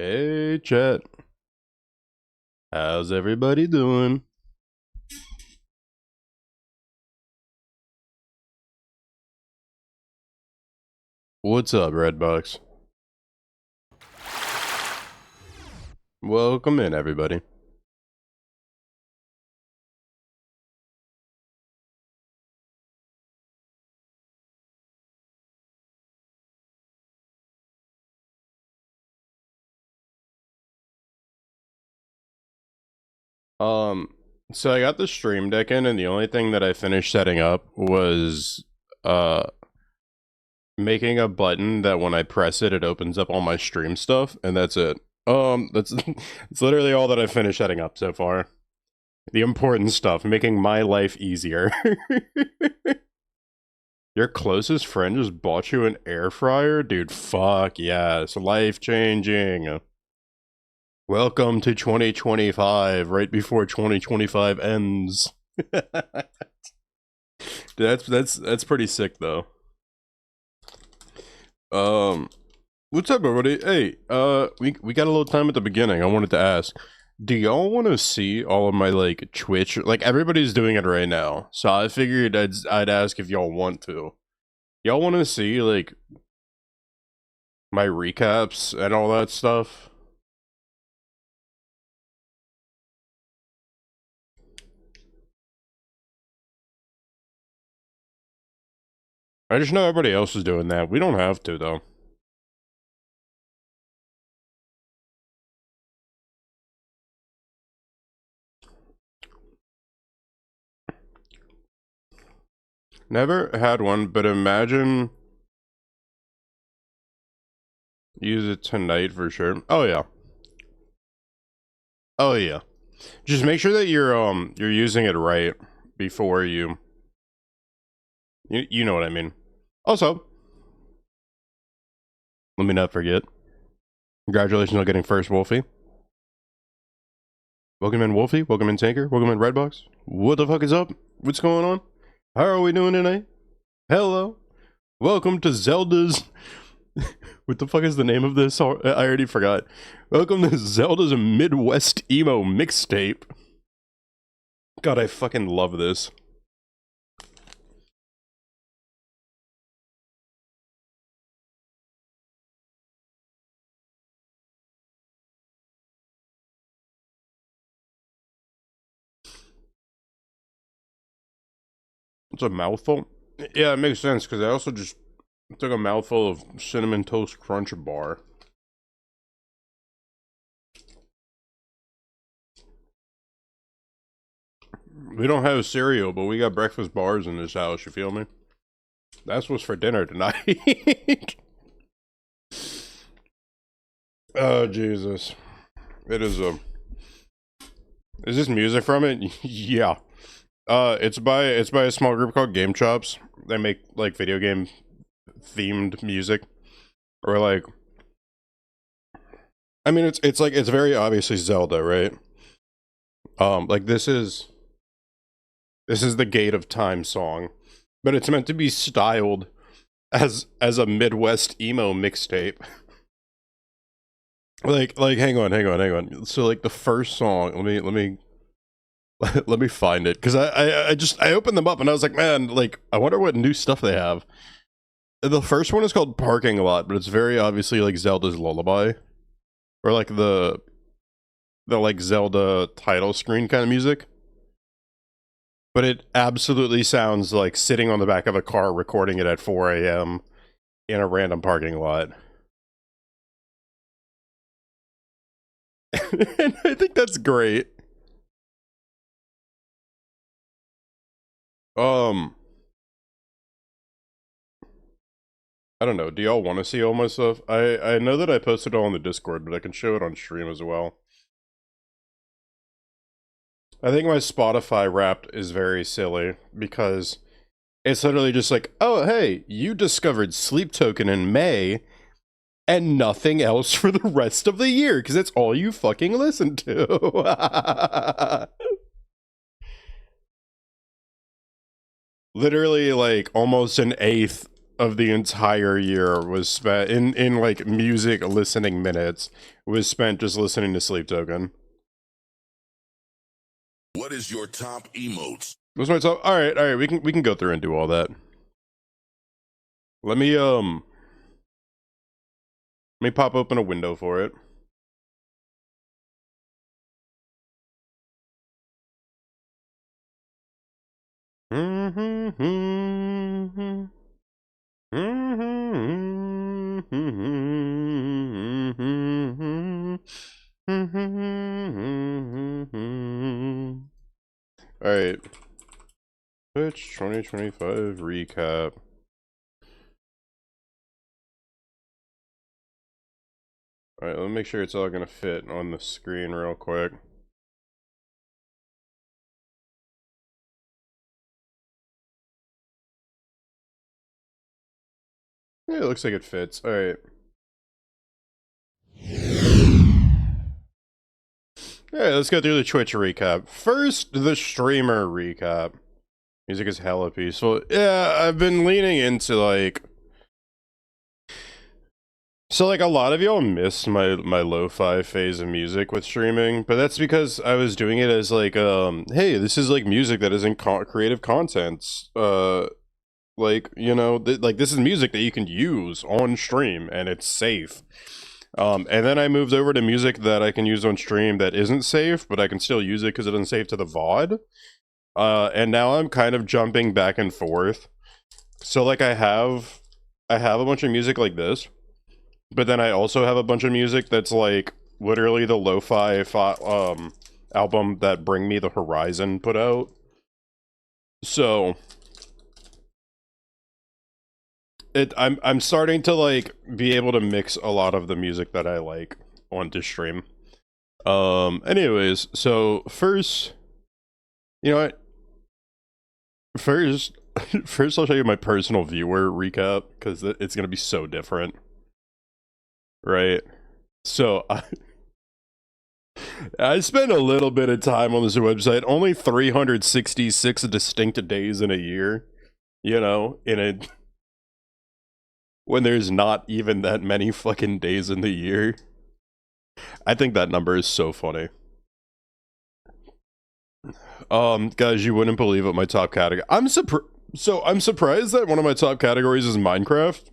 Hey, chat. How's everybody doing? What's up, Redbox? Welcome in, everybody. So I got the stream deck in, and the only thing that I finished setting up was, making a button that when I press it, it opens up all my stream stuff, and that's it. That's it's literally all that I finished setting up so far. The important stuff, making my life easier. Your closest friend just bought you an air fryer? Dude, fuck yes. Life changing. Welcome to 2025, right before 2025 ends. That's pretty sick though. What's up, everybody? Hey, we got a little time at the beginning. I wanted to ask, do y'all want to see all of my like Twitch? Like everybody's doing it right now, so I figured I'd ask if y'all want to. Y'all want to see like my recaps and all that stuff? I just know everybody else is doing that. We don't have to, though. Never had one, but imagine... Use it tonight for sure. Oh, yeah. Oh, yeah. Just make sure that you're using it right before you know what I mean. Also, let me not forget. Congratulations on getting first, Wolfie. Welcome in, Wolfie. Welcome in, Tanker. Welcome in, Redbox. What the fuck is up? What's going on? How are we doing tonight? Hello. Welcome to Zelda's... What the fuck is the name of this? I already forgot. Welcome to Zelda's Midwest Emo Mixtape. God, I fucking love this. It's a mouthful? Yeah, it makes sense, because I also just took a mouthful of Cinnamon Toast Crunch bar. We don't have cereal, but we got breakfast bars in this house, you feel me? That's what's for dinner tonight. Oh, Jesus. It is a... Is this music from it? Yeah. It's by a small group called Game Chops. They make, like, video game themed music. Or, like... I mean, it's like, it's very obviously Zelda, right? Like, this is the Gate of Time song. But it's meant to be styled as a Midwest emo mixtape. like, hang on. So, like, the first song, let me find it, because I opened them up and I was like, man, like, I wonder what new stuff they have. The first one is called Parking Lot, but it's very obviously like Zelda's Lullaby, or like the like Zelda title screen kind of music. But it absolutely sounds like sitting on the back of a car recording it at 4 a.m. in a random parking lot. And I think that's great. I don't know. Do y'all want to see all my stuff? I know that I posted it all on the Discord, but I can show it on stream as well. I think my Spotify Wrapped is very silly, because it's literally just like, oh, hey, you discovered Sleep Token in May, and nothing else for the rest of the year, because it's all you fucking listen to. Literally, like, almost an eighth of the entire year was spent in like music listening minutes was spent just listening to Sleep Token. What is your top emotes? What's my top? All right, we can go through and do all that. Let me pop open a window for it. Alright. Twitch 2025 recap. Alright, let me make sure it's all gonna fit on the screen real quick. Yeah, it looks like it fits. Alright. Alright, let's go through the Twitch recap. First, the streamer recap. Music is hella peaceful. Yeah, I've been leaning into like... So like a lot of y'all missed my lo-fi phase of music with streaming, but that's because I was doing it as like, hey, this is like music that isn't creative content. Like, you know, like this is music that you can use on stream and it's safe. And then I moved over to music that I can use on stream that isn't safe, but I can still use it because it isn't safe to the VOD. And now I'm kind of jumping back and forth. So like I have a bunch of music like this, but then I also have a bunch of music that's like literally the lo-fi album that Bring Me the Horizon put out. So I'm starting to like be able to mix a lot of the music that I like onto stream. Anyways, so first, you know what? First I'll show you my personal viewer recap because it's gonna be so different, right? So I spent a little bit of time on this website. Only 366 distinct days in a year. You know, when there's not even that many fucking days in the year. I think that number is so funny. Guys, you wouldn't believe what my top category. I'm surprised that one of my top categories is Minecraft.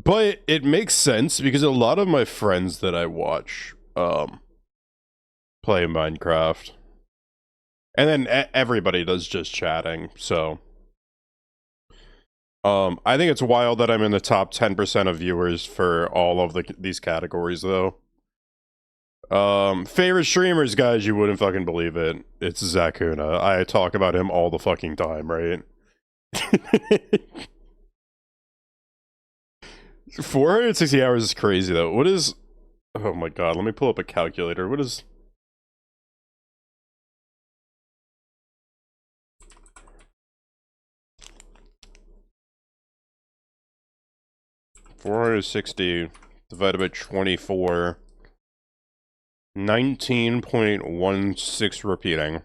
But it makes sense because a lot of my friends that I watch play Minecraft. And then everybody does just chatting, so I think it's wild that I'm in the top 10% of viewers for all of these categories though. Favorite streamers, guys, you wouldn't fucking believe it. It's Zakuna. I talk about him all the fucking time, right? 460 hours is crazy though. What is... Oh my god, let me pull up a calculator. What is... $460 divided by 24. 19.16 repeating.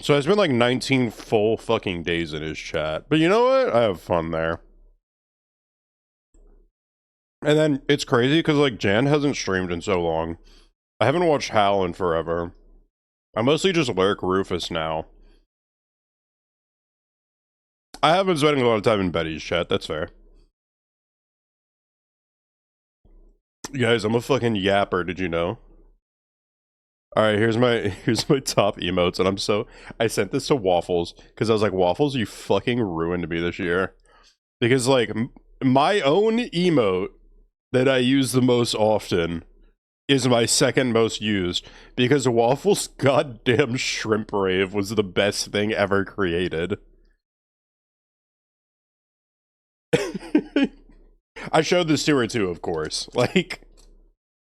So I spent like 19 full fucking days in his chat. But you know what? I have fun there. And then it's crazy because like Jan hasn't streamed in so long. I haven't watched Hal in forever. I mostly just lurk Rufus now. I have been spending a lot of time in Betty's chat, that's fair. Guys, I'm a fucking yapper, did you know? Alright, here's my top emotes, and I sent this to Waffles, because I was like, Waffles, you fucking ruined me this year. Because, like, my own emote that I use the most often is my second most used, because Waffles' goddamn shrimp rave was the best thing ever created. I showed this to her too, of course. Like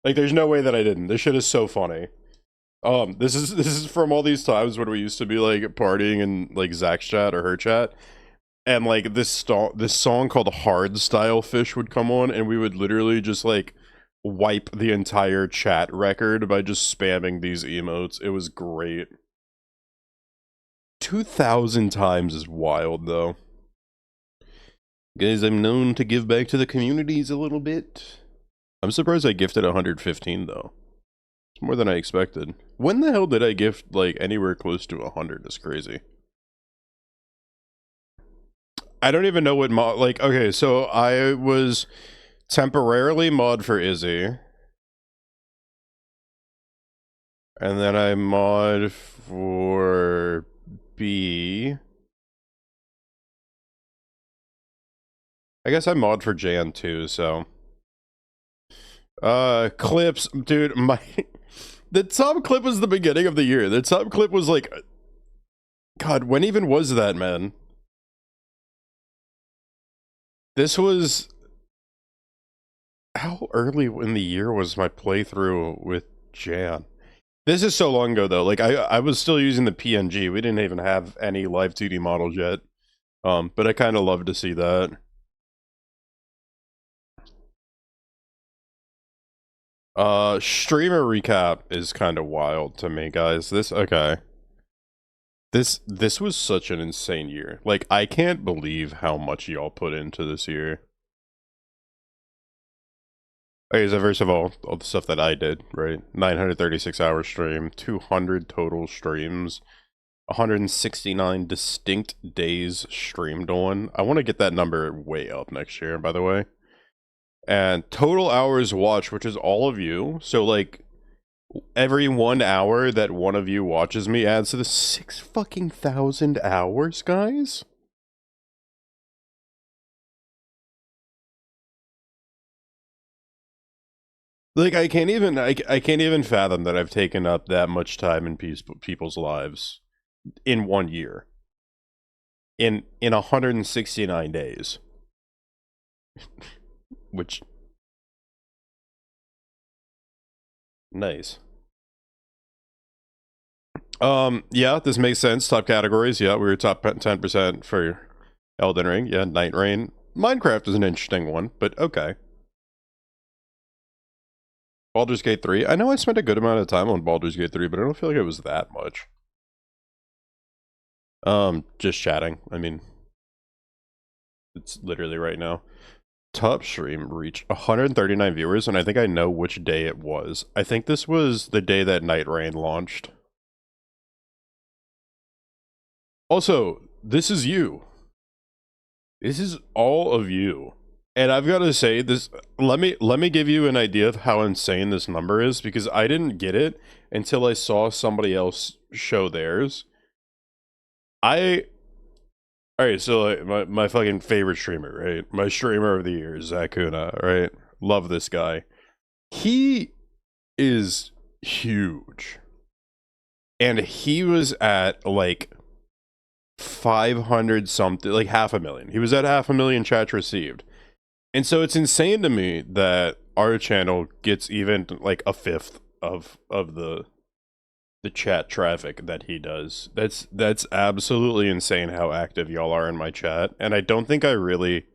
there's no way that I didn't. This shit is so funny. This is from all these times when we used to be like partying in like Zach's chat or her chat, and like this song called "Hard Style Fish" would come on, and we would literally just like wipe the entire chat record by just spamming these emotes. It was great. 2,000 times is wild though. Guys, I'm known to give back to the communities a little bit. I'm surprised I gifted 115 though. It's more than I expected. When the hell did I gift like anywhere close to 100? That's crazy. I don't even know what mod, like, okay, so I was temporarily mod for Izzy. And then I mod for B. I guess I mod for Jan too, so. Clips, dude, the top clip was the beginning of the year. The top clip was like, God, when even was that, man? This was, how early in the year was my playthrough with Jan? This is so long ago though. Like I was still using the PNG. We didn't even have any live 2D models yet. But I kind of love to see that. Streamer recap is kind of wild to me, guys. Okay. This was such an insane year. Like, I can't believe how much y'all put into this year. Okay, so first of all the stuff that I did, right? 936 hour stream, 200 total streams, 169 distinct days streamed on. I want to get that number way up next year, by the way. And total hours watched, which is all of you. So, like, every 1 hour that one of you watches me adds to the 6,000 hours, guys. Like, I can't even fathom that I've taken up that much time in people's lives in 1 year. In 169 days. Which, nice. Yeah, this makes sense. Top categories, yeah, we were top 10% for Elden Ring, yeah, Night Rain. Minecraft is an interesting one, but okay. Baldur's Gate 3. I know I spent a good amount of time on Baldur's Gate 3, but I don't feel like it was that much. Just chatting. I mean, it's literally right now. Top stream reached 139 viewers, and I think I know which day it was. I think this was the day that Night Rain launched. Also, this is you. This is all of you. And I've got to say this, let me give you an idea of how insane this number is, because I didn't get it until I saw somebody else show theirs. Alright, so like my fucking favorite streamer, right? My streamer of the year, Zakuna, right? Love this guy. He is huge. And he was at like 500 something, like 500,000. He was at 500,000 chats received. And so it's insane to me that our channel gets even like a fifth of the chat traffic that he does. That's absolutely insane how active y'all are in my chat. And I don't think I really,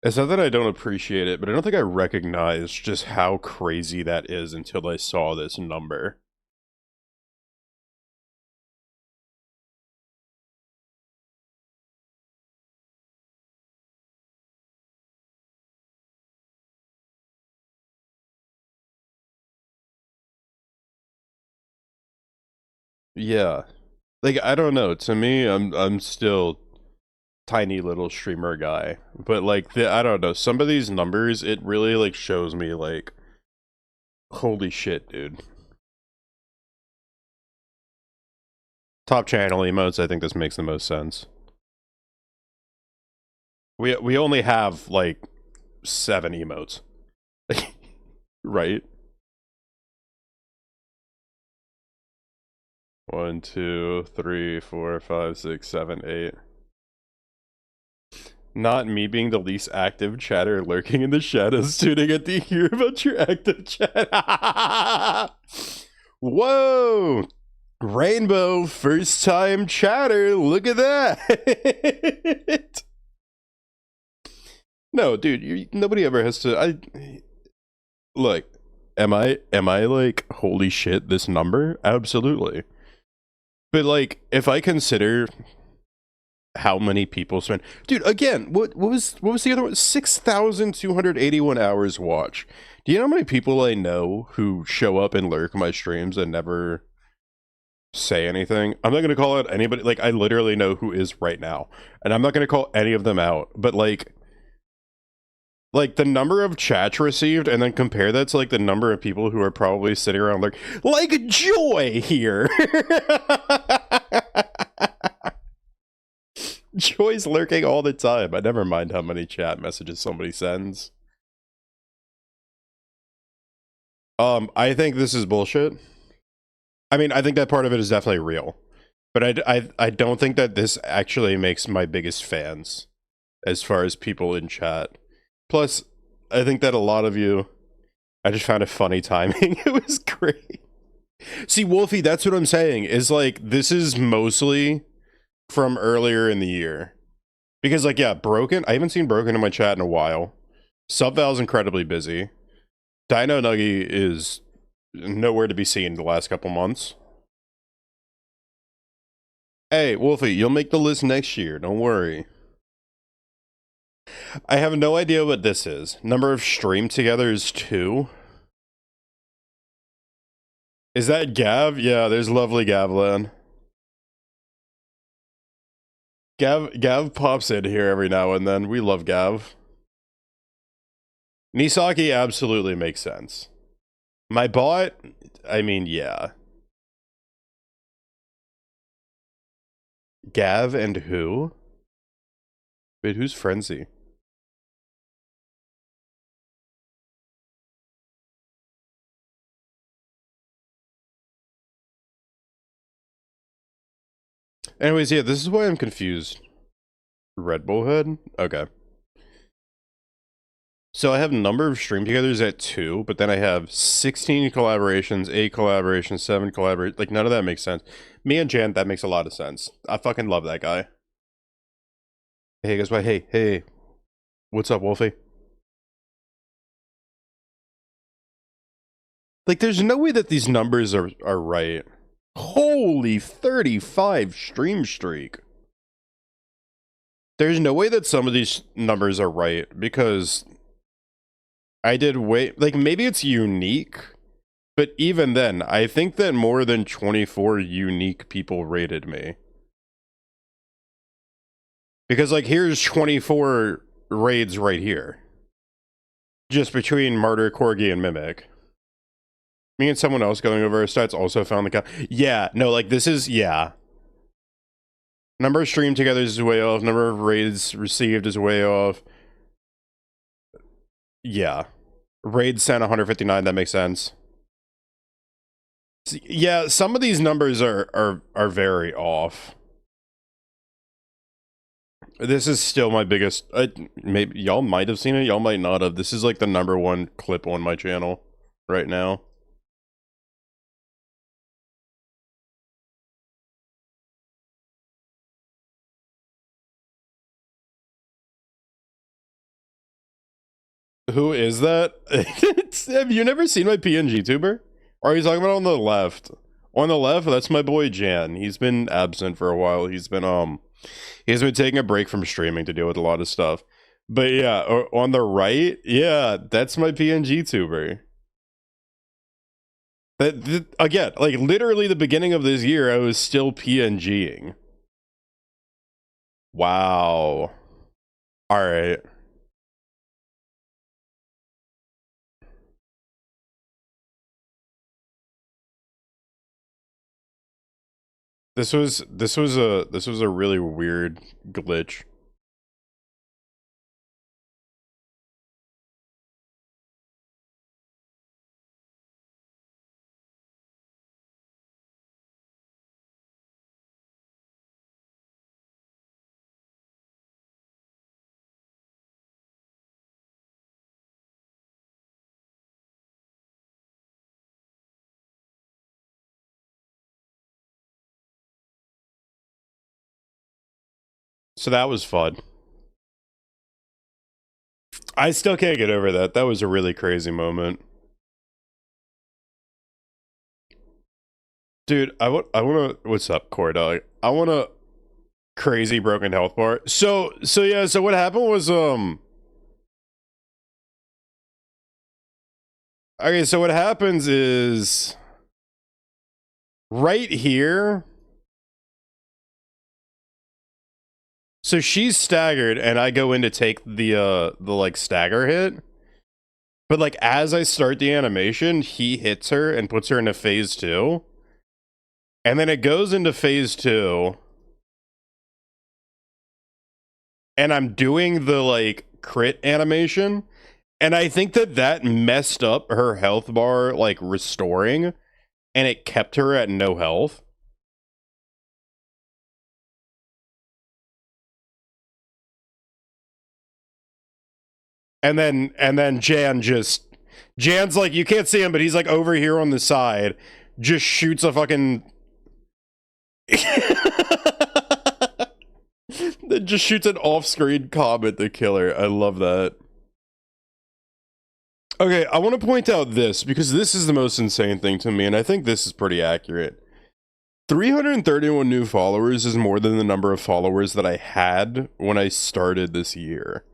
it's not that I don't appreciate it, but I don't think I recognize just how crazy that is until I saw this number. Yeah. Like, I don't know. To me, I'm still tiny little streamer guy. But like I don't know, some of these numbers, it really like shows me like, holy shit, dude. Top channel emotes, I think this makes the most sense. We only have like 7 emotes. Right? 1, 2, 3, 4, 5, 6, 7, 8. Not me being the least active chatter lurking in the shadows, tuning in to hear about your active chat. Whoa! Rainbow, first time chatter, look at that! No, dude, nobody ever has to, look, am I like, holy shit, this number? Absolutely. But like, if I consider how many people spend. Dude, again, what was the other one? 6,281 hours watch. Do you know how many people I know who show up and lurk my streams and never say anything? I'm not gonna call out anybody. Like, I literally know who is right now, and I'm not gonna call any of them out. But like the number of chats received, and then compare that to like the number of people who are probably sitting around like Joy here. Joy's lurking all the time. I never mind how many chat messages somebody sends. I think this is bullshit. I mean, I think that part of it is definitely real, but I don't think that this actually makes my biggest fans as far as people in chat. Plus, I think that a lot of you, I just found it funny timing. It was great. See, Wolfie, that's what I'm saying, is like, this is mostly from earlier in the year. Because, like, yeah, Broken, I haven't seen Broken in my chat in a while. Subval's incredibly busy. Dino Nuggy is nowhere to be seen the last couple months. Hey, Wolfie, you'll make the list next year, don't worry. I have no idea what this is. Number of stream together is 2. Is that Gav? Yeah, there's lovely Gavlan. Gav pops in here every now and then. We love Gav. Nisaki absolutely makes sense. My bot, I mean, yeah. Gav and who? Wait, who's Frenzy? Anyways, yeah, this is why I'm confused. Red Bull Head? Okay. So I have number of stream togethers at 2, but then I have 16 collaborations, 8 collaborations, 7 collaborations. Like, none of that makes sense. Me and Jan, that makes a lot of sense. I fucking love that guy. Hey, guess what? Hey. What's up, Wolfie? Like, there's no way that these numbers are right. Holy 35 stream streak. There's no way that some of these numbers are right, because I did like, maybe it's unique, but even then, I think that more than 24 unique people rated me. Because, like, here's 24 raids right here. Just between Martyr, Corgi, and Mimic. Me and someone else going over our stats also found the count. Yeah, no, like, this is, yeah. Number of stream togethers is way off. Number of raids received is way off. Yeah. Raid sent 159, that makes sense. Yeah, some of these numbers are very off. This is still my biggest, maybe y'all might have seen it, y'all might not have. This is like the #1 clip on my channel right now. Who is that? Have you never seen my PNG tuber? Or are you talking about on the left? On the left, that's my boy Jan. He's been absent for a while. He's been taking a break from streaming to deal with a lot of stuff. But yeah, on the right, yeah, that's my PNG tuber. Again, like, literally the beginning of this year, I was still PNGing. Wow. Alright. This was a really weird glitch. So that was fun. I still can't get over that. That was a really crazy moment. Dude, I wanna, what's up, Core Dog? I wanna crazy broken health bar. So yeah, so what happened was okay, so what happens is right here. So she's staggered and I go in to take the like stagger hit. But like as I start the animation, he hits her and puts her into phase 2. And then it goes into phase 2. And I'm doing the like crit animation. And I think that messed up her health bar like restoring. And it kept her at no health. And then Jan's like, you can't see him, but he's like over here on the side, just shoots a fucking that just shoots an off-screen comet to kill her. I love that. Okay, I want to point out this because this is the most insane thing to me, and I think this is pretty accurate. 331 new followers is more than the number of followers that I had when I started this year.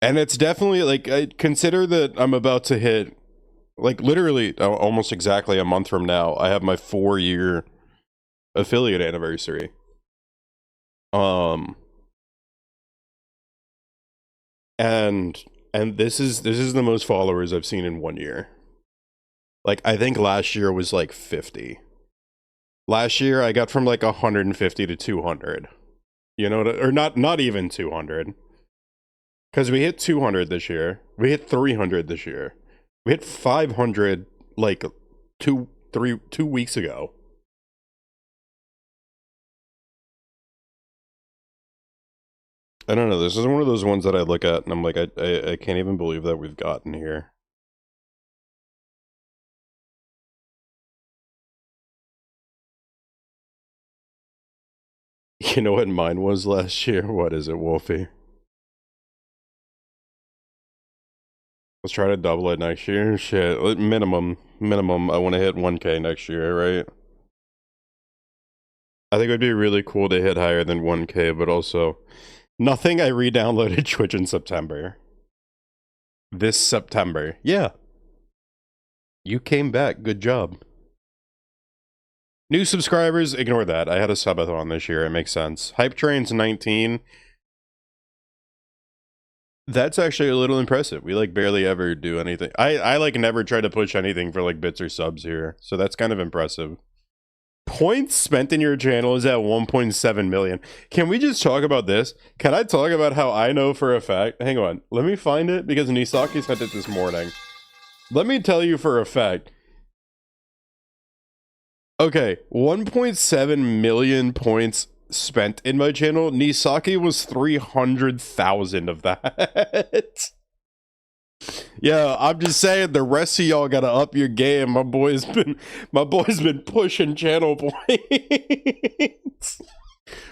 And it's definitely like, I consider that I'm about to hit like literally almost exactly a month from now. I have my 4-year affiliate anniversary. And this is the most followers I've seen in 1 year. Like I think last year was like 50. Last year I got from like 150 to 200. You know, or not even 200. Because we hit 200 this year. We hit 300 this year. We hit 500 like 2 weeks ago. I don't know. This is one of those ones that I look at and I'm like, I can't even believe that we've gotten here. You know what mine was last year? What is it, Wolfie? Let's try to double it next year. Shit, minimum. I want to hit 1K next year, right? I think it would be really cool to hit higher than 1K, but also nothing. I re-downloaded Twitch in September. This September. Yeah. You came back. Good job. New subscribers, ignore that. I had a subathon this year. It makes sense. Hype Train's 19. That's actually a little impressive. We like barely ever do anything. I like never try to push anything for like bits or subs here. So that's kind of impressive. Points spent in your channel is at 1.7 million. Can we just talk about this? Can I talk about how I know for a fact? Hang on. Let me find it because Nisaki sent it this morning. Let me tell you for a fact. Okay, 1.7 million points spent in my channel. Nisaki was 300,000 of that. Yeah, I'm just saying the rest of y'all gotta up your game. My boy's been pushing channel points.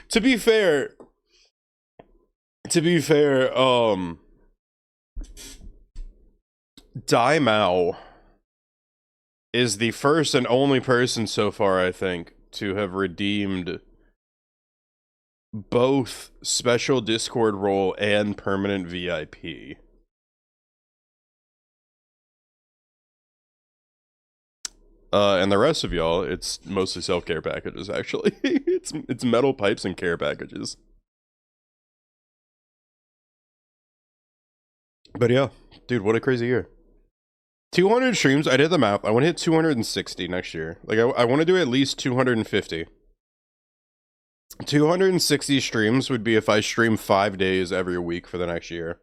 To be fair, Daimao is the first and only person so far, I think, to have redeemed both special Discord role and permanent VIP. And the rest of y'all, it's mostly self-care packages, actually. it's metal pipes and care packages. But yeah, dude, what a crazy year. 200 streams, I did the math. I want to hit 260 next year. Like, I want to do at least 250. 260 streams would be if I stream 5 days every week for the next year.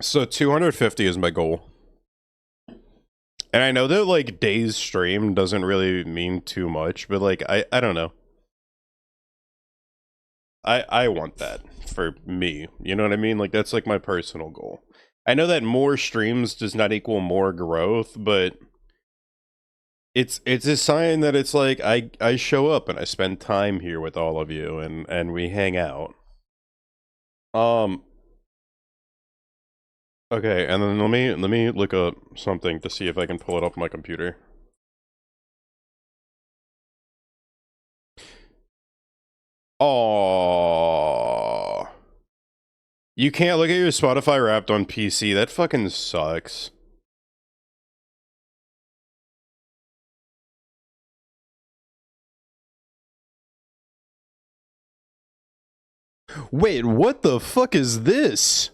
So 250 is my goal. And I know that, like, days stream doesn't really mean too much, but, like, I don't know. I want that for me. You know what I mean? Like, that's, like, my personal goal. I know that more streams does not equal more growth, but it's a sign that it's like I show up and I spend time here with all of you and we hang out. Okay, and then let me look up something to see if I can pull it up on my computer. Oh, you can't look at your Spotify Wrapped on PC. That fucking sucks. Wait, what the fuck is this?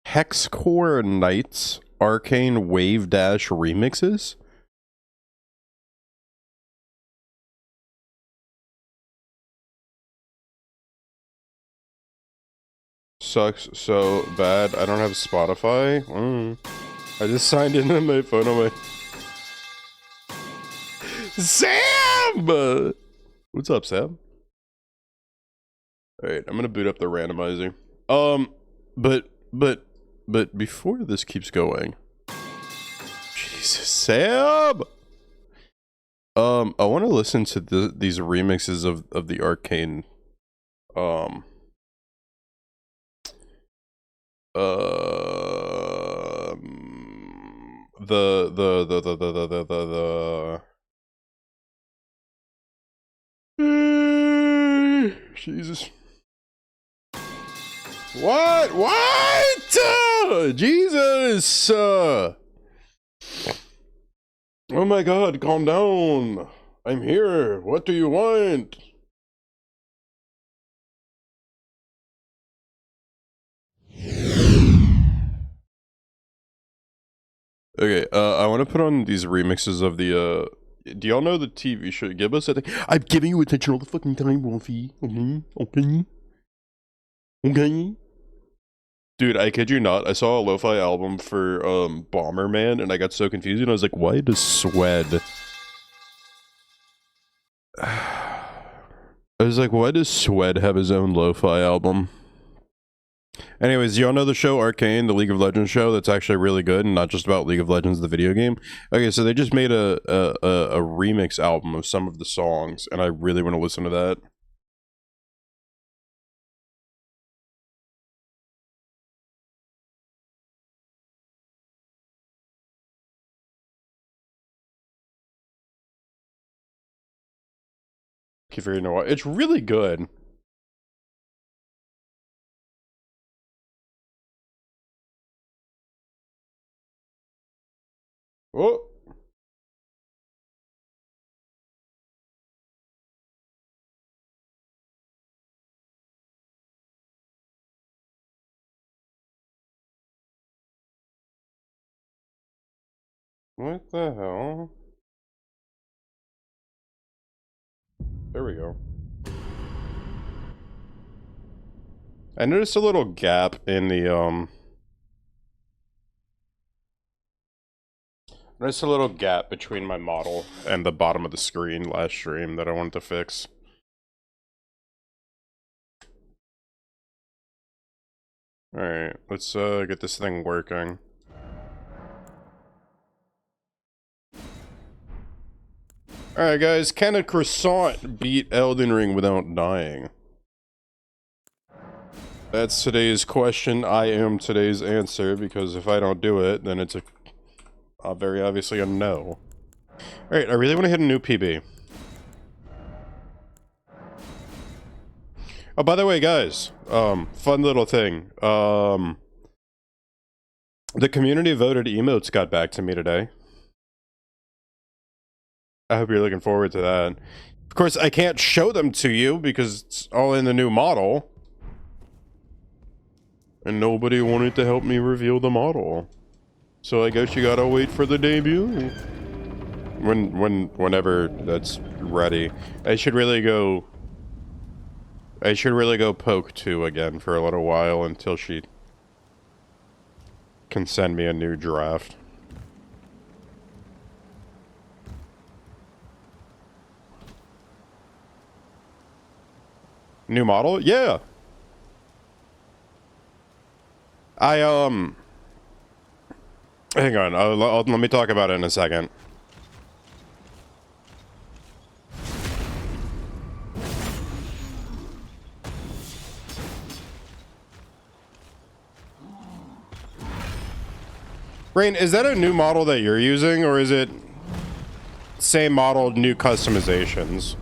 Hexcore Knights Arcane Wave Dash remixes? Sucks so bad. I don't have Spotify. I just signed in on my phone on my Sam! What's up, Sam? Alright, I'm gonna boot up the randomizer. But before this keeps going. Jesus, Sam! I wanna listen to these remixes of the Arcane Jesus. What? Jesus! Oh my god, calm down. I'm here. What do you want? Okay, I want to put on these remixes of the, do y'all know the TV show? Give us a thing. I'm giving you attention all the fucking time, Wolfie. Okay? Dude, I kid you not, I saw a lo-fi album for, Bomberman, and I got so confused, and I was like, why does Swed... I was like, why does Swed have his own lo-fi album? Anyways, y'all know the show Arcane, the League of Legends show that's actually really good and not just about League of Legends, the video game? Okay, so they just made a remix album of some of the songs, and I really want to listen to that. Keep figuring out why. It's really good. Oh. What the hell? There we go. I noticed a little gap in the, there's a little gap between my model and the bottom of the screen last stream that I wanted to fix. Alright, let's get this thing working. Alright guys, can a Croissant beat Elden Ring without dying? That's today's question. I am today's answer, because if I don't do it, then it's a very obviously a no. Alright, I really want to hit a new PB. Oh, by the way, guys, fun little thing. The community voted emotes got back to me today. I hope you're looking forward to that. Of course, I can't show them to you because it's all in the new model. And nobody wanted to help me reveal the model. So I guess you gotta wait for the debut. Whenever that's ready. I should really go poke 2 again for a little while until she can send me a new draft. New model? Yeah. Hang on, let me talk about it in a second. Rain, is that a new model that you're using, or is it same model, new customizations?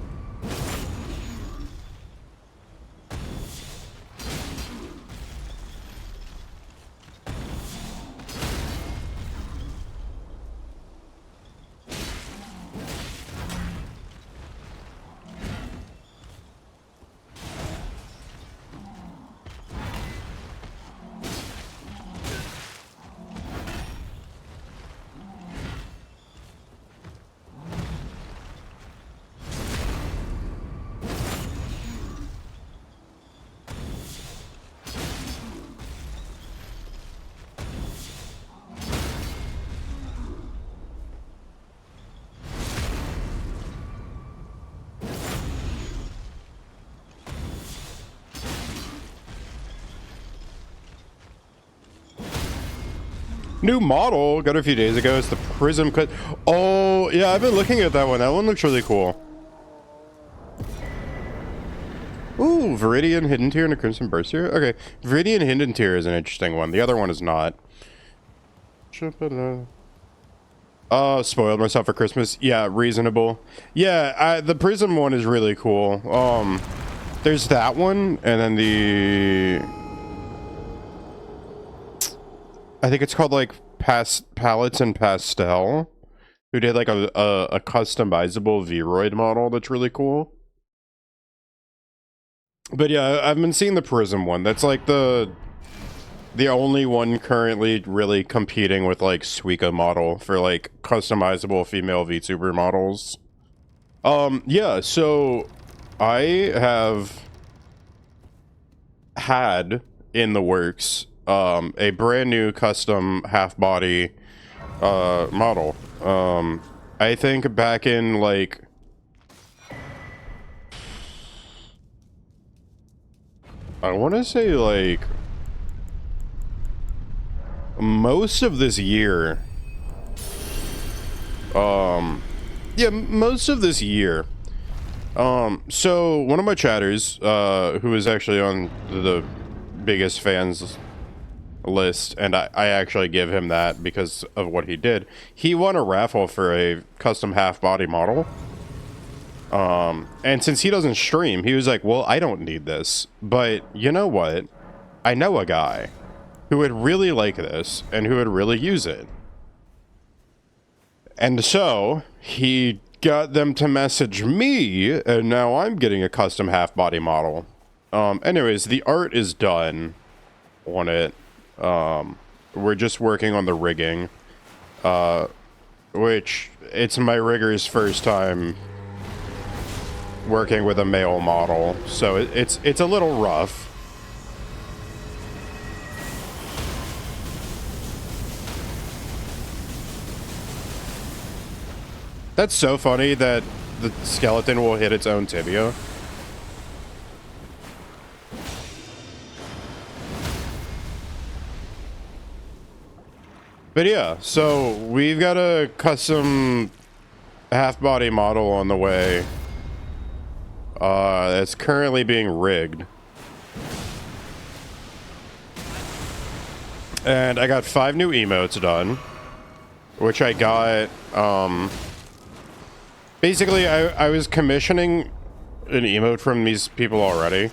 New model, got it a few days ago. It's the Prism cut. Oh, yeah, I've been looking at that one. That one looks really cool. Ooh, Viridian Hidden Tier and a Crimson Burst Tier. Okay, Viridian Hidden Tier is an interesting one. The other one is not. Spoiled myself for Christmas. Yeah, reasonable. Yeah, the Prism one is really cool. There's that one, and then I think it's called like Palettes and Pastel, who did like a customizable Vroid model that's really cool. But yeah, I've been seeing the Prism one. That's like the only one currently really competing with like Suica model for like customizable female VTuber models. Yeah, so I have had in the works a brand new custom half body model. I think back in like I want to say like most of this year. Yeah, most of this year. So one of my chatters, who is actually on the biggest fans list, and I actually give him that because of what he did. He won a raffle for a custom half body model. And since he doesn't stream, he was like, well, I don't need this, but you know what? I know a guy who would really like this and who would really use it. And so he got them to message me, and now I'm getting a custom half body model. Anyways, the art is done on it. We're just working on the rigging, which it's my rigger's first time working with a male model, so it's a little rough. That's so funny that the skeleton will hit its own tibia. But yeah, so we've got a custom half-body model on the way. It's currently being rigged. And I got 5 new emotes done, which I got, basically, I was commissioning an emote from these people already.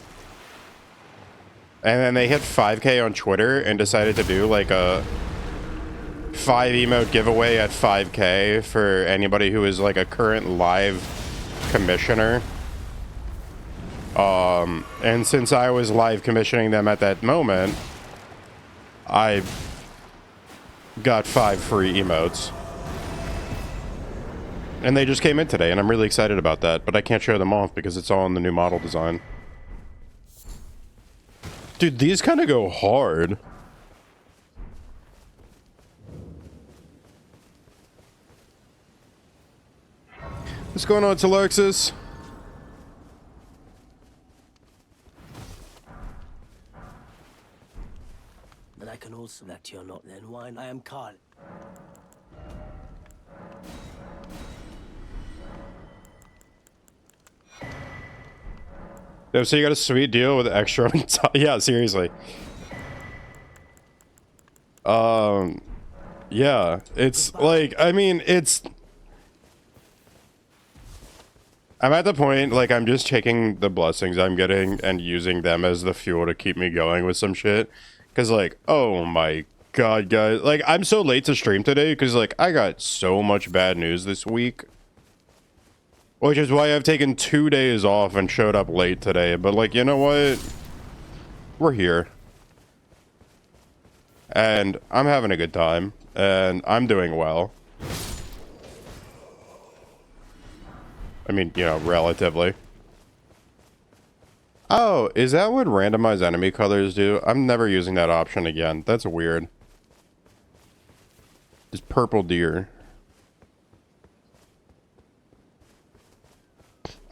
And then they hit 5K on Twitter and decided to do like a 5 emote giveaway at 5K for anybody who is like a current live commissioner. And since I was live commissioning them at that moment, I got 5 free emotes. And they just came in today, and I'm really excited about that, but I can't show them off because it's all in the new model design. Dude, these kind of go hard. What's going on, Telexis? But I can also let you not then wine. I am Carl. No, so you got a sweet deal with extra on top. Yeah, seriously. Yeah, it's like, I mean, I'm at the point, like, I'm just taking the blessings I'm getting and using them as the fuel to keep me going with some shit. Because, like, oh my god, guys. Like, I'm so late to stream today because, like, I got so much bad news this week. Which is why I've taken 2 days off and showed up late today. But, like, you know what? We're here. And I'm having a good time. And I'm doing well. I mean, you know, relatively. Oh, is that what randomized enemy colors do? I'm never using that option again. That's weird. It's purple deer.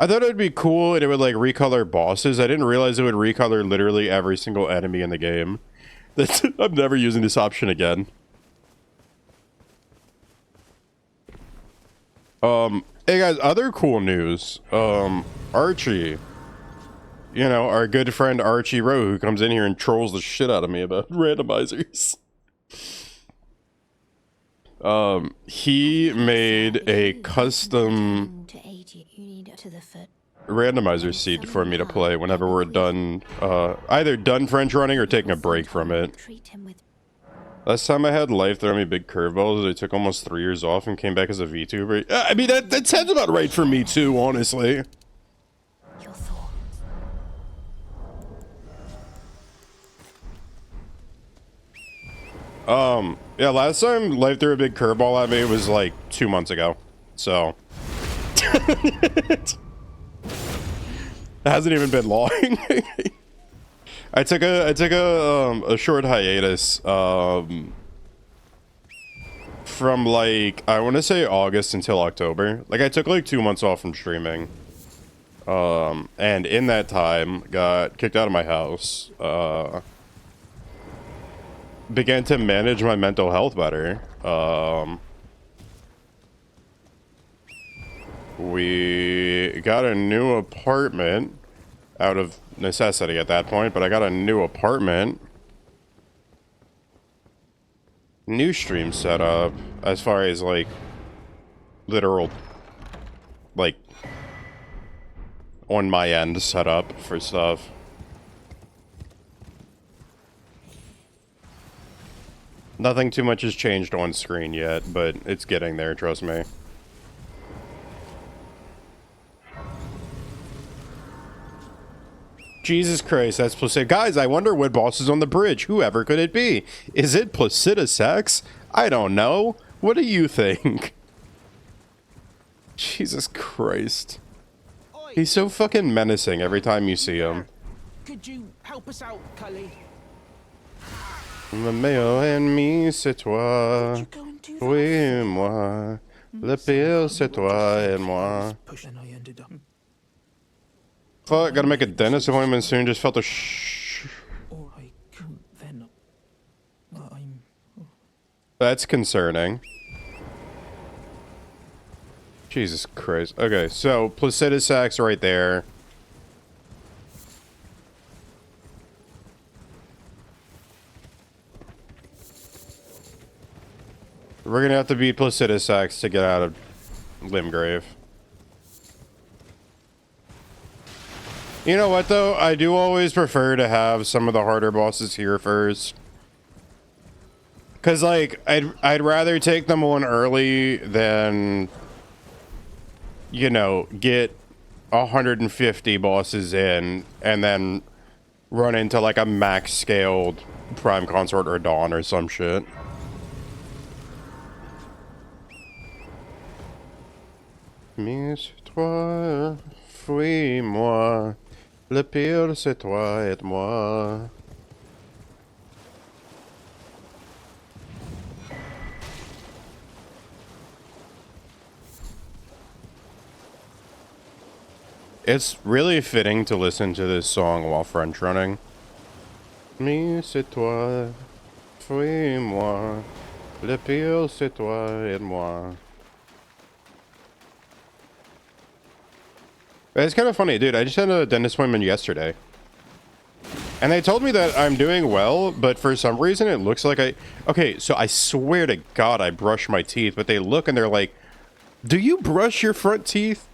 I thought it would be cool and it would, like, recolor bosses. I didn't realize it would recolor literally every single enemy in the game. I'm never using this option again. Hey guys, other cool news. Archie. You know, our good friend Archie Rowe, who comes in here and trolls the shit out of me about randomizers. He made a custom randomizer seed for me to play whenever we're done, either done French running or taking a break from it. Last time I had life throw me big curveballs, I took almost 3 years off and came back as a VTuber. I mean, that sounds about right for me too, honestly. Yeah, last time life threw a big curveball at me was like 2 months ago. So. It hasn't even been long. I took a short hiatus, from like, I want to say August until October. Like, I took like 2 months off from streaming. And in that time, got kicked out of my house. Began to manage my mental health better. We got a new apartment out of necessity at that point, but I got a new apartment. New stream setup as far as like literal, like on my end setup for stuff. Nothing too much has changed on screen yet, but it's getting there, trust me. Jesus Christ, that's Placida. Guys, I wonder what boss is on the bridge. Whoever could it be? Is it Placida Sex? I don't know. What do you think? Jesus Christ. He's so fucking menacing every time you see him. Could you help us out, Cully? Le meilleur ennemi, c'est toi. Oui, moi. Le pire, c'est toi et moi. Fuck, gotta make a dentist appointment soon. Just felt a That's concerning. Jesus Christ. Okay, so Placida Sax right there. We're gonna have to beat Placida Sax to get out of Limgrave. You know what though? I do always prefer to have some of the harder bosses here first. Cause like I'd rather take them on early than, you know, get 150 bosses in and then run into like a max scaled Prime Consort or Dawn or some shit. Mais toi, fuis-moi. Le pire, c'est toi et moi. It's really fitting to listen to this song while French running. Mais c'est toi, fuis-moi. Le pire, c'est toi et moi. It's kind of funny, dude. I just had a dentist appointment yesterday. And they told me that I'm doing well, but for some reason it looks like I... Okay, so I swear to God I brush my teeth, but they look and they're like, do you brush your front teeth?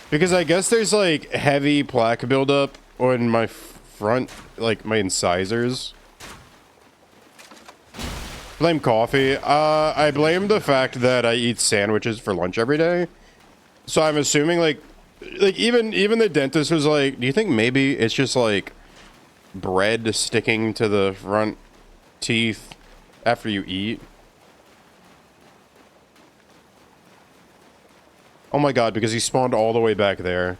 Because I guess there's like heavy plaque buildup on my front, like my incisors. Blame coffee. I blame the fact that I eat sandwiches for lunch every day. So I'm assuming like even the dentist was like, do you think maybe it's just like bread sticking to the front teeth after you eat? Oh my God, because he spawned all the way back there.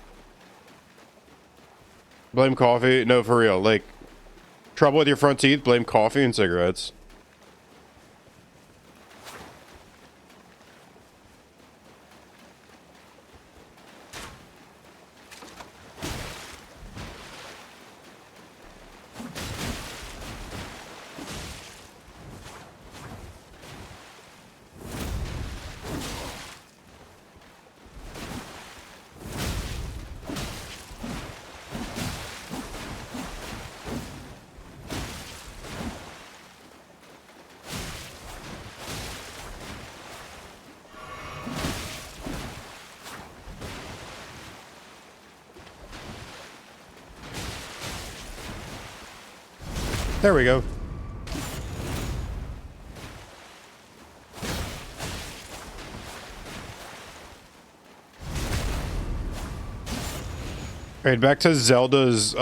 Blame coffee? No, for real. Like, trouble with your front teeth? Blame coffee and cigarettes. There we go. Alright, back to Zelda's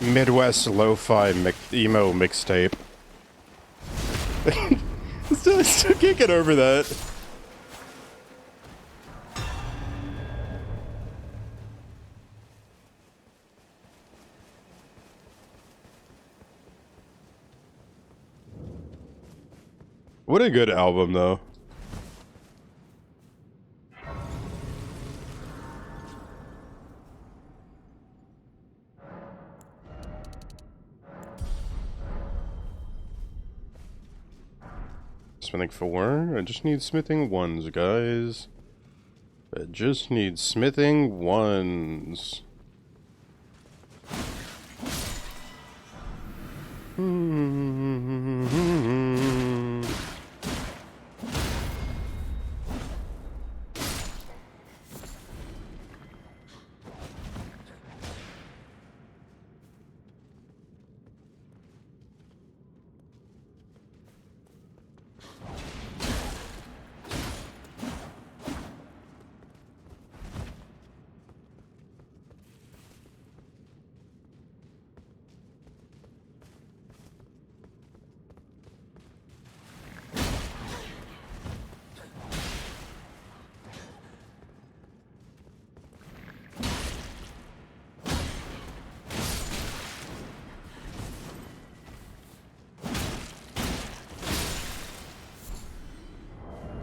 Midwest lo-fi emo mixtape. still can't get over that. What a good album, though. Smithing 4. I just need smithing 1s, guys. I just need smithing 1s.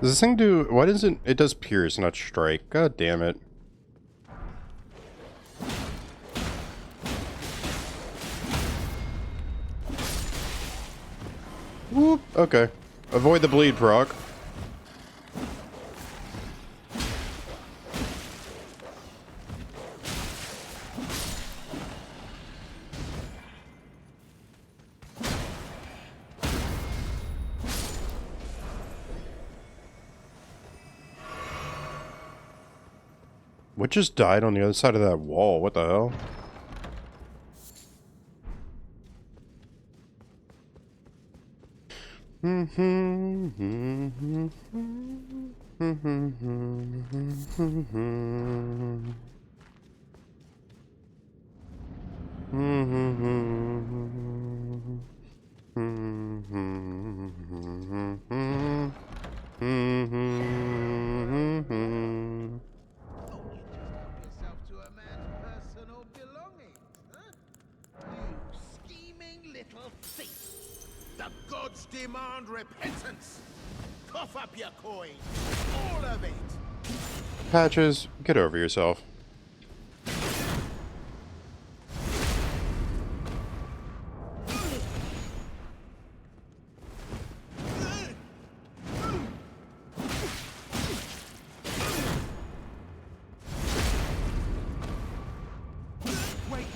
Does this thing do... Why doesn't... It does pierce, not strike. God damn it. Whoop. Okay. Avoid the bleed proc. What just died on the other side of that wall? What the hell? Demand repentance. Cough up your coin. All of it. Patches, get over yourself.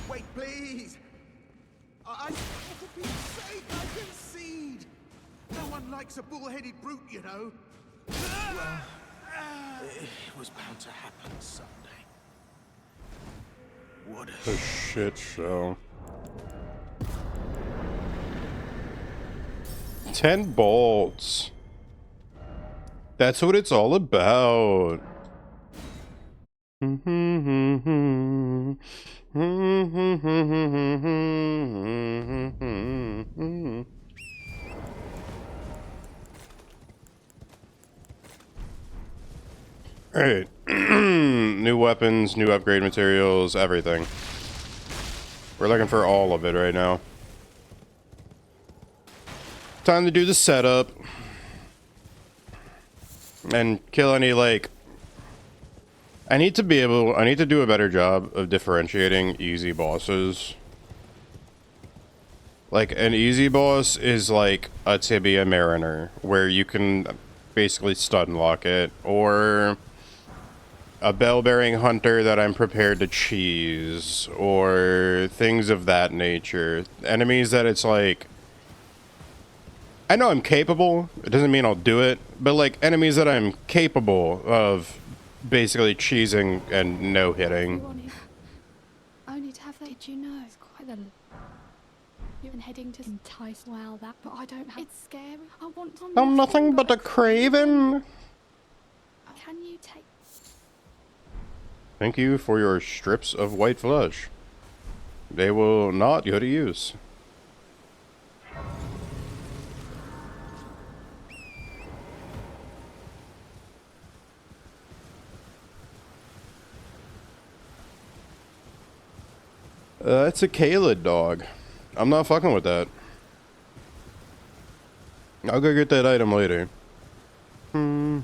wait, please. For Pete's sake, I concede. No one likes a bull-headed brute, you know. It was bound to happen someday. What a A shit show. 10 bolts. That's what it's all about. Alright. New weapons, new upgrade materials, everything. We're looking for all of it right now. Time to do the setup. And kill any, like... I need to do a better job of differentiating easy bosses. Like, an easy boss is like a Tibia Mariner, where you can basically stun lock it, or a bell-bearing hunter that I'm prepared to cheese, or things of that nature. Enemies that it's like... I know I'm capable, it doesn't mean I'll do it, but like enemies that I'm capable of basically cheesing and no-hitting. Only to have that, did you know? It's quite the... You've been heading to entice, well, that, but I don't have... It's scary. I want to... I'm nothing but a craven. Can you take... Thank you for your strips of white flesh. They will not go to use. It's a Kayla dog. I'm not fucking with that. I'll go get that item later. Ooh,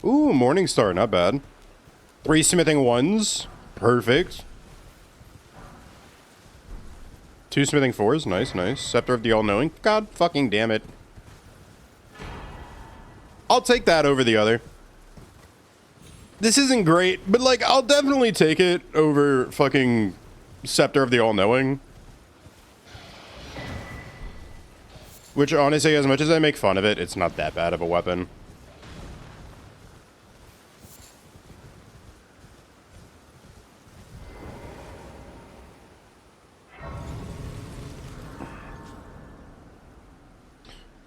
Morningstar, not bad. 3 smithing 1s, perfect. 2 smithing 4s, nice, nice. Scepter of the All-Knowing, god fucking damn it. I'll take that over the other. This isn't great, but like, I'll definitely take it over fucking Scepter of the All-Knowing. Which, honestly, as much as I make fun of it, it's not that bad of a weapon.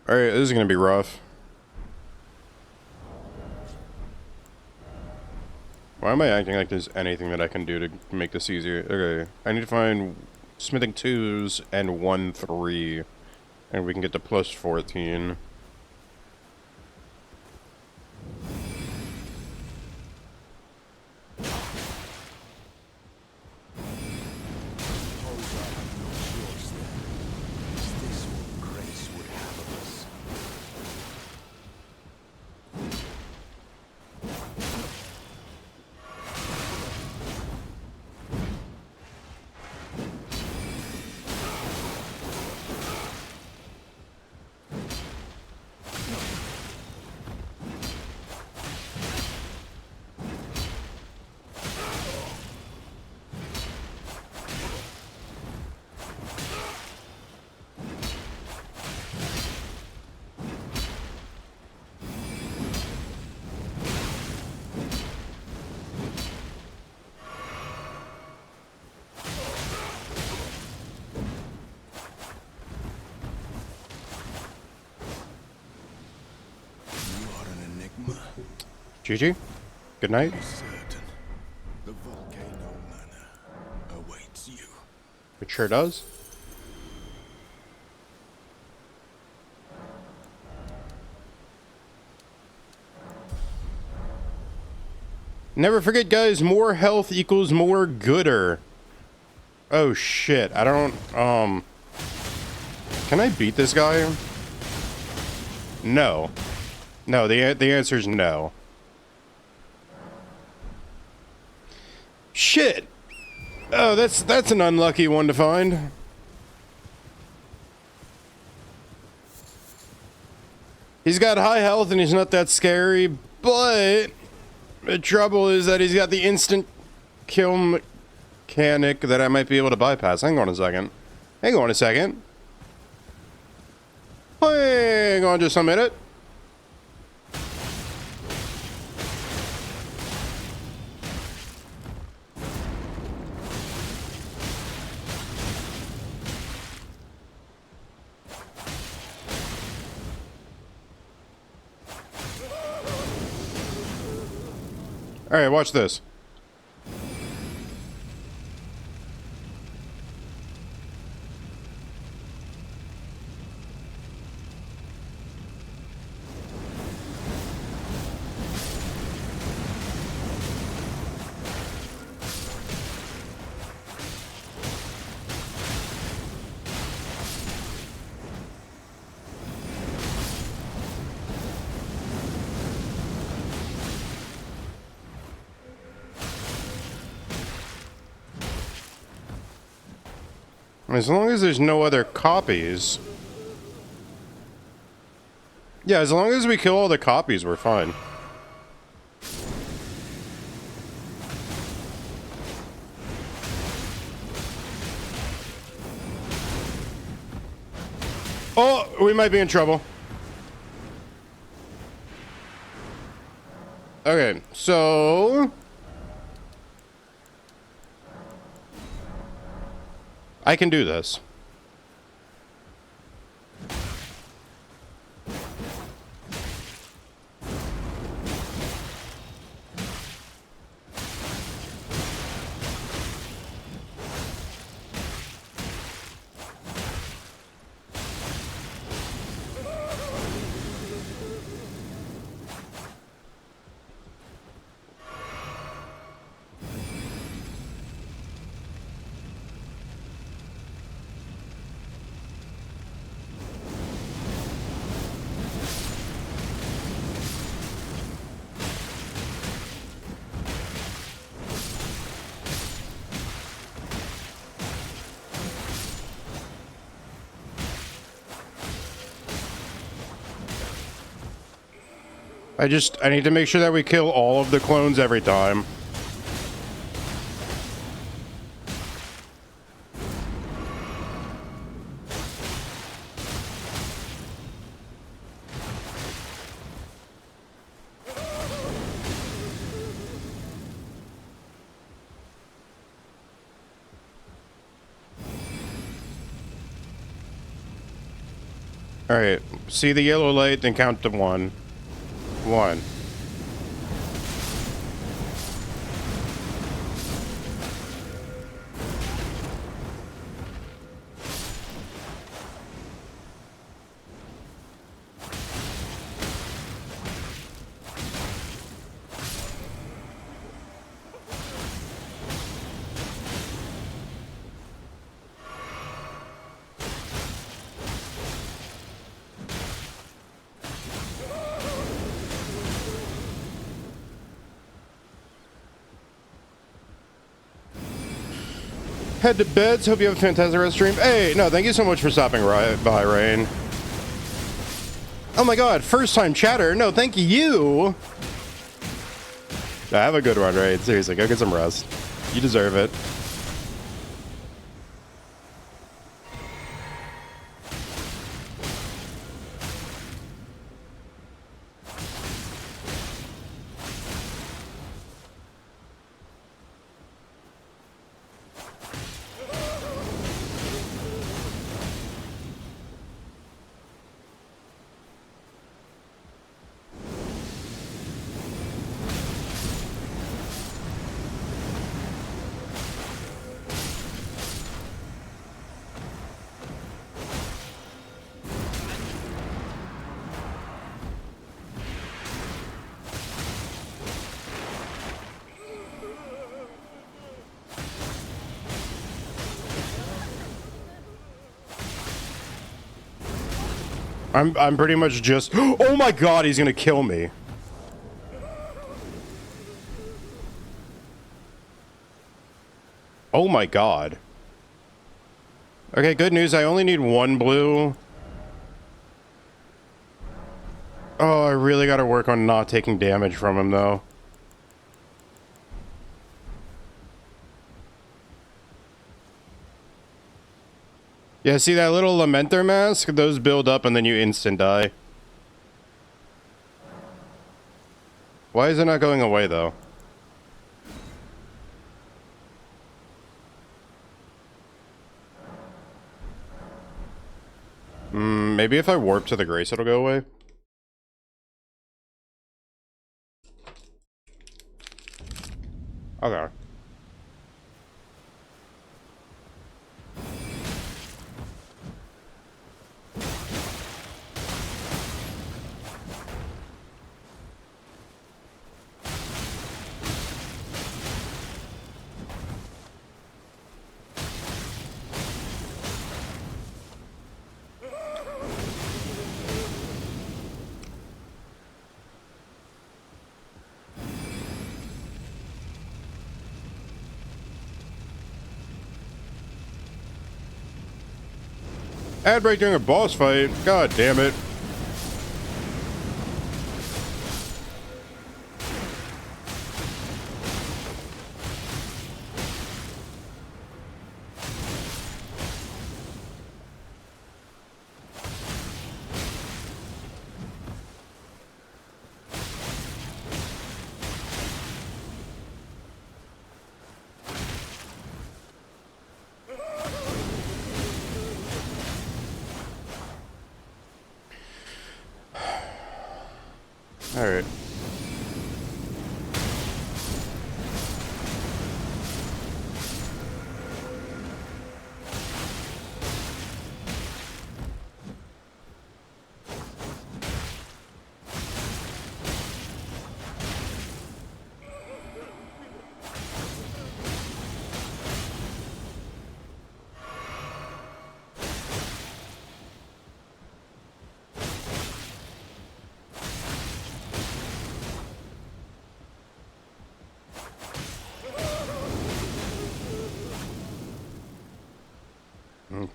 Alright, this is gonna be rough. Why am I acting like there's anything that I can do to make this easier? Okay, I need to find smithing 2s and 1 3. And we can get to plus 14. GG. Good night. Certain. The volcano manor awaits you. It sure does. Never forget, guys, more health equals more gooder. Oh shit, I don't, can I beat this guy? No. No, the answer is no. Shit! Oh, that's an unlucky one to find. He's got high health and he's not that scary, but the trouble is that he's got the instant kill mechanic that I might be able to bypass. Hang on a second. Hang on a second. Hang on just a minute. All right, watch this. As long as there's no other copies. Yeah, as long as we kill all the copies, we're fine. Oh, we might be in trouble. Okay, so... I can do this. I need to make sure that we kill all of the clones every time. Alright, see the yellow light, then count to one. One. Head to beds. Hope you have a fantastic rest stream. Hey, no, thank you so much for stopping by, Rain. Oh my god, first time chatter. No, thank you. Have a good one, Rain. Seriously, go get some rest. You deserve it. I'm pretty much just... Oh my god, he's gonna kill me. Oh my god. Okay, good news. I only need one blue. Oh, I really gotta work on not taking damage from him, though. Yeah, see that little Lamenter mask? Those build up and then you instant die. Why is it not going away, though? Maybe if I warp to the Grace, it'll go away. Okay. Ad break during a boss fight? God damn it. Alright.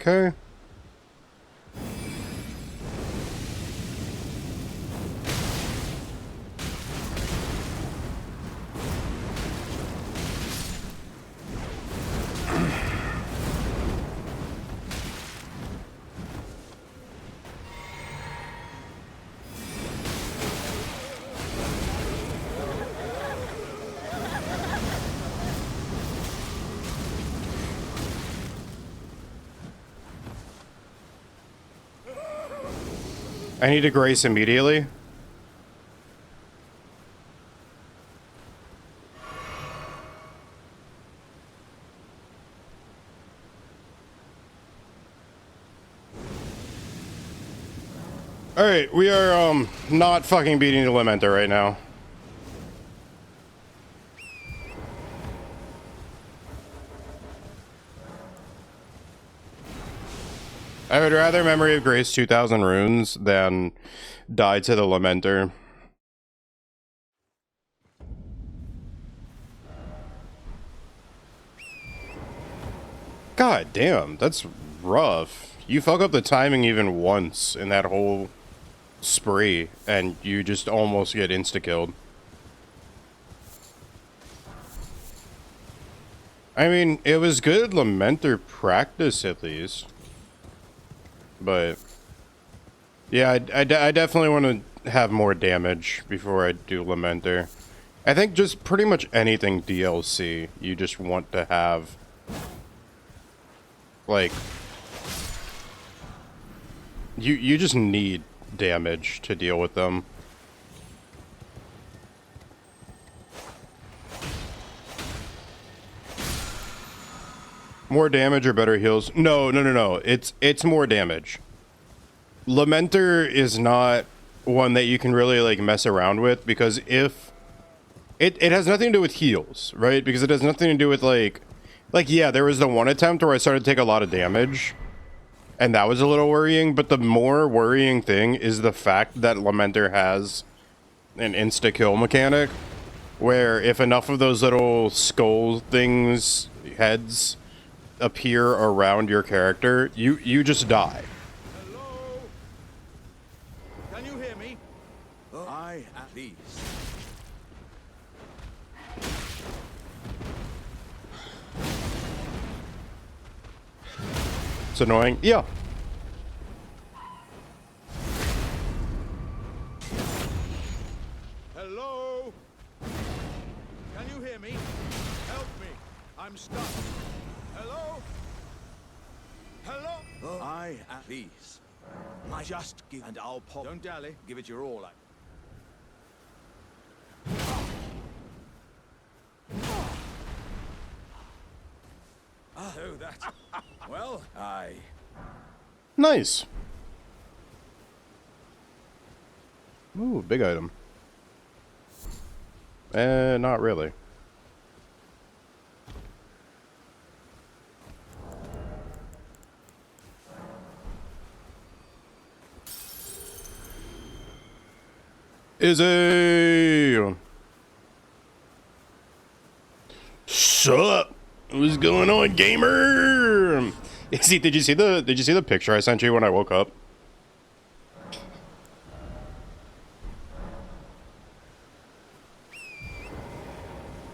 Okay. I need to Grace immediately. Alright, we are not fucking beating the Lamenter right now. I would rather Memory of Grace 2000 runes than die to the Lamenter. God damn, that's rough. You fuck up the timing even once in that whole spree, and you just almost get insta-killed. I mean, it was good Lamenter practice at least. But yeah, I definitely want to have more damage before I do Lamenter. I think just pretty much anything DLC, you just want to have, like, you just need damage to deal with them. More damage or better heals? No. It's more damage. Lamenter is not one that you can really like mess around with, because if it has nothing to do with heals, right? Because it has nothing to do with like yeah, there was the one attempt where I started to take a lot of damage, and that was a little worrying, but the more worrying thing is the fact that Lamenter has an insta-kill mechanic, where if enough of those little skull things, heads, appear around your character, you just die. Hello? Can you hear me? I am these. It's annoying. Yeah. Hello? Can you hear me? Help me. I'm stuck. Hello? Hello? I am these. Just give and I'll pop. Don't dally. Give it your all. Oh, that. Well, Nice. Ooh, big item. Not really. Izzy! Sup? What's going on, gamer? Izzy, did you see the picture I sent you when I woke up?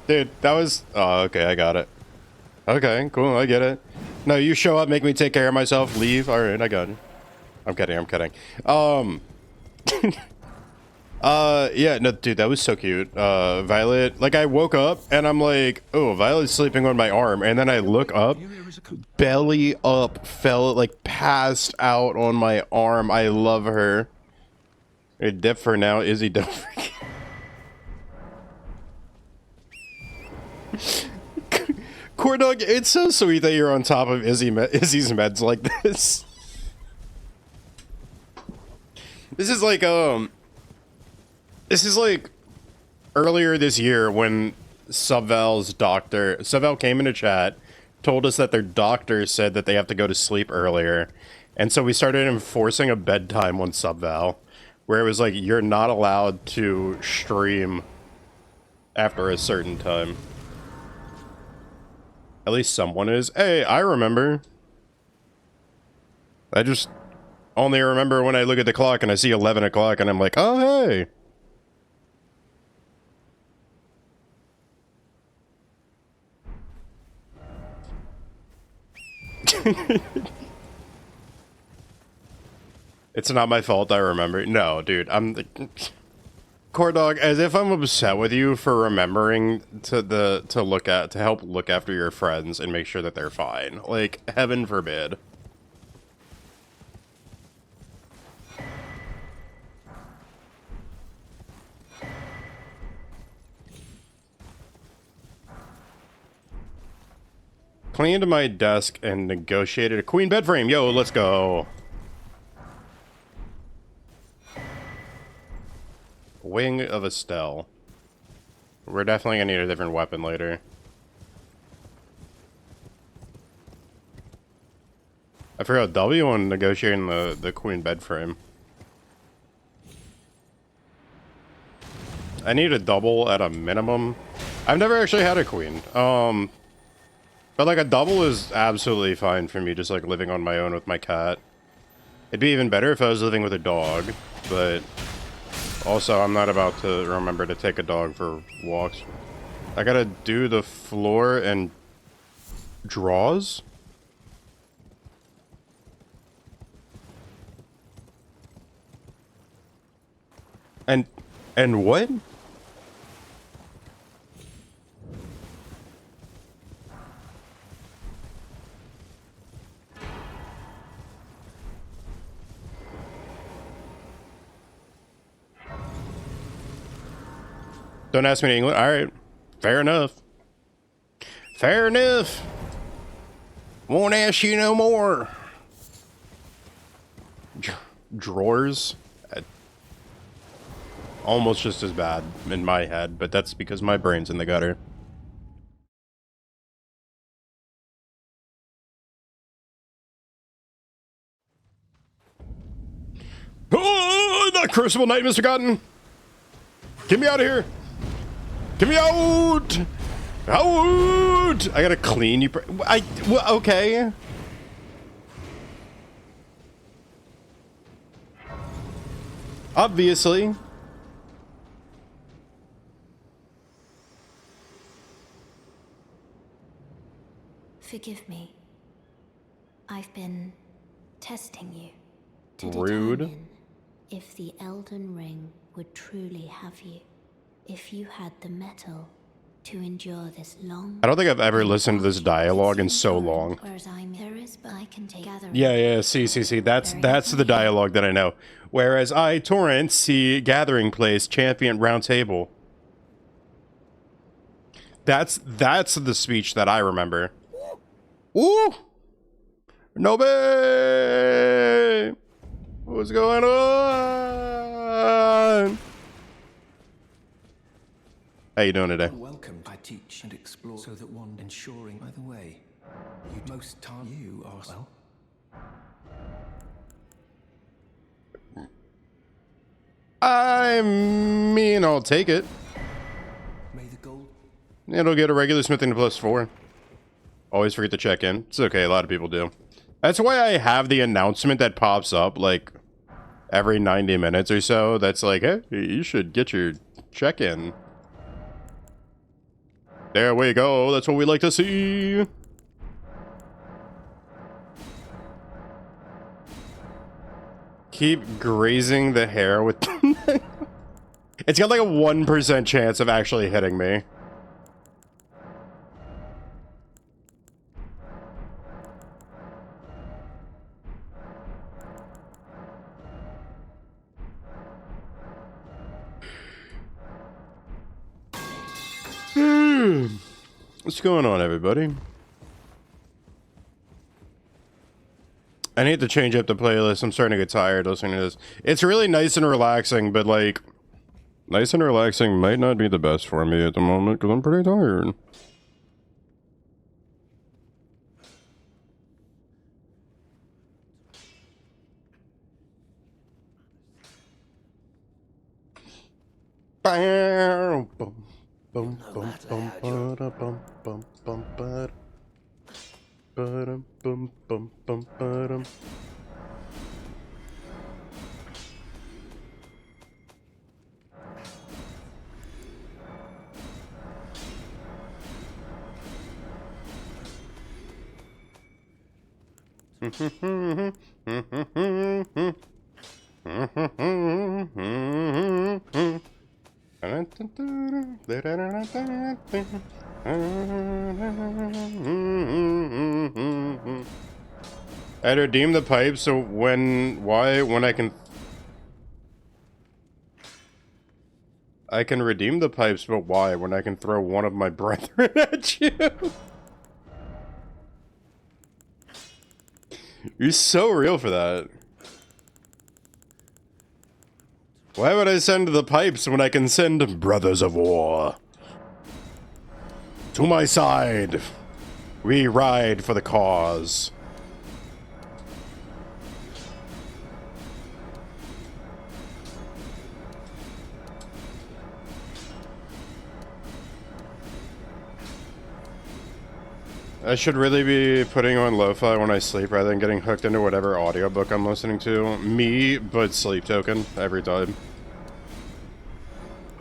Dude, that was... Oh, okay, I got it. Okay, cool, I get it. No, you show up, make me take care of myself, leave. Alright, I got it. I'm kidding. Yeah, no, dude, that was so cute. Violet, like, I woke up, and I'm like, oh, Violet's sleeping on my arm, and then I look up, belly up, fell, like, passed out on my arm. I love her. Hey, dip for now, Izzy, don't forget. Cordog, it's so sweet that you're on top of Izzy's meds like this. This is like earlier this year when Subval came into chat, told us that their doctor said that they have to go to sleep earlier. And so we started enforcing a bedtime on Subval, where it was like, you're not allowed to stream after a certain time. At least someone is. Hey, I remember. I just only remember when I look at the clock and I see 11 o'clock and I'm like, oh, hey. It's not my fault, I remember. No, dude, I'm the... Cordog, as if I'm upset with you for remembering to help look after your friends and make sure that they're fine. Like, heaven forbid. Cleaned my desk and negotiated a queen bed frame. Yo, let's go. Wing of Estelle. We're definitely gonna need a different weapon later. I forgot W on negotiating the queen bed frame. I need a double at a minimum. I've never actually had a queen. But like a double is absolutely fine for me, just like living on my own with my cat. It'd be even better if I was living with a dog, but also I'm not about to remember to take a dog for walks. I gotta do the floor and drawers? And what? Don't ask me in English. Alright. Fair enough. Fair enough. Won't ask you no more. Drawers? Almost just as bad in my head, but that's because my brain's in the gutter. Oh, the Crucible Knight, Mr. Cotton! Get me out of here! Get me out! Out! I gotta clean you. Well, okay. Obviously. Forgive me. I've been testing you to Rude. determine if the Elden Ring would truly have you. If you had the metal to endure this long. I don't think I've ever listened to this dialogue in so long. Whereas there is, but I can take gathering. Yeah, see. That's the dialogue that I know. Whereas I, Torrent, see Gathering Place, Champion Round Table. That's the speech that I remember. Ooh! Nobe! What's going on? How you doing today? Welcome. I teach and explore so that one ensuring either way. You most time you are well. I mean, I'll take it. May the gold. It'll get a regular smithing to +4. Always forget to check in. It's okay, a lot of people do. That's why I have the announcement that pops up, like, every 90 minutes or so. That's like, hey, you should get your check-in. There we go. That's what we like to see. Keep grazing the hair with... It's got like a 1% chance of actually hitting me. What's going on, everybody? I need to change up the playlist. I'm starting to get tired listening to this. It's really nice and relaxing, but like, nice and relaxing might not be the best for me at the moment because I'm pretty tired. Bum, bum, bum, bada, bum, bum, bum, bada. Ba-dum, bum, bum, bum, ba-dum. I'd redeem the pipe, so when I can redeem the pipes, but why when I can throw one of my brethren at you? You're so real for that. Why would I send the pipes when I can send brothers of war? To my side, we ride for the cause. I should really be putting on lo-fi when I sleep rather than getting hooked into whatever audiobook I'm listening to. Me, but Sleep Token, every time.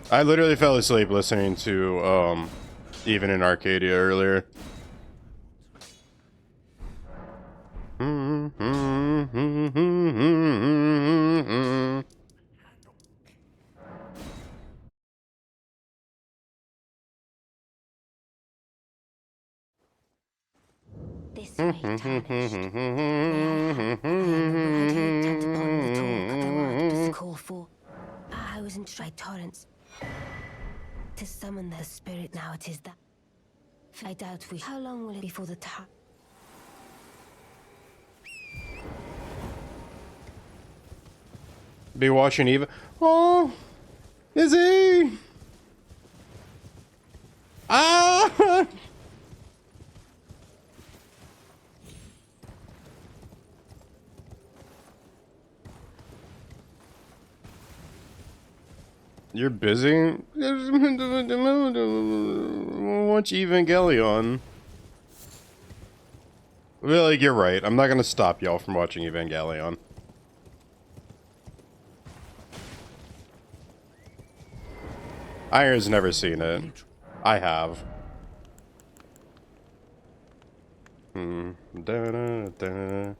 I literally fell asleep listening to, Even in Arcadia earlier. This way, tarnished. May I don't tend to bond the talk, though I just call for. I was in Tri Torrents to summon the spirit. Now it is that. I doubt we. How long will it be for the time? Be watching Eva. Oh, is he? Ah! You're busy? Watch Evangelion. Really, you're right. I'm not gonna stop y'all from watching Evangelion. Iron's never seen it. I have. Da-da-da.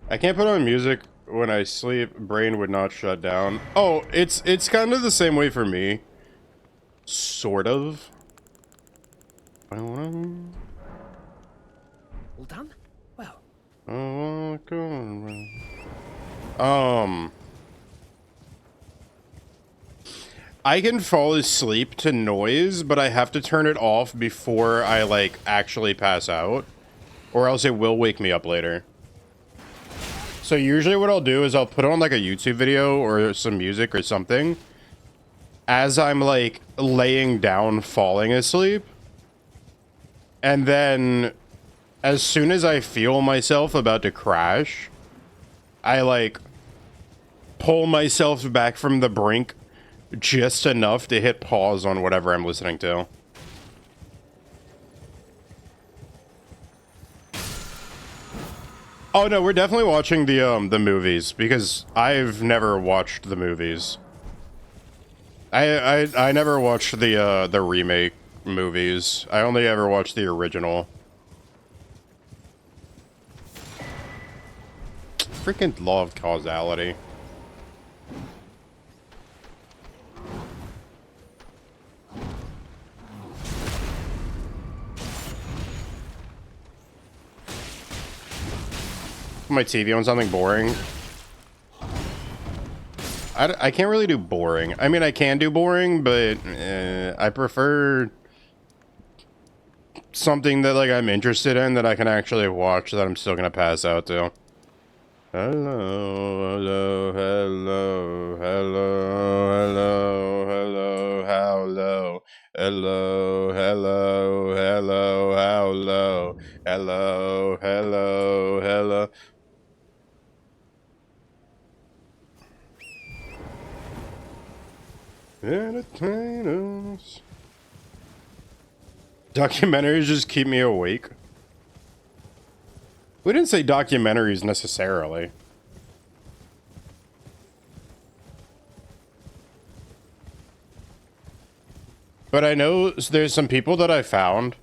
I can't put on music when I sleep. Brain would not shut down. Oh, it's kind of the same way for me. Sort of. All done? Well, I can fall asleep to noise, but I have to turn it off before I like actually pass out, or else it will wake me up later. So usually what I'll do is I'll put on like a YouTube video or some music or something as I'm like laying down falling asleep. And then as soon as I feel myself about to crash, I like pull myself back from the brink just enough to hit pause on whatever I'm listening to. Oh no, we're definitely watching the movies because I've never watched the movies. I never watched the remake movies. I only ever watched the original. Freaking law of causality. My TV on something boring. I can't really do boring. I mean, I can do boring, but I prefer something that like I'm interested in that I can actually watch that I'm still gonna pass out to. Hello, hello, hello, hello, hello, hello, how low? Hello, hello, hello, how low? Hello, hello, hello. Entertainers. Documentaries just keep me awake. We didn't say documentaries necessarily. But I know there's some people that I found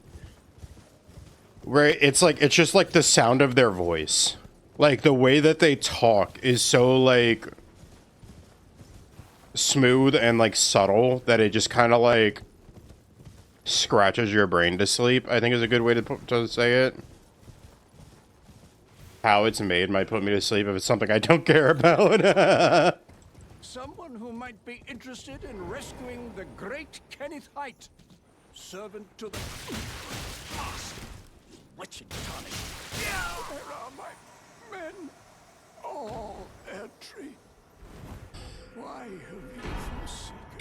where it's like, it's just like the sound of their voice. Like the way that they talk is so like smooth and like subtle that it just kind of like scratches your brain to sleep, I think is a good way to say it. How it's made might put me to sleep if it's something I don't care about. someone who might be interested in rescuing the great Kenneth Height. Servant to the... Wretched Tommy. Where are my men? All entry. Why have you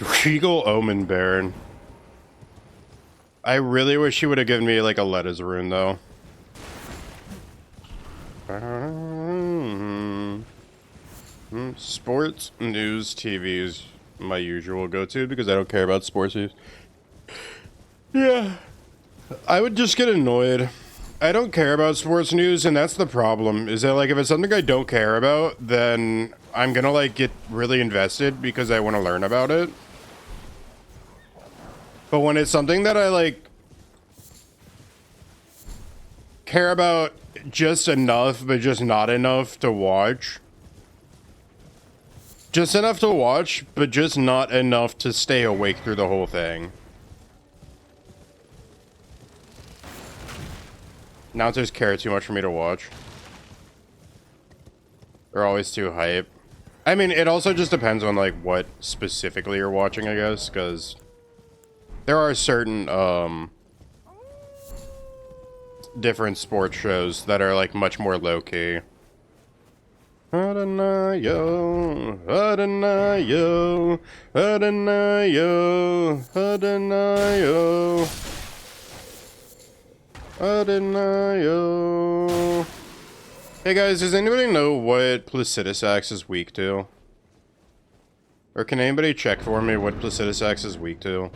forsaken? Regal Omen Baron. I really wish he would have given me like a Letta's rune though. Sports, news, TV is my usual go-to because I don't care about sports news. Yeah. I would just get annoyed. I don't care about sports news, and that's the problem, is that like if it's something I don't care about, then I'm gonna like get really invested because I want to learn about it. But when it's something that I like care about just enough, but just not enough to watch. Just enough to watch, but just not enough to stay awake through the whole thing. Announcers care too much for me to watch. They're always too hype. I mean, it also just depends on like what specifically you're watching, I guess, because there are certain different sports shows that are like much more low-key. Adanayo, Adanayo, Adanayo, Adanayo, Adanayo. Hey guys, does anybody know what Placidusax is weak to? Or can anybody check for me what Placidusax is weak to?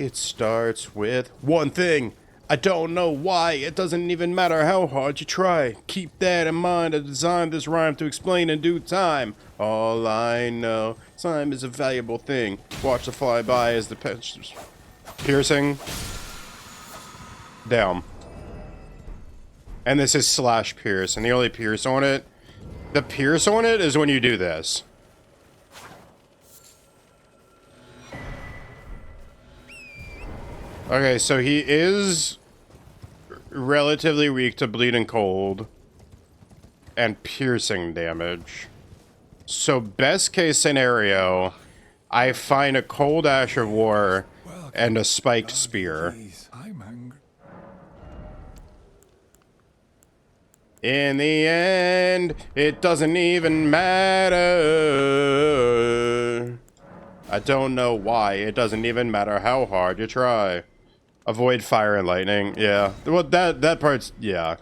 It starts with one thing. I don't know why. It doesn't even matter how hard you try. Keep that in mind. I designed this rhyme to explain in due time. All I know, time is a valuable thing. Watch the fly by as the piercing down. And this is slash pierce, and the only pierce on it, the pierce on it is when you do this. Okay, so he is relatively weak to bleeding cold and piercing damage. So best case scenario, I find a cold ash of war and a spiked spear. I'm angry. In the end, it doesn't even matter. I don't know why. It doesn't even matter how hard you try. Avoid fire and lightning. Yeah. Well, that part's... yeah.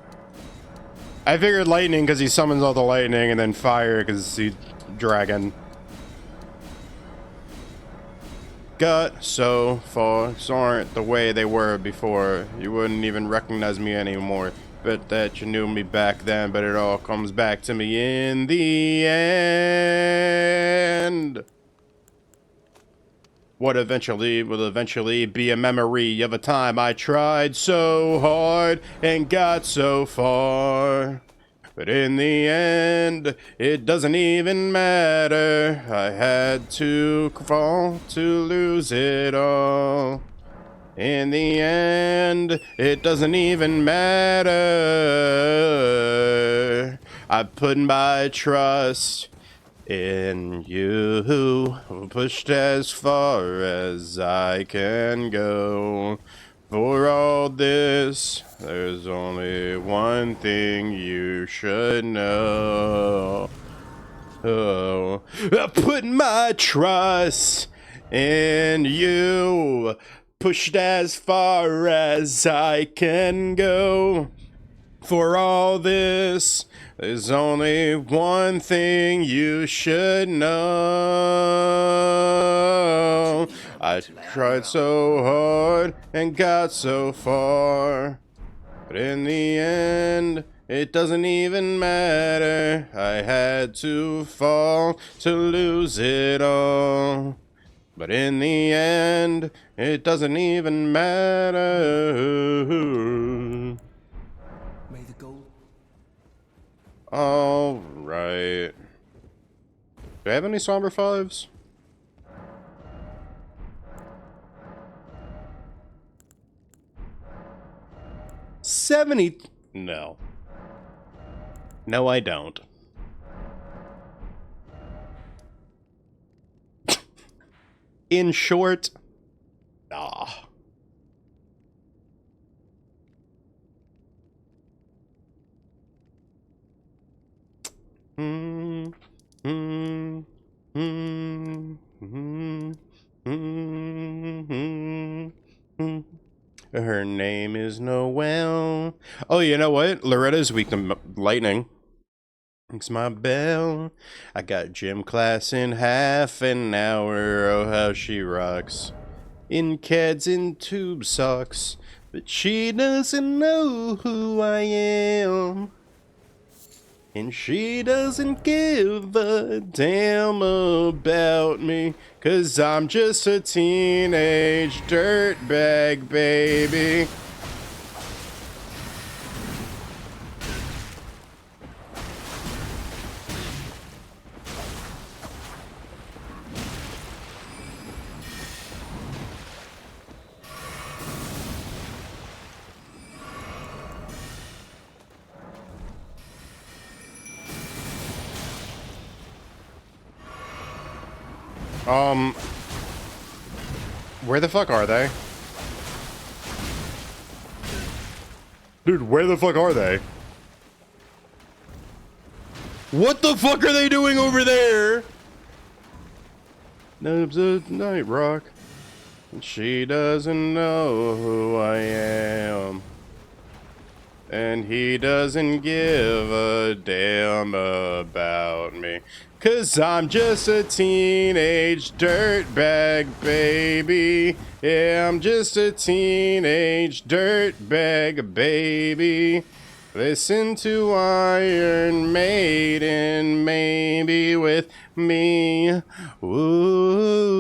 I figured lightning because he summons all the lightning, and then fire because he's dragon. Got so far, so aren't the way they were before. You wouldn't even recognize me anymore. Bet that you knew me back then, but it all comes back to me in the end. What eventually will eventually be a memory of a time I tried so hard and got so far. But in the end, it doesn't even matter. I had to fall to lose it all. In the end, it doesn't even matter. I put my trust in you, pushed as far as I can go. For all this, there's only one thing you should know. Oh, I put my trust in you, pushed as far as I can go. For all this, there's only one thing you should know. I tried so hard and got so far, but in the end, it doesn't even matter. I had to fall to lose it all. But in the end, it doesn't even matter. May the gold... All right. Do I have any somber fives? No. No, I don't. In short, nah. Her name is Noelle. Oh, you know what? Loretta's weak to lightning. Rings my bell. I got gym class in half an hour. Oh, how she rocks. In Keds and tube socks. But she doesn't know who I am. And she doesn't give a damn about me, 'cause I'm just a teenage dirtbag baby. Where the fuck are they? Dude, where the fuck are they? What the fuck are they doing over there? Nubs of Night Rock. And she doesn't know who I am. And he doesn't give a damn about me. 'Cause I'm just a teenage dirtbag, baby. Yeah, I'm just a teenage dirtbag, baby. Listen to Iron Maiden, maybe with me. Ooh.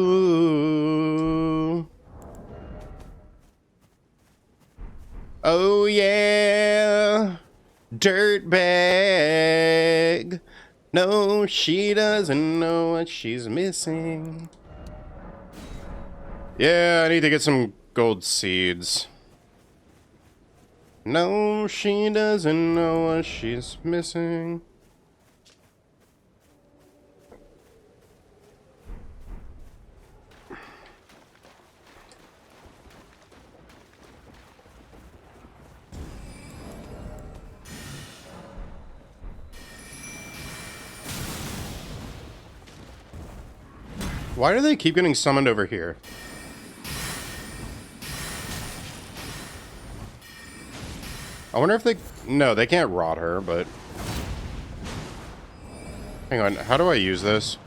Oh yeah, dirtbag. No, she doesn't know what she's missing. Yeah, I need to get some gold seeds. No, she doesn't know what she's missing. Why do they keep getting summoned over here? I wonder if they... No, they can't rot her, but... Hang on, how do I use this?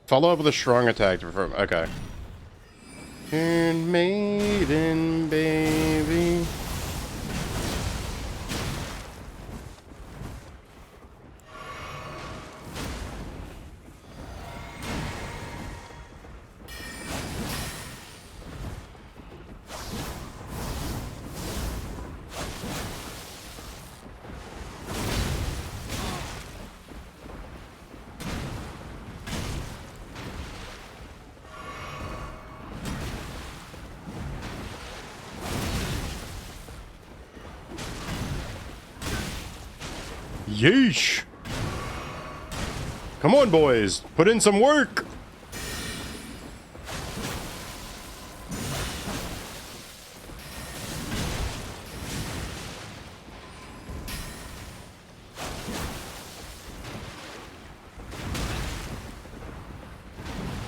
Follow up with a strong attack to perform... Okay. Iron Maiden, baby. Yeesh. Come on, boys. Put in some work.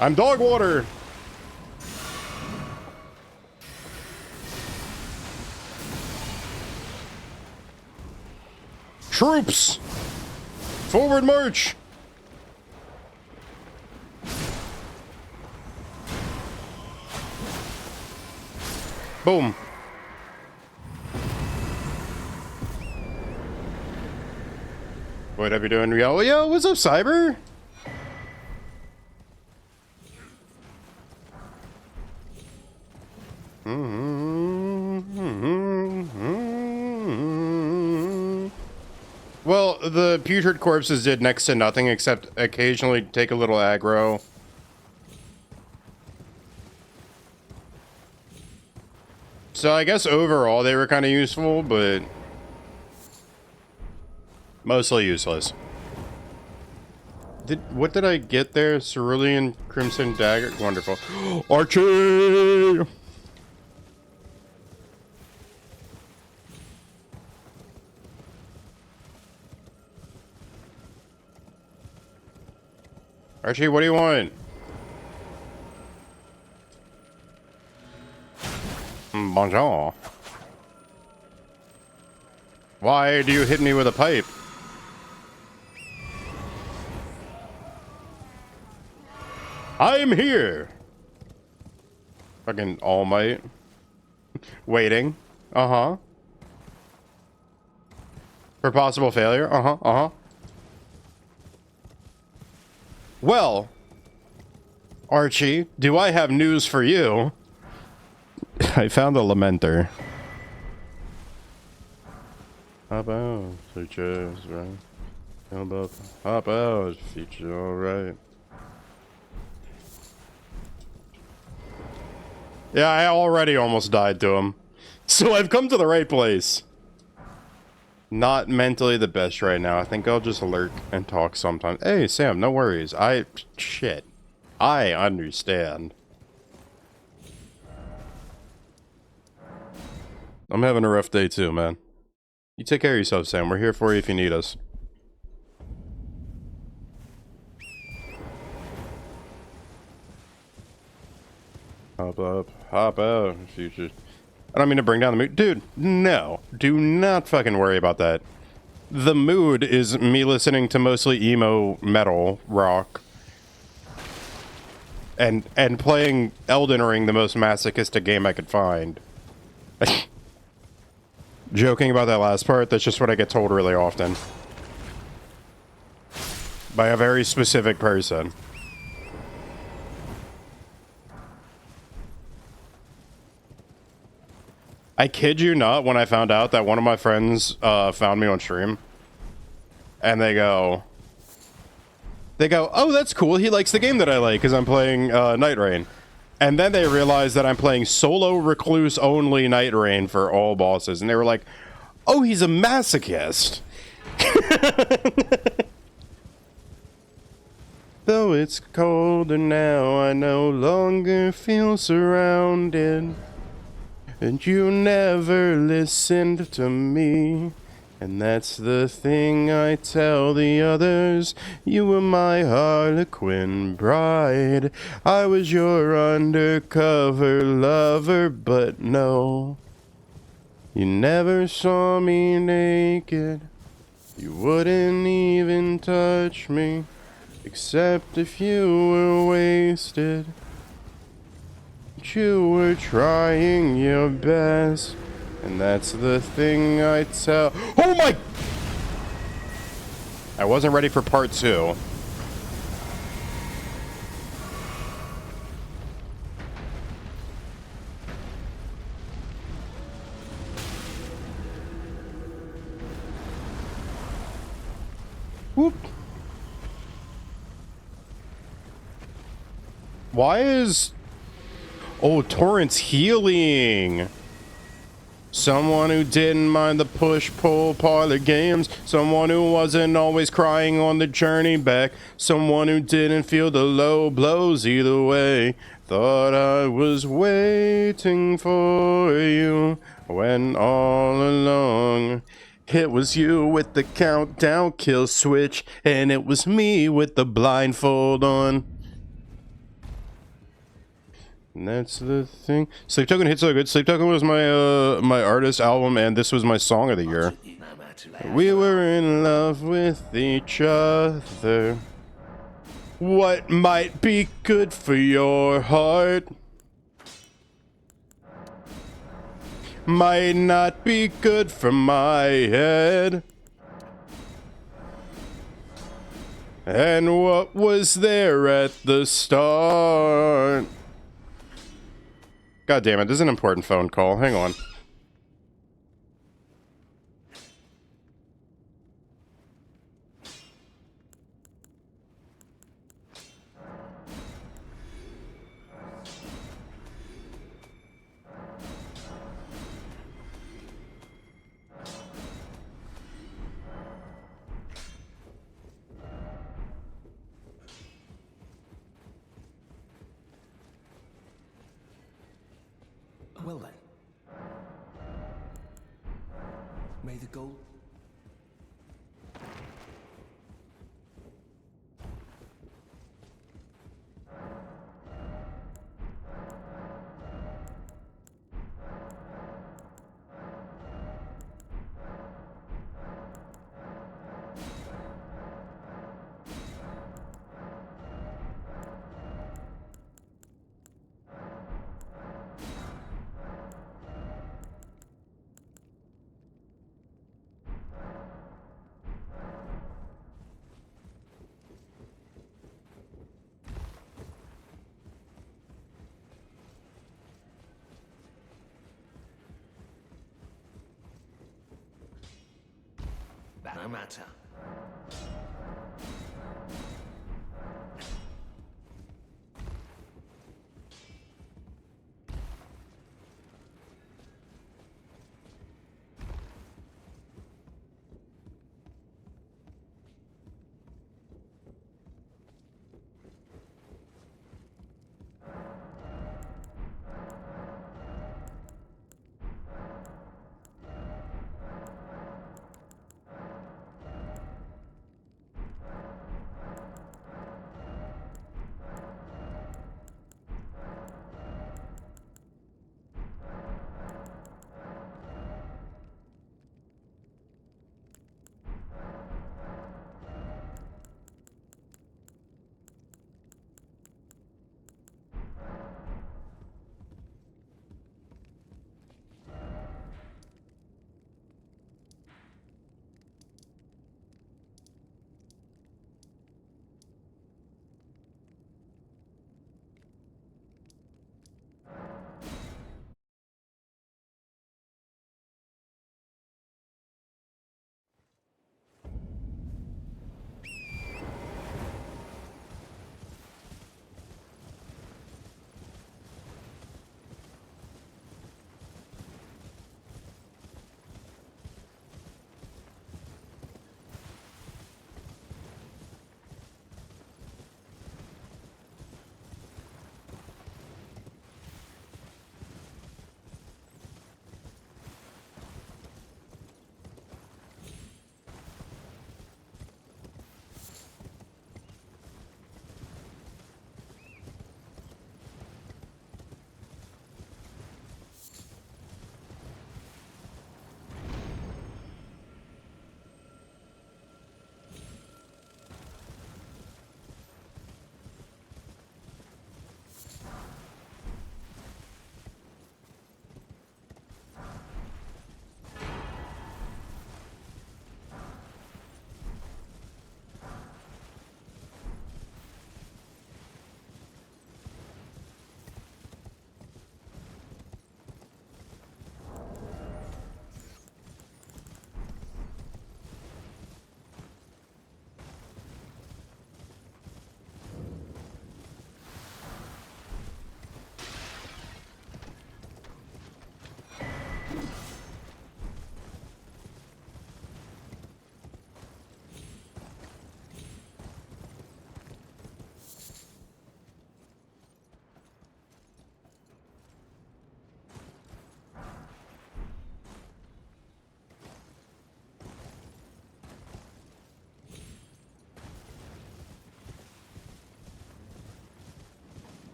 I'm dog water. Troops! Forward march! Boom. What are we doing, Yo, what's up, Cyber? Well, the putrid corpses did next to nothing except occasionally take a little aggro. So I guess overall they were kind of useful, but mostly useless. What did I get there? Cerulean Crimson Dagger? Wonderful. Archie! Archie, what do you want? Bonjour. Why do you hit me with a pipe? I'm here. Fucking All Might. Waiting. Uh-huh. For possible failure. Uh-huh. Uh-huh. Well, Archie, do I have news for you? I found a lamenter. Hop out, features, right? Hop up, hop out, feature, alright. Yeah, I already almost died to him. So I've come to the right place. Not mentally the best right now. I think I'll just lurk and talk sometimes. Hey, Sam, no worries. Shit. I understand. I'm having a rough day too, man. You take care of yourself, Sam. We're here for you if you need us. Hop up, hop out, future. I don't mean to bring down the mood. Dude, no. Do not fucking worry about that. The mood is me listening to mostly emo metal rock. And playing Elden Ring, the most masochistic game I could find. Joking about that last part, that's just what I get told really often. By a very specific person. I kid you not, when I found out that one of my friends found me on stream, and they go, oh, that's cool, he likes the game that I like, because I'm playing Night Rain. And then they realized that I'm playing solo recluse only Night Rain for all bosses, and they were like, oh, he's a masochist. Though it's colder now, I no longer feel surrounded. And you never listened to me. And that's the thing I tell the others. You were my Harlequin bride. I was your undercover lover, but no. You never saw me naked. You wouldn't even touch me. Except if you were wasted. But you were trying your best. And that's the thing I tell. Oh my! I wasn't ready for part 2. Whoop. Why is... Oh, Torrent's healing. Someone who didn't mind the push-pull parlor games. Someone who wasn't always crying on the journey back. Someone who didn't feel the low blows either way. Thought I was waiting for you when all along it was you with the countdown kill switch, and it was me with the blindfold on. And that's the thing. Sleep Token hit so good. Sleep Token was my my artist album, and this was my song of the year. We were in love with each other. What might be good for your heart might not be good for my head. And what was there at the start? God damn it, this is an important phone call. Hang on. Well then. May the gold... No matter.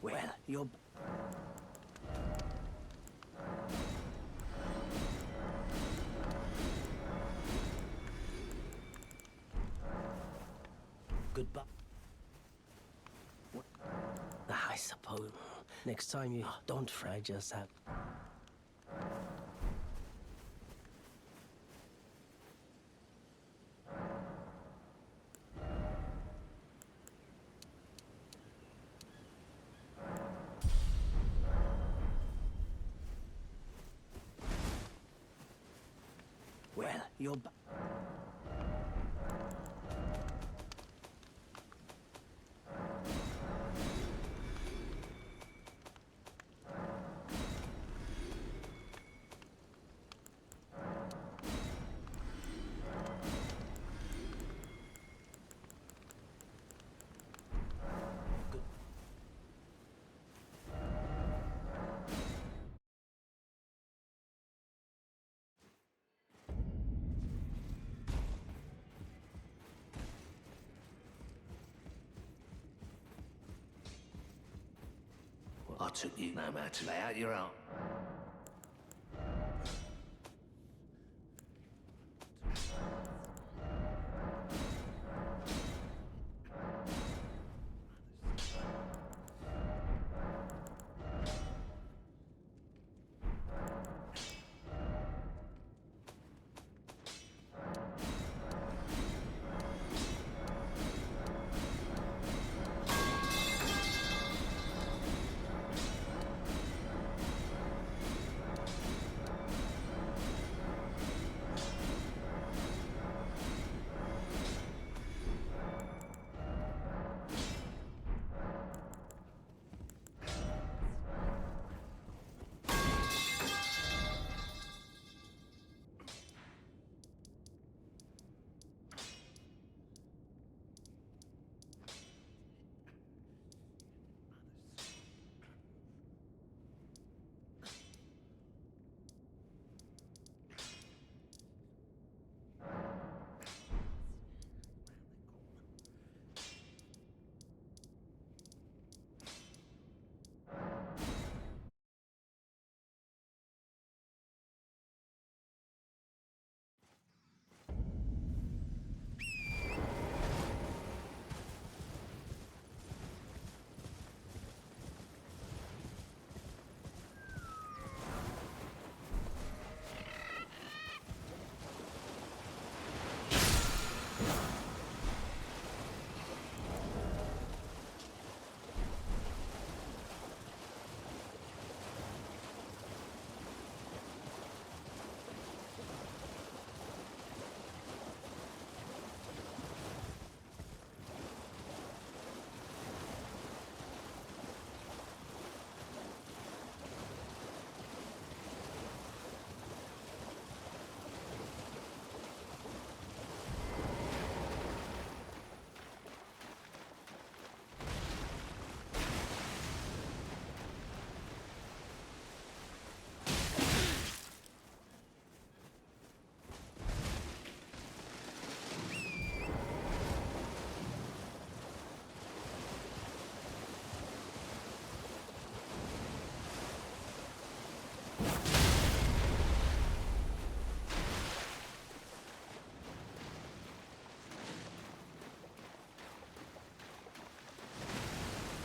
Well, you're... Goodbye. What? I suppose next time you don't fry, just have... Well, you're... I took you no matter to lay out your own.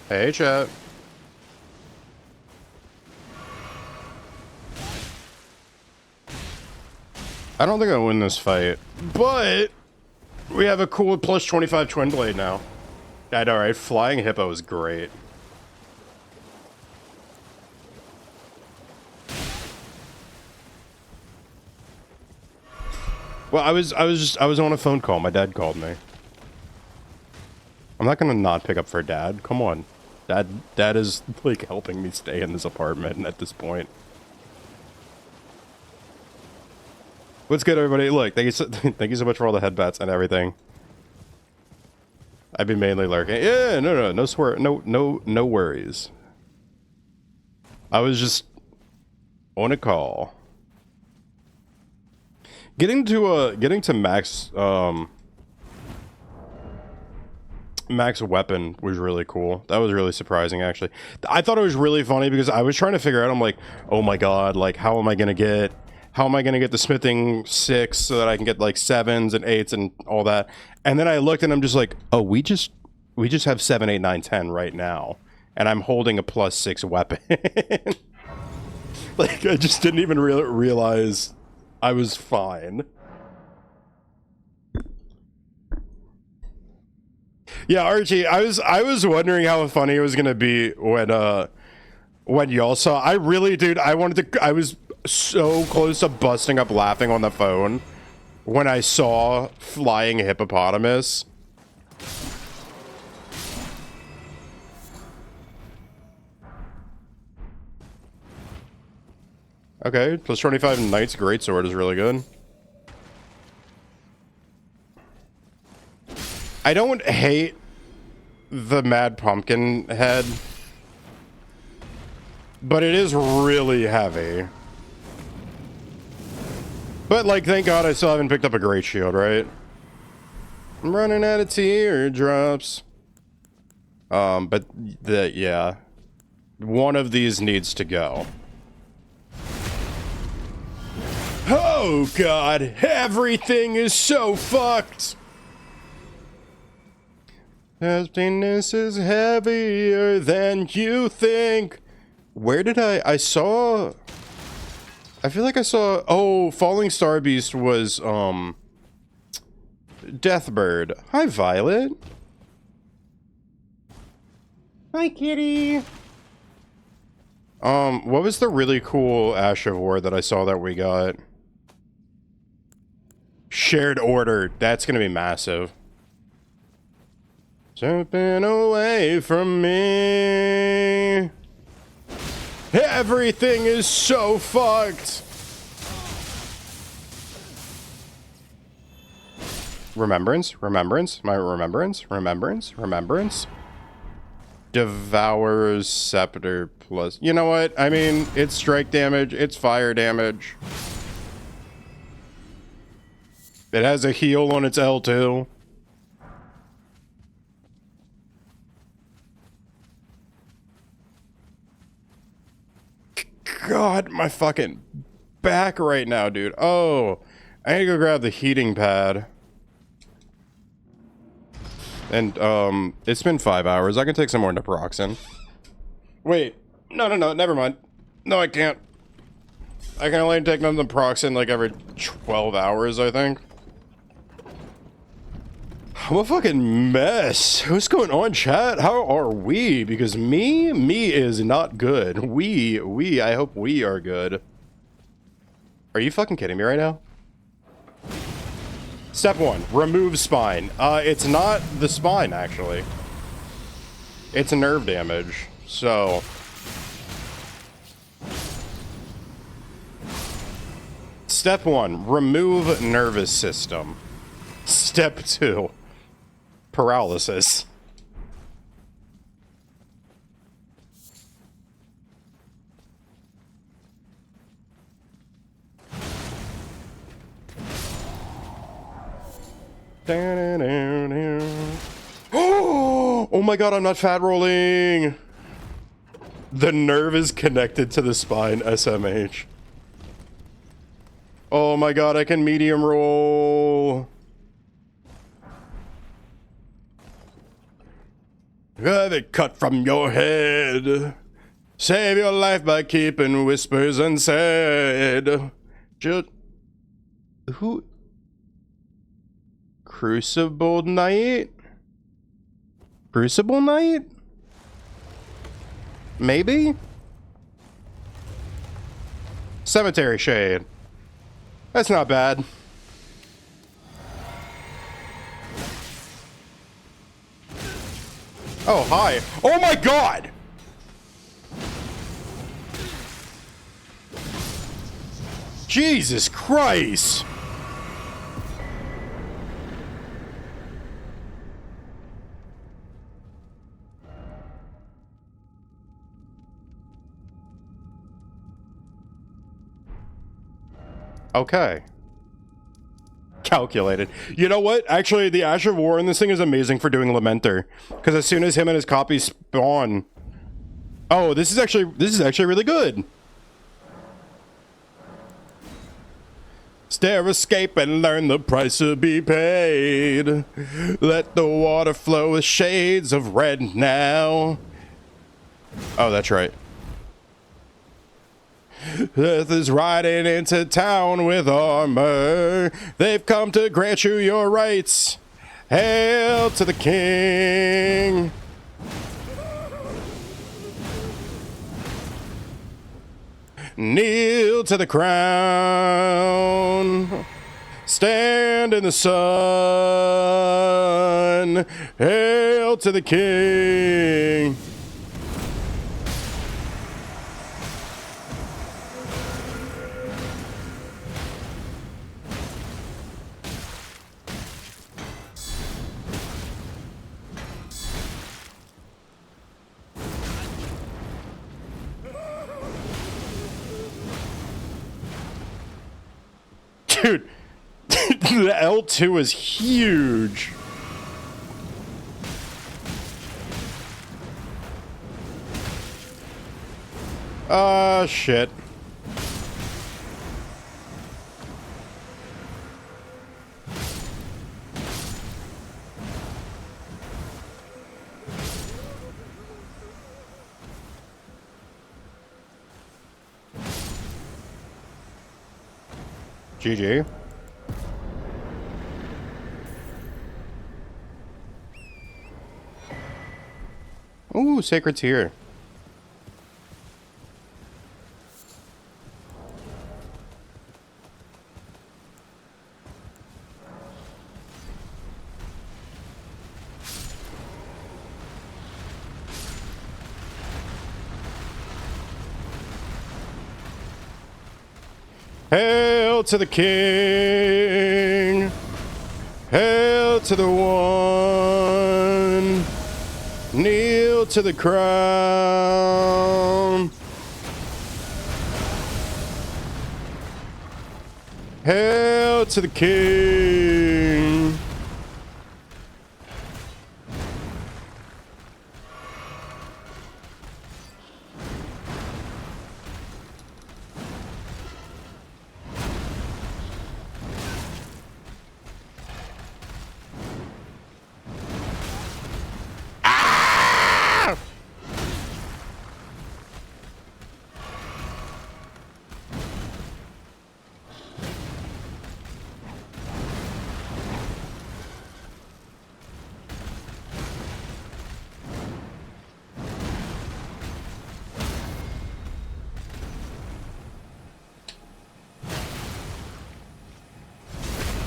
Hey, chat. I don't think I win this fight, but we have a cool plus 25 twin blade now. I know, right? Flying hippo is great. Well, I was on a phone call. My dad called me. I'm not gonna not pick up for dad. Come on. Dad is like helping me stay in this apartment at this point. What's good, everybody? Look, thank you so much for all the headbats and everything. I've been mainly lurking. Yeah, no worries. I was just on a call. Getting to max max weapon was really cool. That was really surprising, actually. I thought it was really funny because I was trying to figure out, I'm like, oh my god, like, how am I gonna get the smithing 6 so that I can get, like, 7s and 8s and all that? And then I looked and I'm just like, oh, we just have 7, 8, 9, 10 right now. And I'm holding a +6 weapon. Like, I just didn't even realize I was fine. Yeah, Archie, I was wondering how funny it was gonna be when y'all saw. I really, dude, I was so close to busting up laughing on the phone when I saw flying hippopotamus. Okay, +25 Knight's Greatsword is really good. I don't hate the Mad Pumpkin head, but it is really heavy. But, like, thank God I still haven't picked up a Great Shield, right? I'm running out of teardrops. But, yeah. One of these needs to go. Oh, God! Everything is so fucked! Happiness is heavier than you think. Where did I saw... I feel like I saw... Oh, Falling Star Beast was, Deathbird. Hi, Violet. Hi, kitty. What was the really cool Ash of War that I saw that we got? Shared Order. That's gonna be massive. Jumping away from me. Everything is so fucked. Remembrance, my remembrance. Devourer's Scepter plus... You know what? I mean, it's strike damage, it's fire damage. It has a heal on its L2. God, my fucking back right now, dude. Oh, I need to go grab the heating pad. And, it's been 5 hours. I can take some more naproxen. Wait. No, never mind. No, I can't. I can only take naproxen, like, every 12 hours, I think. I'm a fucking mess. What's going on, chat? How are we? Because me is not good. I hope we are good. Are you fucking kidding me right now? Step 1, remove spine. It's not the spine, actually. It's nerve damage, so... Step 1, remove nervous system. Step 2, paralysis. Oh my god, I'm not fat rolling. The nerve is connected to the spine, SMH. Oh my god, I can medium roll. Have it cut from your head. Save your life by keeping whispers unsaid. Just... Who... Crucible Knight? Crucible Knight? Maybe? Cemetery Shade. That's not bad. Oh, hi. Oh my god! Jesus Christ! Okay. calculated. You know what? Actually, the Ash of War in this thing is amazing for doing Lamenter, because as soon as him and his copy spawn, oh, this is actually really good. Stare, escape, and learn the price to be paid. Let the water flow with shades of red now. Oh, that's right. Earth is riding into town with armor. They've come to grant you your rights. Hail to the king. Kneel to the crown. Stand in the sun. Hail to the king. Dude, the L2 is huge. Shit. GG. Ooh, Sacred Tear. Hail to the king. Hail to the one. Kneel to the crown. Hail to the king.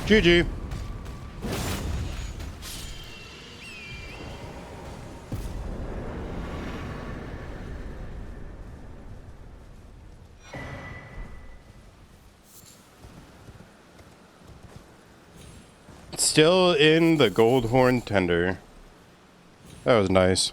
GG. Still in the Goldhorn Tender. That was nice.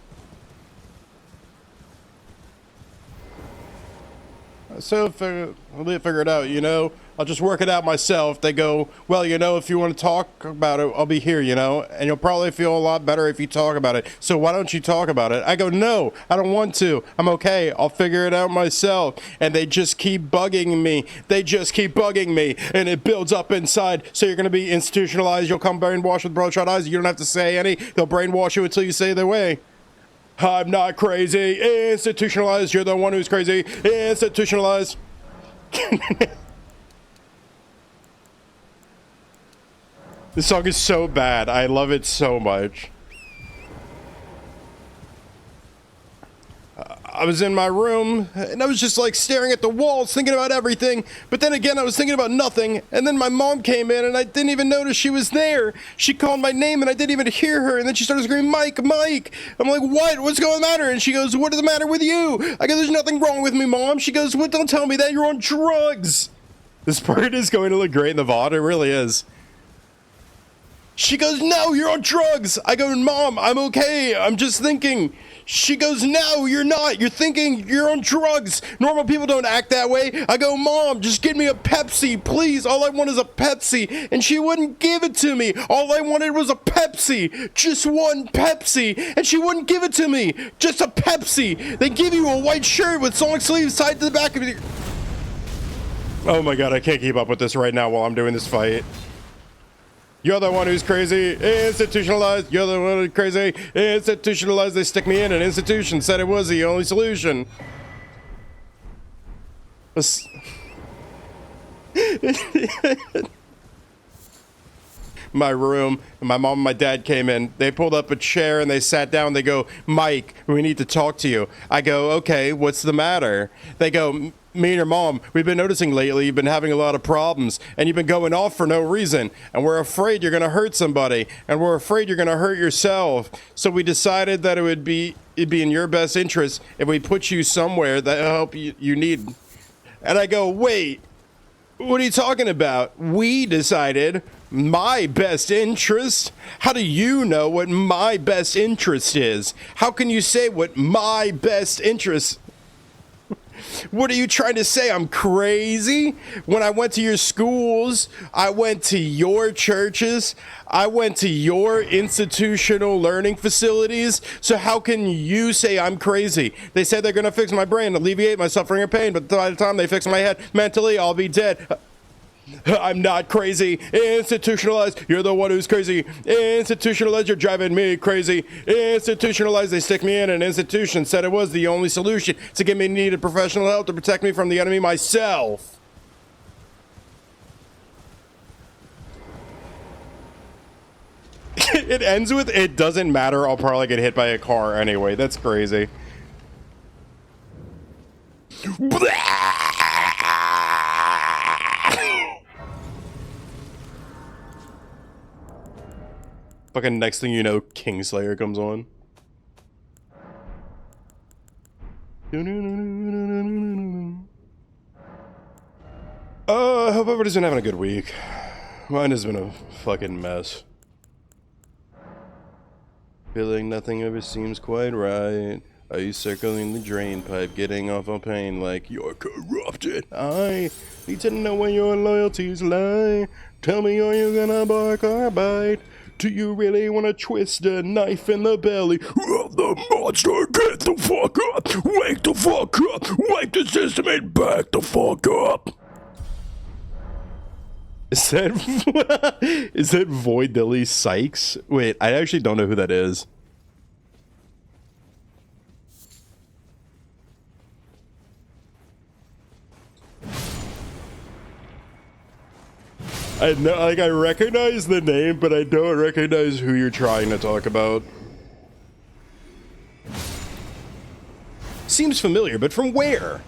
So figure it out, you know. I'll just work it out myself. They go, well, you know, if you want to talk about it, I'll be here, you know, and you'll probably feel a lot better if you talk about it. So why don't you talk about it? I go, no, I don't want to. I'm okay. I'll figure it out myself. And they just keep bugging me. They just keep bugging me. And it builds up inside. So you're going to be institutionalized. You'll come brainwashed with bloodshot eyes. You don't have to say any. They'll brainwash you until you say their way. I'm not crazy. Institutionalized. You're the one who's crazy. Institutionalized. This song is so bad. I love it so much. I was in my room and I was just like staring at the walls thinking about everything, but then again I was thinking about nothing, and then my mom came in and I didn't even notice she was there. She called my name and I didn't even hear her, and then she started screaming, Mike, Mike. I'm like, what? What's going on the matter? And she goes, what is the matter with you? I go, there's nothing wrong with me, Mom. She goes, what? Don't tell me that, you're on drugs. This part is going to look great in the VOD. It really is. She goes, no, you're on drugs. I go, Mom, I'm okay. I'm just thinking. She goes, no, you're not. You're thinking you're on drugs. Normal people don't act that way. I go, Mom, just give me a Pepsi, please. All I want is a Pepsi. And she wouldn't give it to me. All I wanted was a Pepsi. Just one Pepsi. And she wouldn't give it to me. Just a Pepsi. They give you a white shirt with long sleeves tied to the back of it. Oh my god, I can't keep up with this right now while I'm doing this fight. You're the one who's crazy, institutionalized. You're the one who's crazy, institutionalized. They stick me in an institution, said it was the only solution. My room, my mom and my dad came in. They pulled up a chair and they sat down. They go, Mike, we need to talk to you. I go, okay, what's the matter? They go, me and your mom, we've been noticing lately you've been having a lot of problems and you've been going off for no reason, and we're afraid you're going to hurt somebody, and we're afraid you're going to hurt yourself. So we decided that it'd be in your best interest if we put you somewhere that'll help you need. And I go, wait, what are you talking about? We decided my best interest? How do you know what my best interest is? How can you say what my best interest? What are you trying to say? I'm crazy? When I went to your schools, I went to your churches, I went to your institutional learning facilities, so how can you say I'm crazy? They said they're gonna fix my brain, alleviate my suffering and pain, but by the time they fix my head, mentally, I'll be dead. I'm not crazy. Institutionalized. You're the one who's crazy. Institutionalized. You're driving me crazy. Institutionalized. They stick me in an institution. Said it was the only solution to give me needed professional help to protect me from the enemy myself. It ends with, it doesn't matter. I'll probably get hit by a car anyway. That's crazy. Fucking next thing you know, Kingslayer comes on. I hope everybody's been having a good week. Mine has been a fucking mess. Feeling nothing ever seems quite right. Are you circling the drain pipe, getting off on pain like you're corrupted? I need to know where your loyalties lie. Tell me, are you gonna bark or bite? Do you really want to twist a knife in the belly of the monster? Get the fuck up! Wake the fuck up! Wake the system and back the fuck up! Is that Void Dilly Sykes? Wait, I actually don't know who that is. I know, like, I recognize the name, but I don't recognize who you're trying to talk about. Seems familiar, but from where?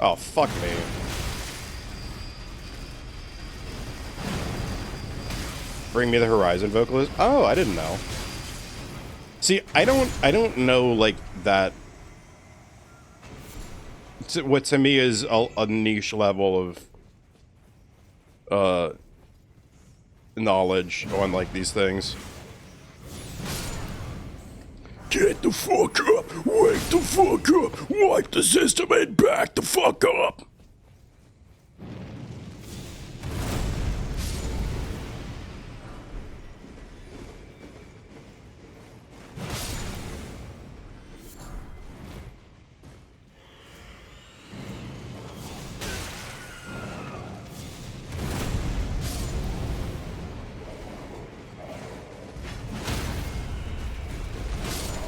Oh, fuck me. Bring Me the Horizon vocalist? Oh, I didn't know. See, I don't know, like, that. What to me is a niche level of knowledge on like these things. Get the fuck up, wake the fuck up, wipe the system and back the fuck up.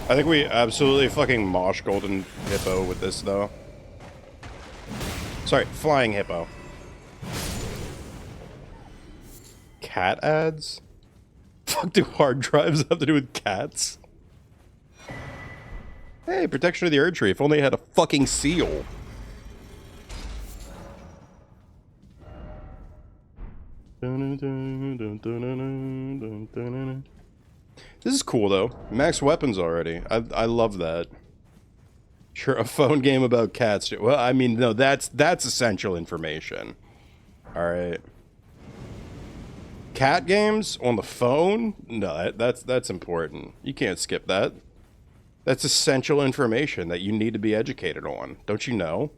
I think we absolutely fucking mosh Golden Hippo with this, though. Sorry, Flying Hippo. Cat ads? Fuck do hard drives have to do with cats? Hey, protection of the Erd Tree. If only it had a fucking seal. This is cool, though. Max weapons already. I love that. Sure, a phone game about cats. Well, I mean, no, that's essential information. All right. cat games on the phone? No, that's important. You can't skip that. That's essential information that you need to be educated on. Don't you know?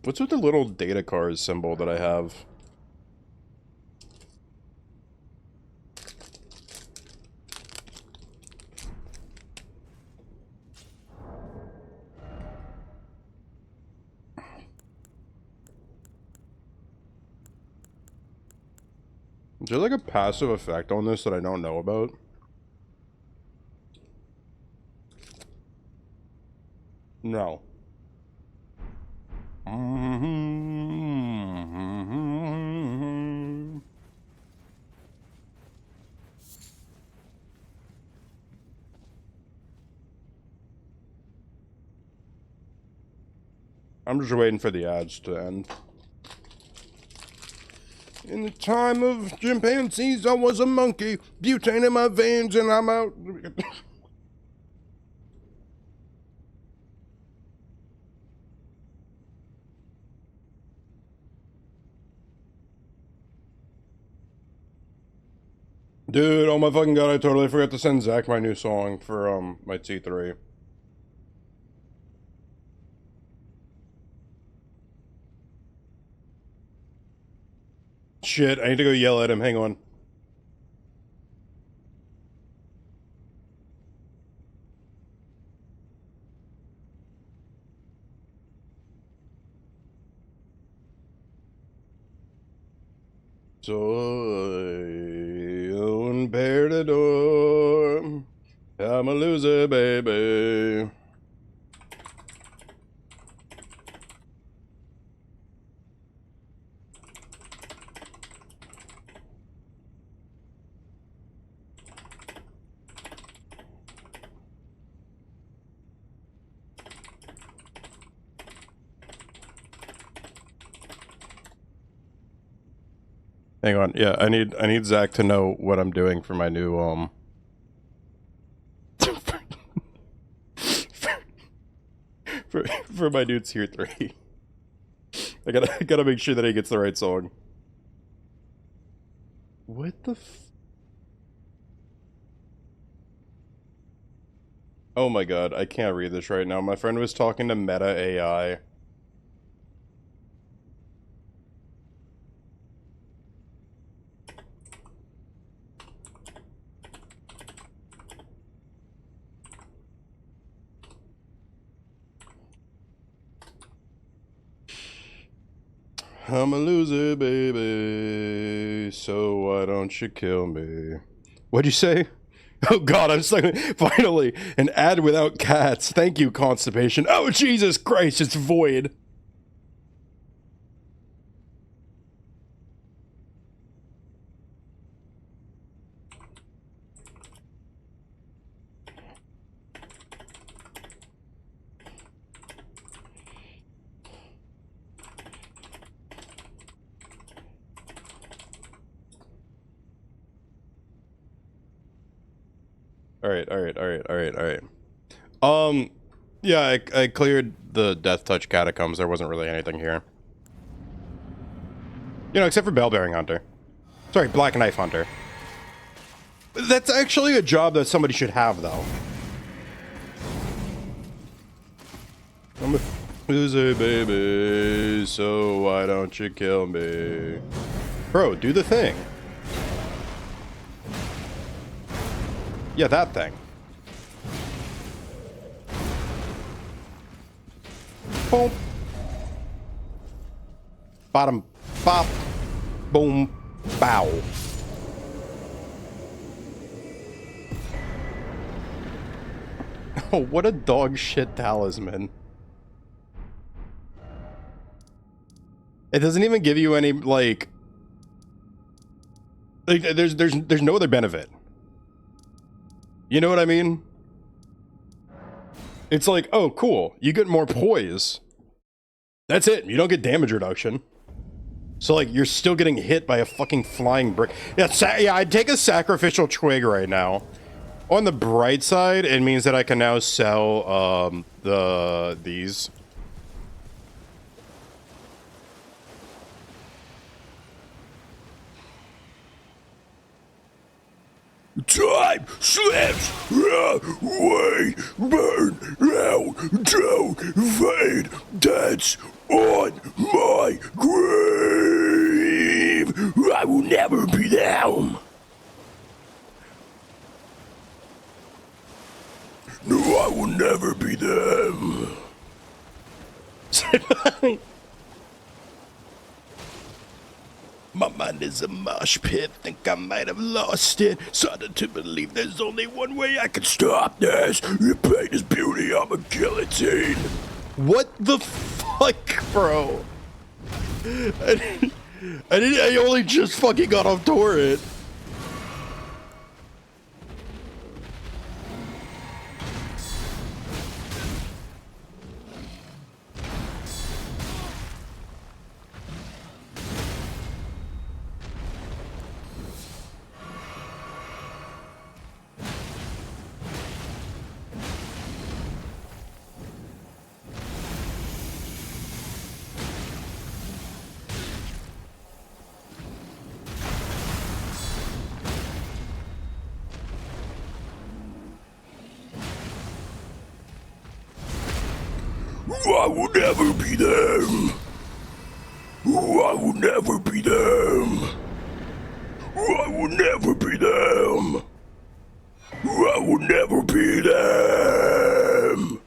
What's with the little data card symbol that I have? Is there like a passive effect on this that I don't know about? No. I'm just waiting for the ads to end. In the time of chimpanzees, I was a monkey. Butane in my veins and I'm out. Dude, oh my fucking god, I totally forgot to send Zach my new song for, my T3. Shit, I need to go yell at him, hang on. Soy un perdedor. I'm a loser, baby. Hang on, yeah, I need Zach to know what I'm doing for my new for my new tier 3. I gotta make sure that he gets the right song. What the f— Oh my god, I can't read this right now. My friend was talking to Meta AI. I'm a loser, baby, so why don't you kill me? What'd you say? Oh god, I'm stuck. Finally, an ad without cats. Thank you, constipation. Oh, Jesus Christ, it's void. Alright. Yeah, I cleared the Death Touch catacombs. There wasn't really anything here. You know, except for Bellbearing Hunter. Sorry, Black Knife Hunter. That's actually a job that somebody should have, though. I'm a loser, baby, so why don't you kill me? Bro, do the thing. Yeah, that thing. Boom. Bottom. Bop. Boom. Bow. Oh, what a dog shit talisman. It doesn't even give you any, like there's no other benefit. You know what I mean? It's like, oh, cool. You get more poise. That's it. You don't get damage reduction. So, like, you're still getting hit by a fucking flying brick. Yeah, yeah, I'd take a sacrificial twig right now. On the bright side, it means that I can now sell, these. time slips away, burn out, don't fade, dance on my grave. I will never be them. No, I will never be them. My mind is a mosh pit, think I might have lost it. Started to believe there's only one way I can stop this. If pain is beauty, I'm a guillotine. What the fuck, bro? I only just fucking got off Torrent. I will never be them. I will never be them. I will never be them. I will never be them.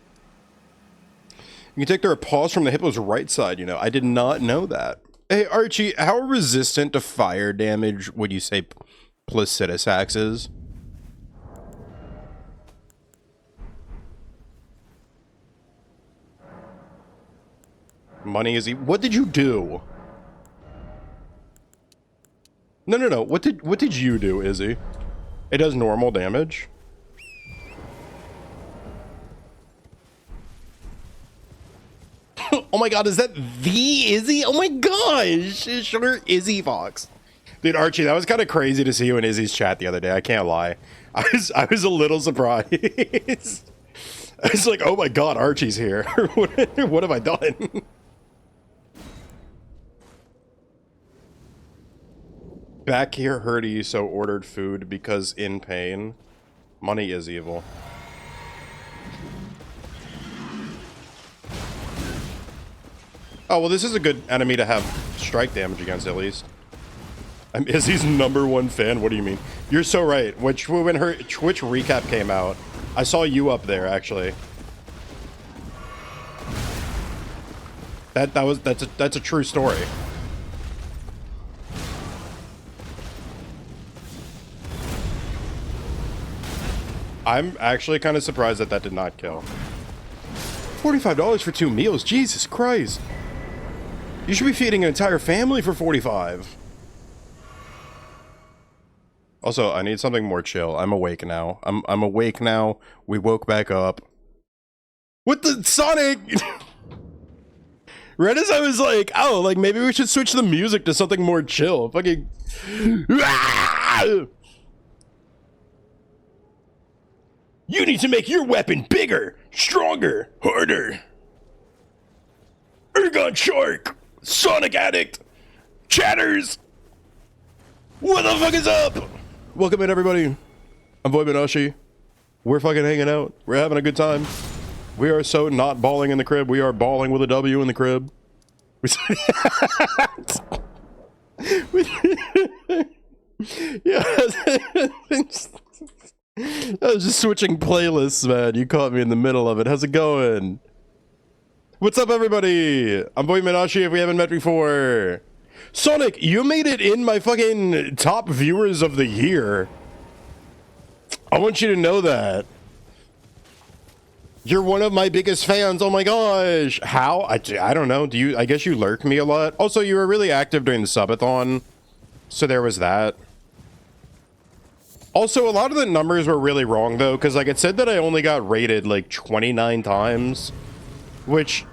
You can take their paws from the hippo's right side, you know. I did not know that. Hey, Archie, how resistant to fire damage would you say Placidus Axe is? Money, Izzy. What did you do? No. What did you do, Izzy? It does normal damage. Oh my god, is that the Izzy? Oh my gosh! Sugar Izzy Fox. Dude, Archie, that was kind of crazy to see you in Izzy's chat the other day. I can't lie. I was a little surprised. I was like, oh my god, Archie's here. What have I done? Back here heard he so ordered food because in pain. Money is evil. Oh, well, this is a good enemy to have strike damage against, at least. I'm Izzy's #1 fan. What do you mean? You're so right. When her Twitch recap came out, I saw you up there, actually. That's a true story. I'm actually kind of surprised that did not kill. $45 for 2 meals? Jesus Christ. You should be feeding an entire family for $45. Also, I need something more chill. I'm awake now. I'm awake now. We woke back up. What the Sonic? Right as I was like, oh, like maybe we should switch the music to something more chill. Fucking. You need to make your weapon bigger, stronger, harder. Ergon Shark, Sonic Addict, Chatters. What the fuck is up? Welcome in, everybody. I'm Boy Minashi. We're fucking hanging out. We're having a good time. We are so not balling in the crib. We are balling with a W in the crib. Yeah. I was just switching playlists, man. You caught me in the middle of it. How's it going? What's up, everybody? I'm Boy Minashi if we haven't met before. Sonic, you made it in my fucking top viewers of the year. I want you to know that. You're one of my biggest fans. Oh my gosh. How? I don't know. I guess you lurk me a lot. Also, you were really active during the subathon. So there was that. Also, a lot of the numbers were really wrong, though, because, like, it said that I only got rated, like, 29 times. Which...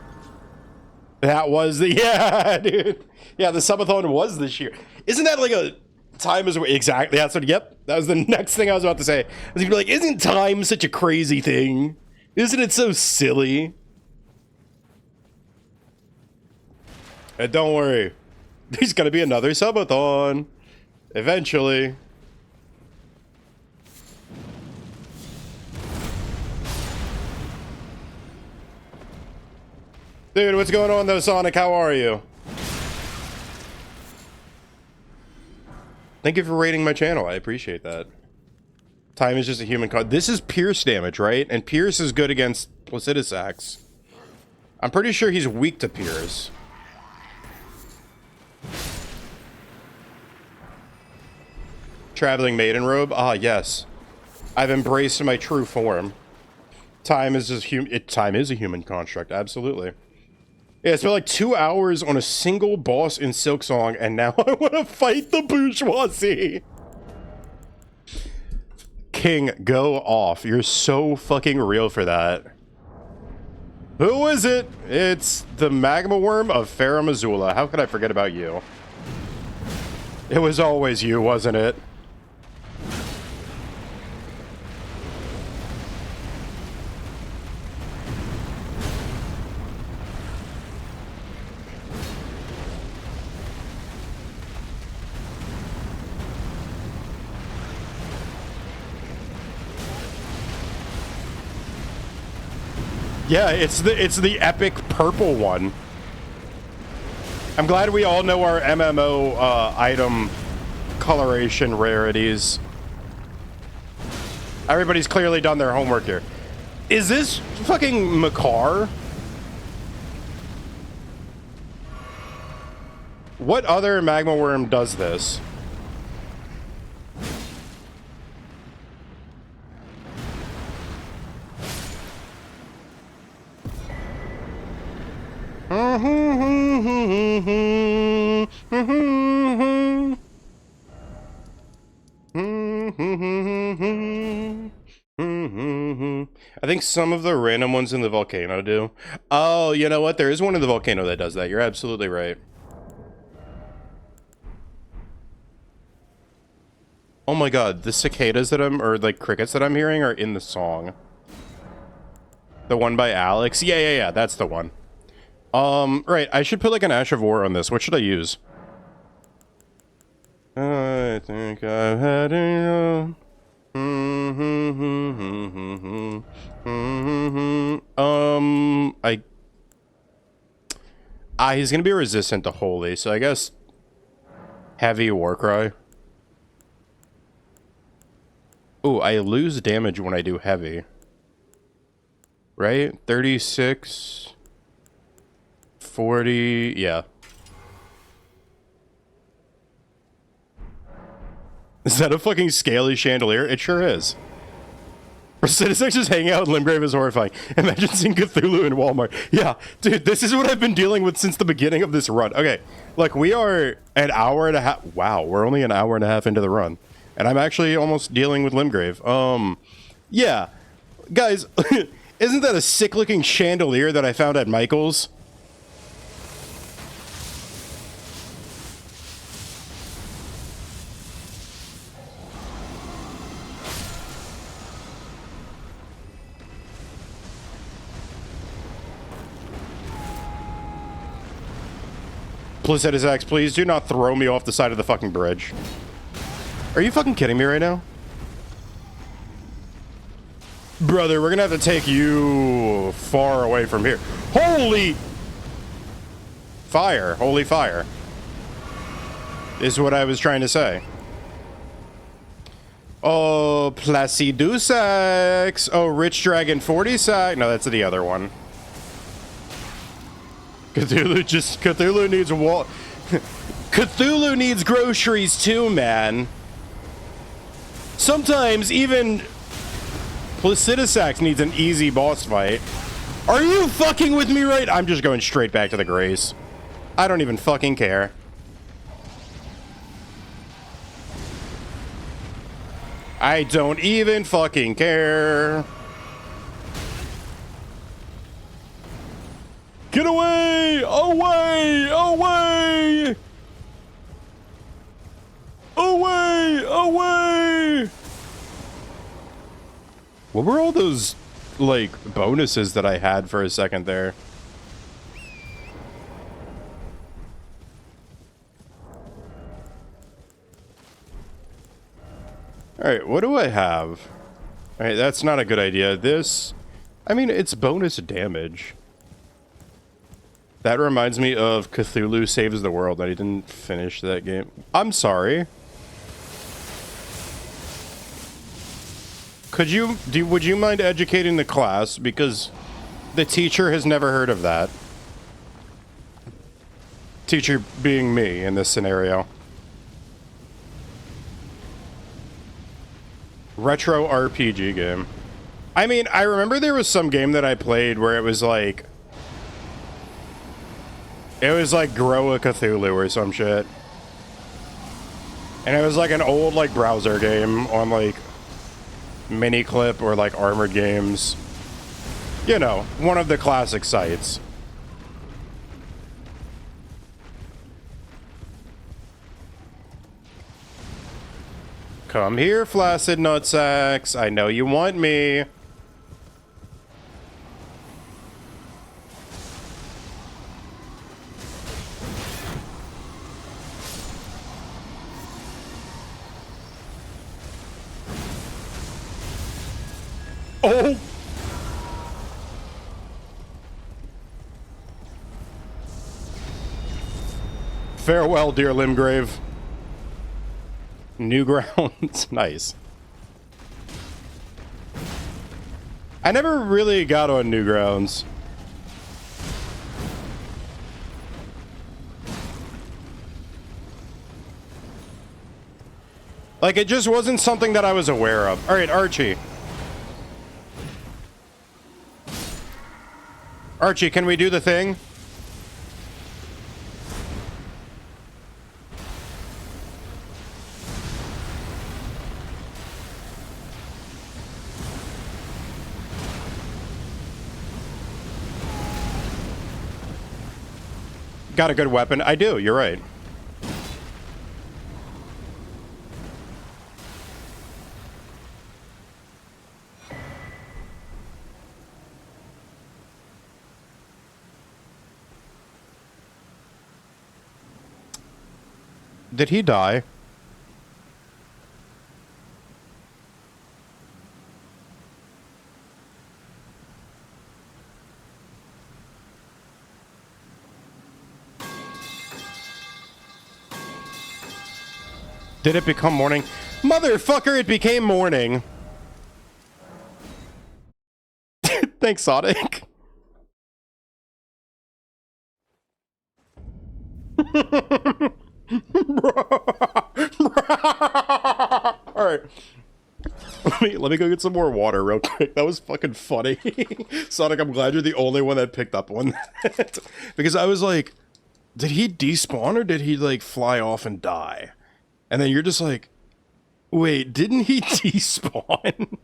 That was the... Yeah, dude. Yeah, the subathon was this year. Isn't that, like, a... Time is... Exactly. That's what... Yep. That was the next thing I was about to say. I was gonna be like, isn't time such a crazy thing? Isn't it so silly? And don't worry. There's gonna be another subathon. Eventually. Dude, what's going on though, Sonic? How are you? Thank you for rating my channel. I appreciate that. Time is just a human card. This is pierce damage, right? And pierce is good against Placidusax. I'm pretty sure he's weak to pierce. Traveling maiden robe? Ah, yes. I've embraced my true form. Time is just time is a human construct, absolutely. Yeah, it's been like 2 hours on a single boss in Silksong, and now I want to fight the bourgeoisie. King, go off. You're so fucking real for that. Who is it? It's the magma worm of Farah Missoula. How could I forget about you? It was always you, wasn't it? Yeah, it's the epic purple one. I'm glad we all know our MMO item coloration rarities. Everybody's clearly done their homework here. Is this fucking Makar? What other magma worm does this? I think some of the random ones in the volcano do. Oh, you know what? There is one in the volcano that does that. You're absolutely right. Oh my god, the cicadas that or like crickets that I'm hearing are in the song. The one by Alex? Yeah, that's the one. Right, I should put like an Ash of War on this. What should I use? I think I've had enough. He's gonna be resistant to holy, so I guess heavy Warcry. Ooh, I lose damage when I do heavy. Right? 36, 40, yeah. Is that a fucking scaly chandelier? It sure is. Citizens just hanging out in Limgrave is horrifying. Imagine seeing Cthulhu in Walmart. Yeah, dude, this is what I've been dealing with since the beginning of this run. Okay, look, we are an hour and a half. Wow, we're only an hour and a half into the run. And I'm actually almost dealing with Limgrave. Yeah. Guys, isn't that a sick-looking chandelier that I found at Michael's? Placidusax, please do not throw me off the side of the fucking bridge. Are you fucking kidding me right now? Brother, we're gonna have to take you far away from here. Holy fire. Holy fire. Is what I was trying to say. Oh, Placidusax. Oh, Rich Dragon 40 sack. No, that's the other one. Cthulhu needs Cthulhu needs groceries too, man. Sometimes even Placidusax needs an easy boss fight. Are you fucking with me right? I'm just going straight back to the Grace. I don't even fucking care. I don't even fucking care. Get away! Away! Away! Away! Away! What were all those, like, bonuses that I had for a second there? Alright, what do I have? Alright, that's not a good idea. This, I mean, it's bonus damage. That reminds me of Cthulhu Saves the World. I didn't finish that game. I'm sorry. Would you mind educating the class? Because the teacher has never heard of that. Teacher being me in this scenario. Retro RPG game. I mean, I remember there was some game that I played where it was like Grow a Cthulhu or some shit. And it was like an old like browser game on like Miniclip or like Armored Games. You know, one of the classic sites. Come here, flaccid nutsacks. I know you want me. Oh! Farewell, dear Limgrave. Newgrounds. Nice. I never really got on Newgrounds. Like, it just wasn't something that I was aware of. Alright, Archie. Archie, can we do the thing? Got a good weapon. I do, you're right. Did he die? Did it become morning? Motherfucker, it became morning. Thanks, Sonic. Alright. Let me go get some more water real quick. That was fucking funny. Sonic, I'm glad you're the only one that picked up on that. Because I was like, did he despawn or did he like fly off and die? And then you're just like, wait, didn't he despawn?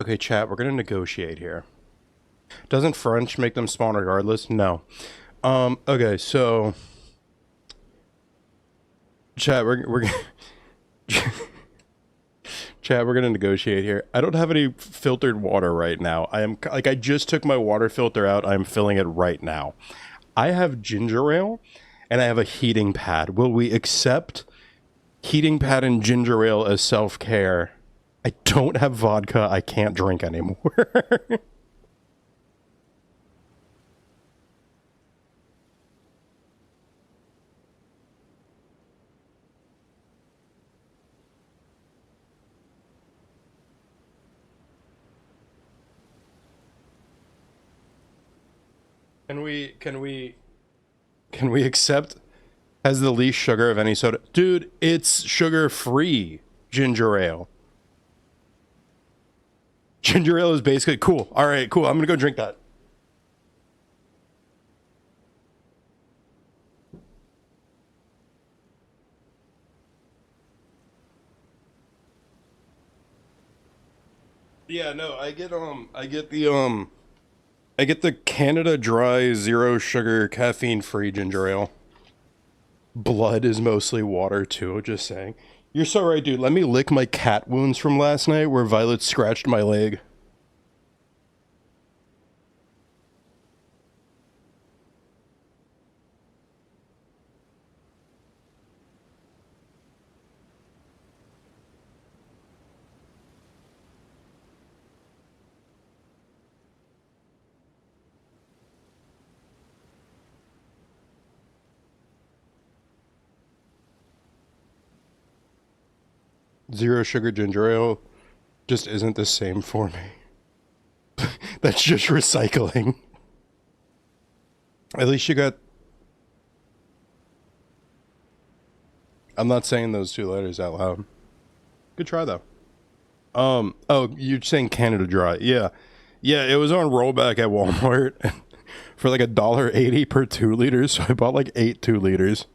Okay, chat, we're gonna negotiate here. Doesn't French make them spawn regardless? No. Okay, so chat, we're chat, we're gonna negotiate here. I don't have any filtered water right now. I just took my water filter out. I'm filling it right now. I have ginger ale and I have a heating pad. Will we accept heating pad and ginger ale as self-care? I don't have vodka. I can't drink anymore. Can we accept has the least sugar of any soda? Dude, it's sugar-free ginger ale. Ginger ale is basically cool. All right, cool. I'm gonna go drink that. Yeah, no, I get the Canada Dry Zero Sugar Caffeine Free Ginger Ale. Blood is mostly water too, just saying. You're so right, dude. Let me lick my cat wounds from last night where Violet scratched my leg. Zero sugar ginger ale just isn't the same for me. That's just recycling. At least you got... I'm not saying those two letters out loud. Good try, though. Oh, you're saying Canada Dry. Yeah. Yeah, it was on rollback at Walmart for like $1.80 per 2 liters, so I bought like 8 2 liters.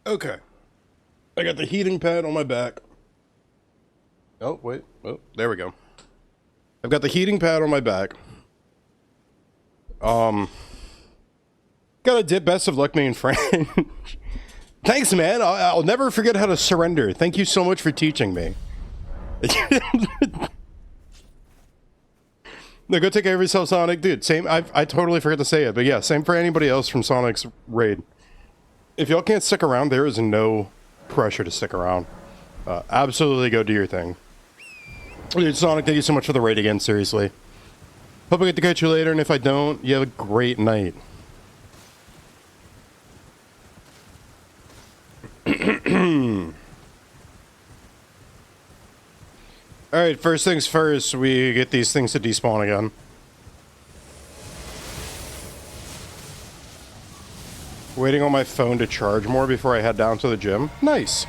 Okay. I got the heating pad on my back. Oh, wait. Oh, there we go. I've got the heating pad on my back. Got a dip. Best of luck, main friend. Thanks, man. I'll never forget how to surrender. Thank you so much for teaching me. No, go take care of yourself, Sonic. Dude, same. I totally forgot to say it, but yeah, same for anybody else from Sonic's raid. If y'all can't stick around, there is no pressure to stick around. Absolutely go do your thing. Dude, Sonic, thank you so much for the raid again, seriously. Hope I get to catch you later, and if I don't, you have a great night. Alright, first things first, we get these things to despawn again. Waiting on my phone to charge more before I head down to the gym. Nice.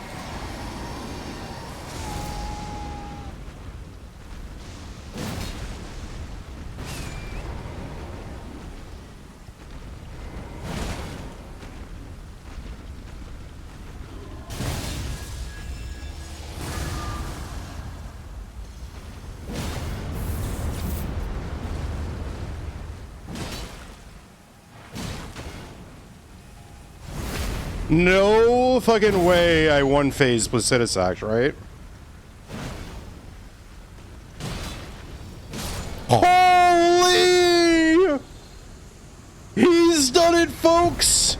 No fucking way I one-phase Placidusax, right? Holy! He's done it, folks!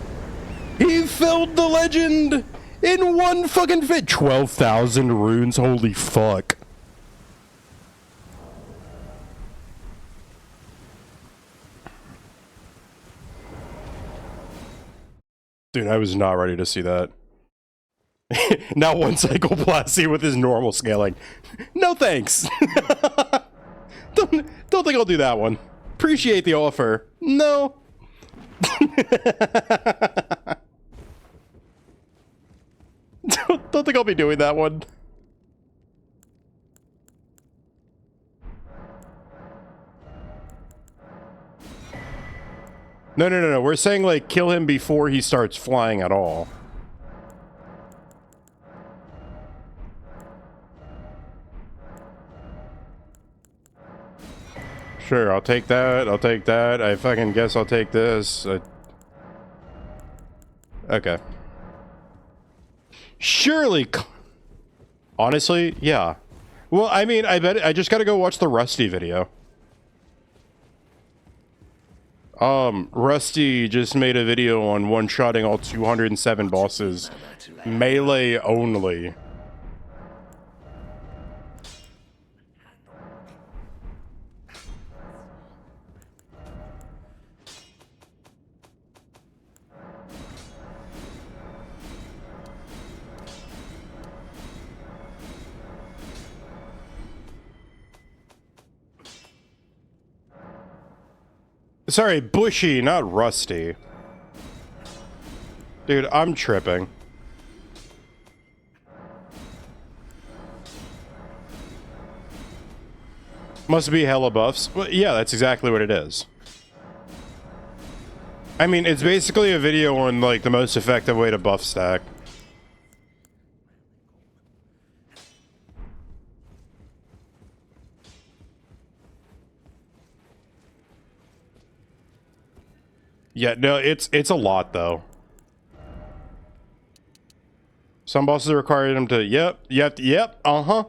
He filled the legend in one fucking fit. 12,000 runes, holy fuck. Dude, I was not ready to see that. Now one Psychoplasty with his normal scaling. No thanks. Don't think I'll do that one. Appreciate the offer. No. don't think I'll be doing that one. No. We're saying, like, kill him before he starts flying at all. Sure, I'll take that. I'll take that. I fucking guess I'll take this. Okay. Surely. Honestly, yeah. Well, I mean, I bet I just gotta go watch the Rusty video. Rusty just made a video on one-shotting all 207 bosses. Melee only. Sorry, Bushy, not Rusty. Dude, I'm tripping. Must be hella buffs. Well, yeah, that's exactly what it is. I mean, it's basically a video on, like, the most effective way to buff stack. Yeah, no, it's a lot, though. Some bosses require them to, yep, uh-huh.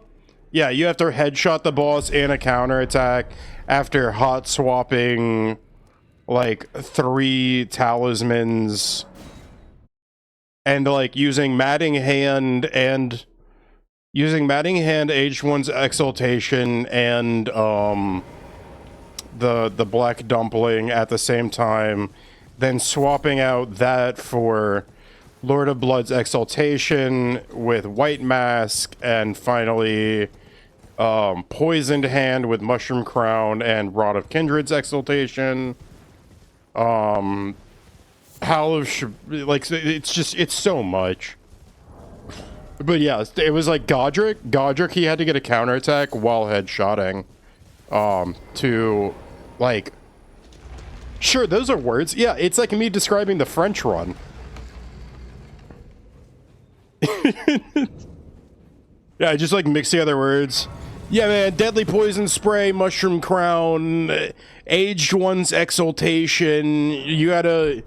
Yeah, you have to headshot the boss and a counterattack after hot swapping, like, 3 talismans. And, like, using Matting Hand, H1's Exaltation, and, the Black Dumpling at the same time. Then swapping out that for Lord of Blood's Exaltation with White Mask, and finally Poisoned Hand with Mushroom Crown and Rod of Kindred's Exaltation. Howl of like, it's so much. But yeah, it was like Godric, he had to get a counterattack while headshotting to, like, sure, those are words. Yeah, it's like me describing the French run. Yeah, I just, like, mix the other words. Yeah, man, Deadly Poison Spray, Mushroom Crown, Aged One's Exaltation. He's got an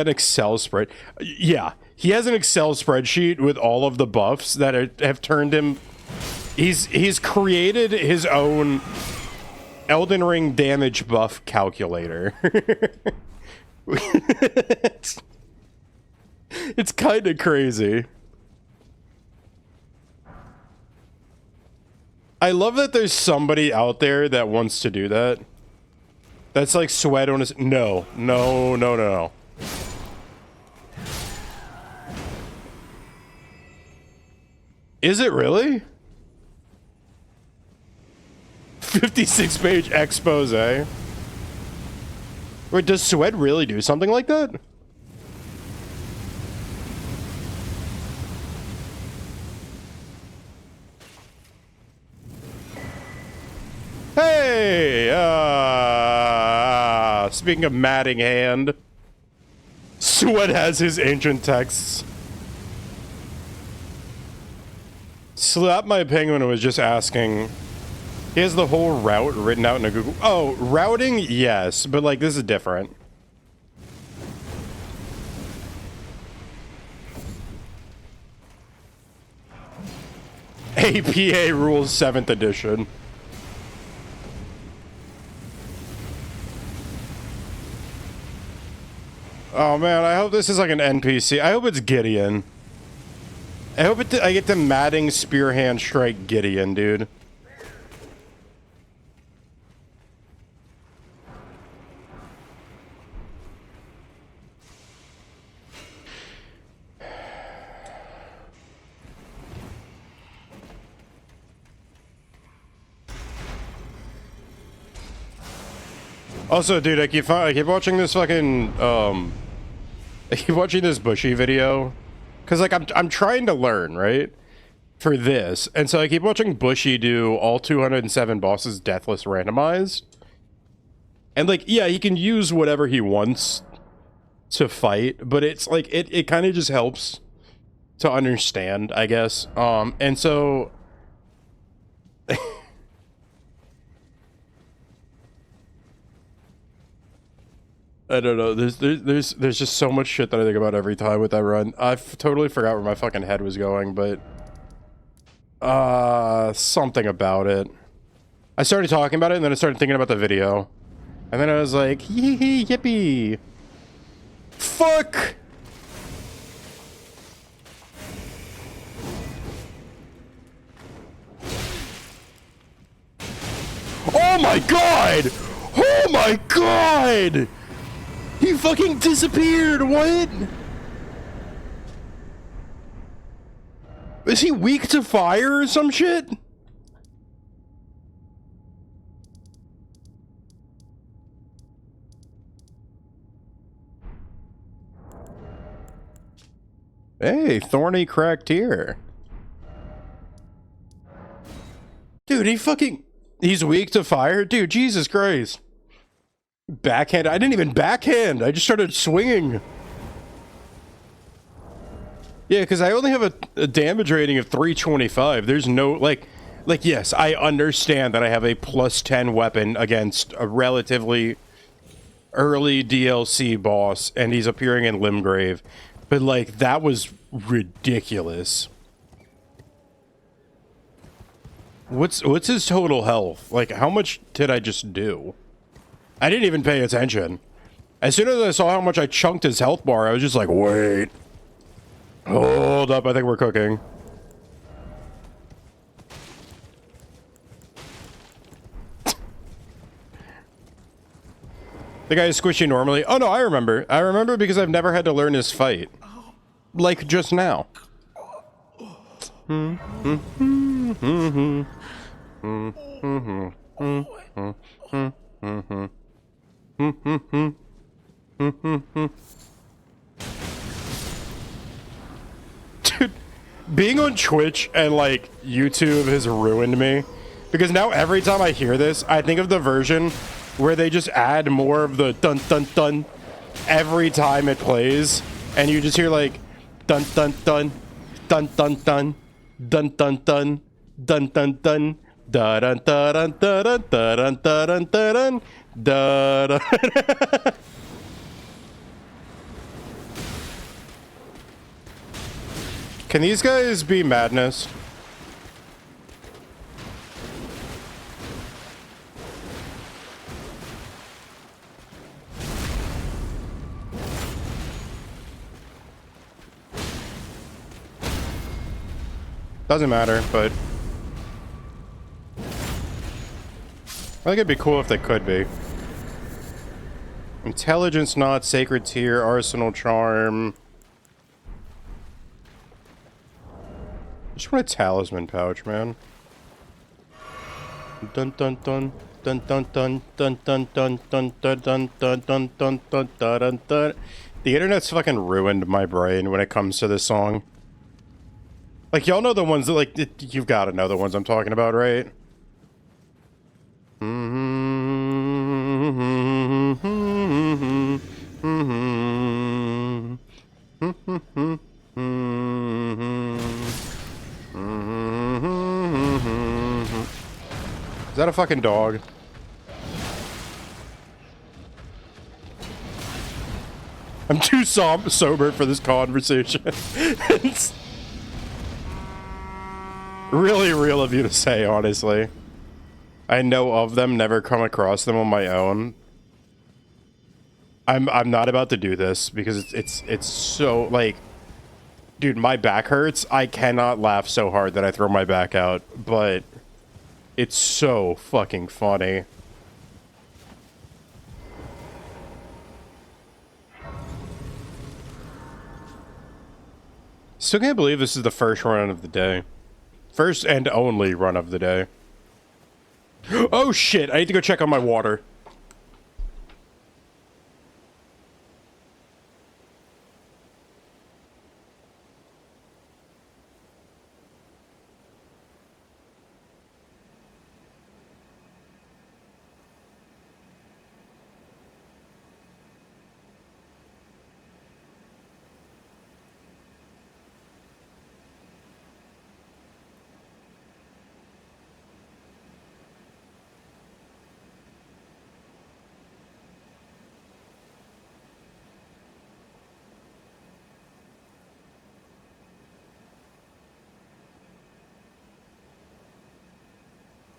Excel spread. Yeah, he has an Excel spreadsheet with all of the buffs that have turned him... He's created his own Elden Ring damage buff calculator. It's kind of crazy. I love that there's somebody out there that wants to do that. That's like sweat on his... No. Is it really? 56-page expose. Wait, does sweat really do something like that? Hey! Speaking of Matting Hand, Sweat has his ancient texts. Slap My Penguin was just asking... He has the whole route written out in a Google... Oh, routing? Yes, but, like, this is different. APA Rules 7th edition. Oh man, I hope this is like an NPC. I hope it's Gideon. I hope I get the Matting Spearhand Strike Gideon, dude. Also, dude, I keep watching this fucking, I keep watching this Bushy video, because, like, I'm trying to learn, right, for this, and so I keep watching Bushy do all 207 bosses deathless randomized, and, like, yeah, he can use whatever he wants to fight, but it's, like, it kind of just helps to understand, I guess, and so... I don't know. There's just so much shit that I think about every time with that run. I totally forgot where my fucking head was going, but something about it. I started talking about it, and then I started thinking about the video, and then I was like, yee hee yippee. Fuck. Oh my god! Oh my god! He fucking disappeared! What? Is he weak to fire or some shit? Hey, thorny cracked ear. Dude, he's weak to fire? Dude, Jesus Christ. Backhand? I didn't even backhand. I just started swinging. Yeah, because I only have a damage rating of 325. There's no, like, yes, I understand that I have a plus 10 weapon against a relatively early DLC boss, and he's appearing in Limgrave. But, like, that was ridiculous. What's his total health? Like, how much did I just do? I didn't even pay attention. As soon as I saw how much I chunked his health bar, I was just like, wait. Hold up, I think we're cooking. The guy is squishy normally. Oh no, I remember. I remember because I've never had to learn his fight. Like just now. Dude, being on Twitch and like YouTube has ruined me because now every time I hear this, I think of the version where they just add more of the dun dun dun every time it plays, and you just hear like dun dun dun dun dun dun dun dun dun dun dun dun da dun da dun da dun da dun da dun da dun da dun. Can these guys be madness? Doesn't matter, but I think it'd be cool if they could be. Intelligence not, sacred tier, arsenal charm. I just want a talisman pouch, man. Dun dun dun dun dun dun dun dun dun dun dun dun dun dun dun dun dun dun. The internet's fucking ruined my brain when it comes to this song. Like, y'all know the ones that, like, you've got to know the ones I'm talking about, right? Is that a fucking dog? I'm too sober for this conversation. It's really real of you to say, honestly. I know of them, never come across them on my own. I'm not about to do this because it's so, like, dude, my back hurts. I cannot laugh so hard that I throw my back out, but it's so fucking funny. Still can't believe this is the first run of the day. First and only run of the day. Oh shit, I need to go check on my water.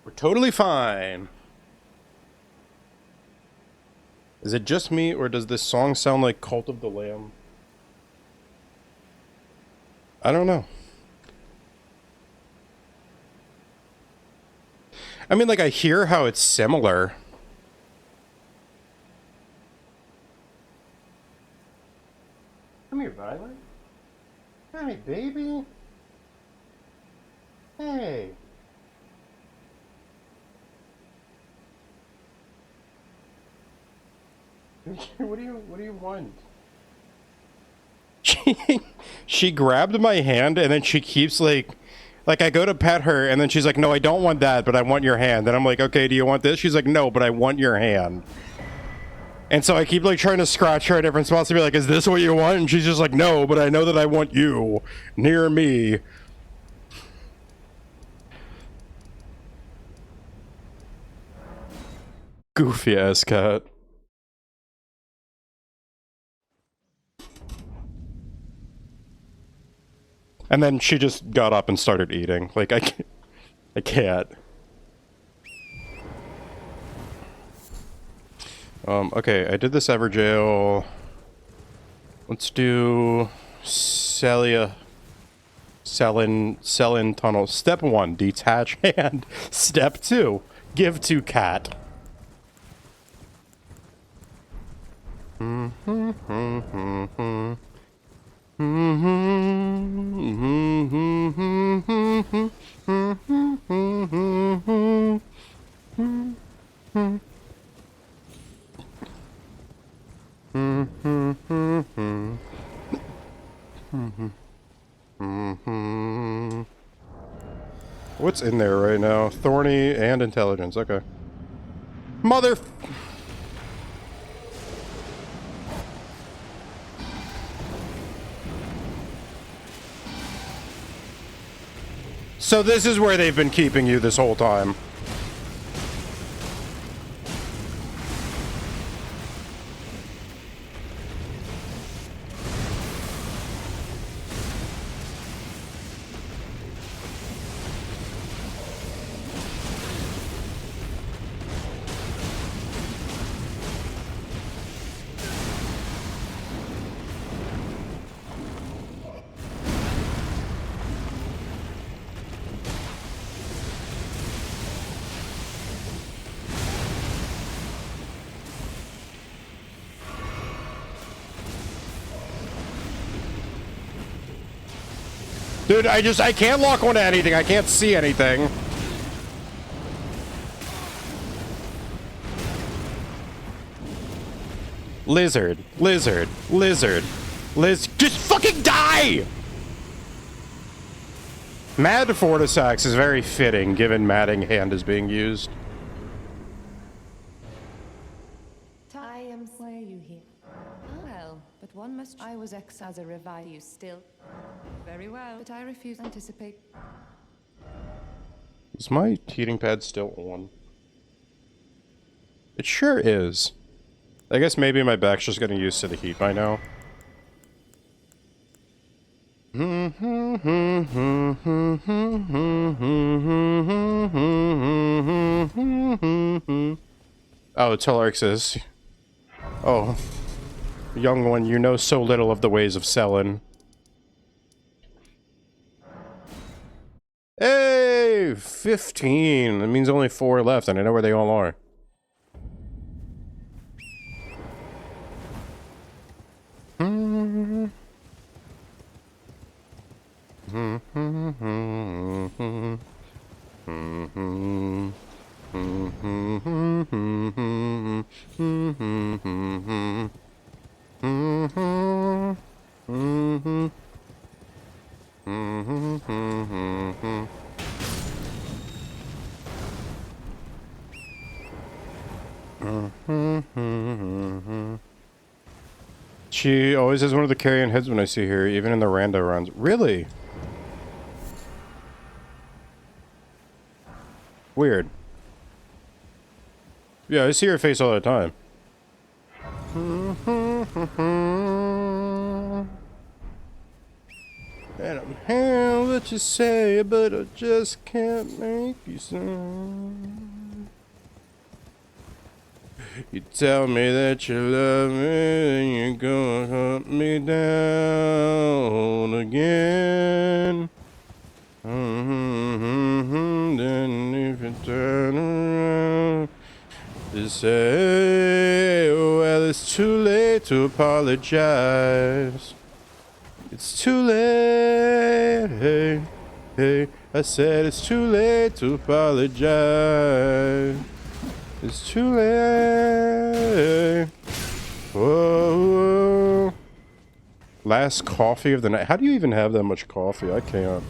We're totally fine. Is it just me, or does this song sound like Cult of the Lamb? I don't know. I mean, like, I hear how it's similar. Come here, Violet. Hi, baby. Hey. What do you want? she grabbed my hand and then she keeps like I go to pet her and then she's like, no, I don't want that, but I want your hand. And I'm like, okay, do you want this? She's like, no, but I want your hand. And so I keep like trying to scratch her at different spots to be like, is this what you want? And she's just like, no, but I know that I want you near me. Goofy ass cat. And then she just got up and started eating. Like, I can't. Okay, I did this Everjail. Let's do Selin tunnel. Step 1, detach hand. Step 2, give to cat. What's in there right now? Thorny and intelligence. Okay. Mother. So this is where they've been keeping you this whole time. Dude, I can't lock onto anything. I can't see anything. Lizard. Just fucking die! Mad Fortisax is very fitting, given Matting Hand is being used. I am where you here. Well, but one must. I was ex as a revive. You still. Very well, but I refuse to anticipate. Is my heating pad still on? It sure is. I guess maybe my back's just getting used to the heat by now. Oh, Telarx is. Oh. Young one, you know so little of the ways of Selin. Hey! 15! That means only 4 left, and I know where they all are. She always has one of the carrion heads when I see her, even in the rando runs. Really? Weird. Yeah, I see her face all the time. I don't have what you say, but I just can't make you sound. You tell me that you love me, and you're gonna hunt me down again. Then if you turn around to say, well, it's too late to apologize. It's too late, hey, hey. I said it's too late to apologize. It's too late. Whoa, Last coffee of the night. How do you even have that much coffee? I can't.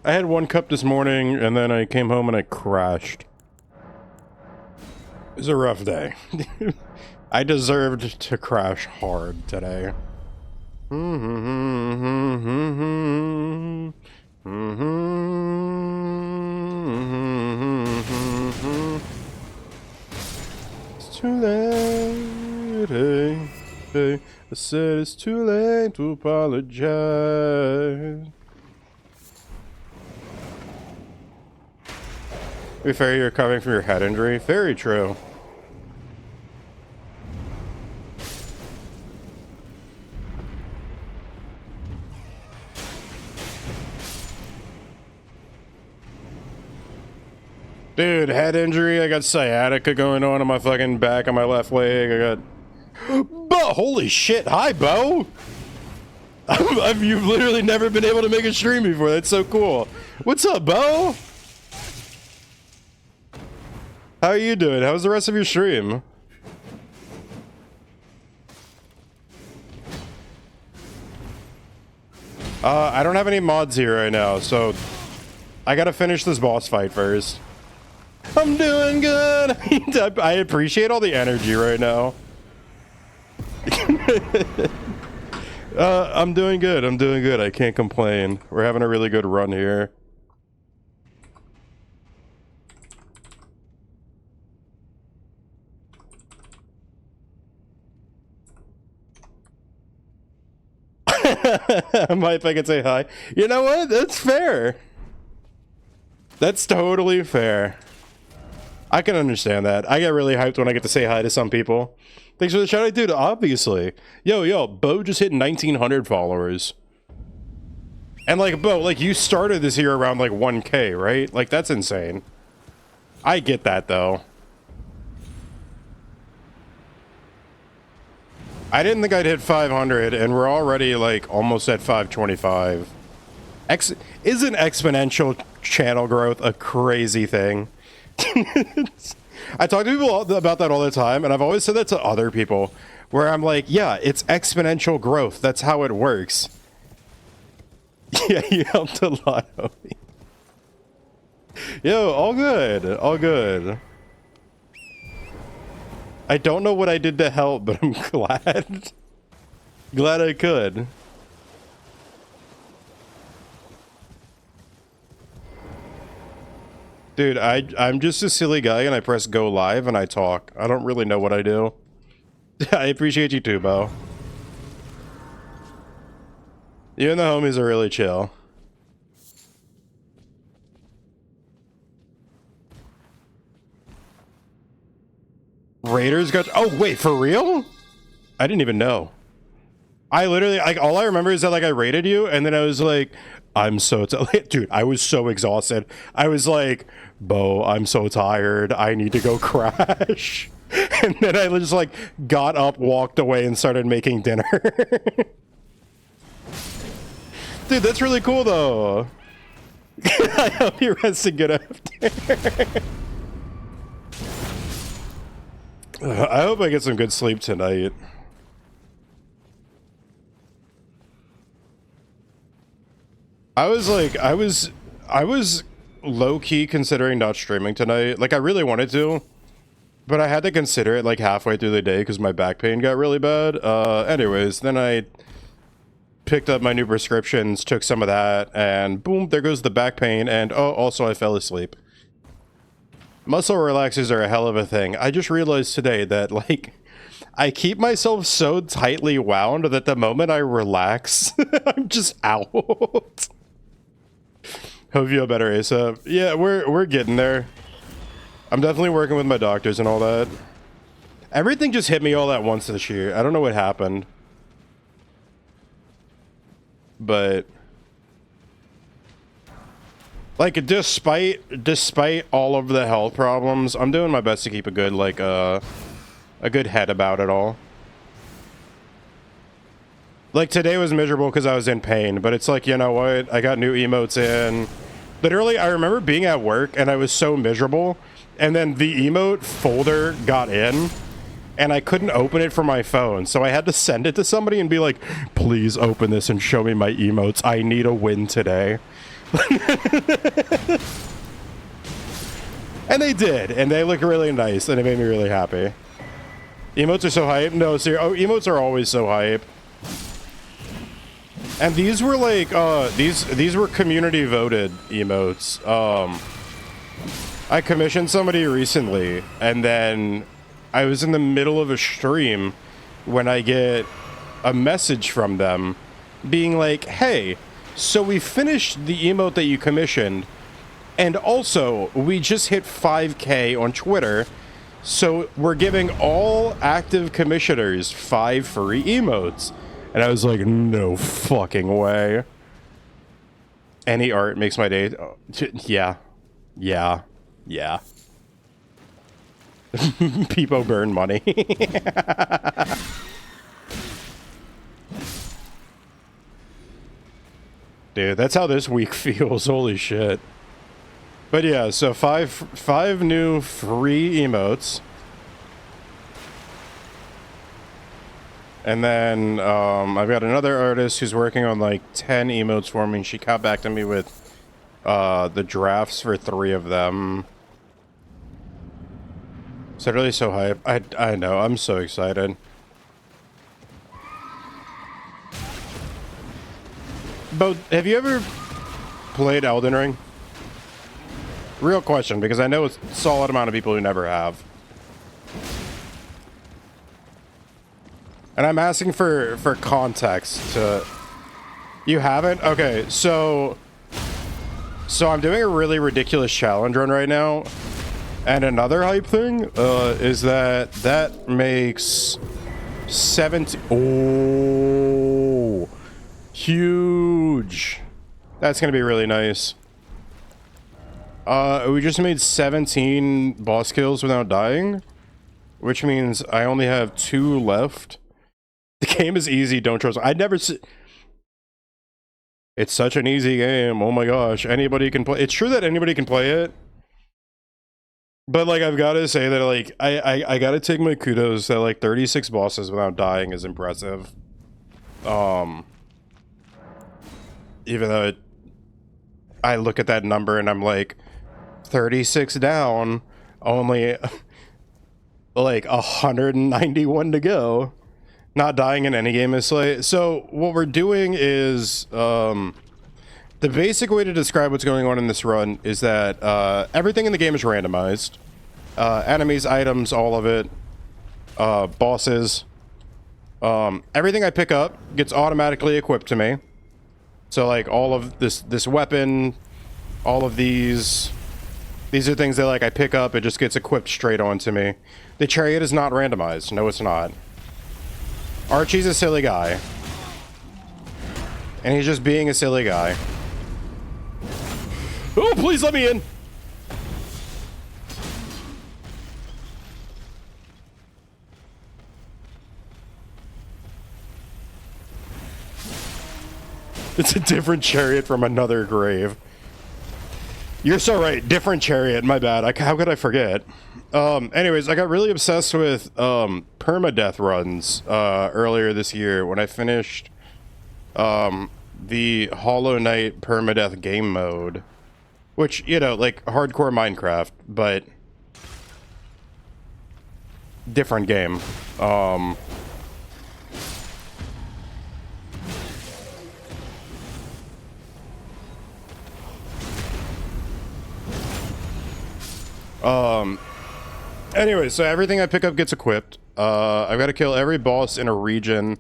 I had 1 cup this morning, and then I came home and I crashed. It was a rough day. I deserved to crash hard today. It's too late. I said it's too late to apologize. To be fair, you're recovering from your head injury. Very true. Dude, head injury. I got sciatica going on my fucking back on my left leg. I got... Bo! Holy shit. Hi, Bo! You've literally never been able to make a stream before. That's so cool. What's up, Bo? How are you doing? How's the rest of your stream? I don't have any mods here right now, so I gotta finish this boss fight first. I'm doing good. I appreciate all the energy right now. I'm doing good. I'm doing good. I can't complain. We're having a really good run here. If I could say hi. You know what? That's fair. That's totally fair. I can understand that. I get really hyped when I get to say hi to some people. Thanks for the shout out, dude. Obviously. Yo, Bo just hit 1,900 followers. And like, Bo, like you started this year around like 1K, right? Like that's insane. I get that though. I didn't think I'd hit 500 and we're already like almost at 525. Isn't exponential channel growth a crazy thing? I talk to people about that all the time, and I've always said that to other people, where I'm like, yeah, it's exponential growth. That's how it works. Yeah, you helped a lot, homie. Yo, all good. All good. I don't know what I did to help, but I'm glad. Glad I could. Dude, I'm just a silly guy and I press go live and I talk. I don't really know what I do. I appreciate you too, Bo. You and the homies are really chill. Raiders got... Oh, wait, for real? I didn't even know. I literally... like, all I remember is that, like, I raided you and then I was like... I'm so... Dude, I was so exhausted. I was like... Bo, I'm so tired. I need to go crash. And then I just like got up, walked away, and started making dinner. Dude, that's really cool though. I hope you're resting good after. I hope I get some good sleep tonight. I was low-key considering not streaming tonight. Like, I really wanted to, but I had to consider it, like, halfway through the day because my back pain got really bad. Anyways, then I picked up my new prescriptions, took some of that, and boom, there goes the back pain, and oh, also I fell asleep. Muscle relaxers are a hell of a thing. I just realized today that, like, I keep myself so tightly wound that the moment I relax, I'm just out. Hope you feel better ASAP. Yeah, we're getting there. I'm definitely working with my doctors and all that. Everything just hit me all at once this year. I don't know what happened. But like despite all of the health problems, I'm doing my best to keep a good like a good head about it all. Like today was miserable because I was in pain, but it's like, you know what? I got new emotes in. Literally, I remember being at work and I was so miserable, and then the emote folder got in, and I couldn't open it from my phone, so I had to send it to somebody and be like, please open this and show me my emotes. I need a win today. And they did, and they look really nice, and it made me really happy. Emotes are so hype. No, seriously, emotes are always so hype. And these were like, these were community voted emotes. I commissioned somebody recently, and then I was in the middle of a stream when I get a message from them being like, hey, so we finished the emote that you commissioned, and also we just hit 5K on Twitter, so we're giving all active commissioners 5 free emotes. And I was like, no fucking way. Any art makes my day. Oh, yeah. Yeah. Yeah. People burn money. Dude, that's how this week feels. Holy shit. But yeah, so five new free emotes. And then I've got another artist who's working on like 10 emotes for me. She got back to me with the drafts for 3 of them. It's really so hype. I know, I'm so excited. But have you ever played Elden Ring? Real question, because I know a solid amount of people who never have. And I'm asking for context to... You haven't? Okay, so I'm doing a really ridiculous challenge run right now. And another hype thing is that makes 70... Oh! Huge! That's gonna be really nice. We just made 17 boss kills without dying. Which means I only have 2 left. The game is easy, don't trust. I'd never see... It's such an easy game. Oh my gosh. Anybody can play. It's true that anybody can play it. But like, I've got to say that like, I got to take my kudos that like 36 bosses without dying is impressive. Even though I look at that number and I'm like, 36 down, only like 191 to go. Not dying in any game is like... So what we're doing is the basic way to describe what's going on in this run is that everything in the game is randomized. Enemies, items, all of it, bosses, everything I pick up gets automatically equipped to me. So like all of this weapon, all of these are things that like I pick up, it just gets equipped straight onto me. The chariot is not randomized. No, it's not. Archie's a silly guy. And he's just being a silly guy. Oh, please let me in! It's a different chariot from another grave. You're so right. Different chariot. My bad. How could I forget? Anyways, I got really obsessed with permadeath runs earlier this year when I finished the Hollow Knight permadeath game mode, which, you know, like hardcore Minecraft, but different game. Anyway, so everything I pick up gets equipped. I've got to kill every boss in a region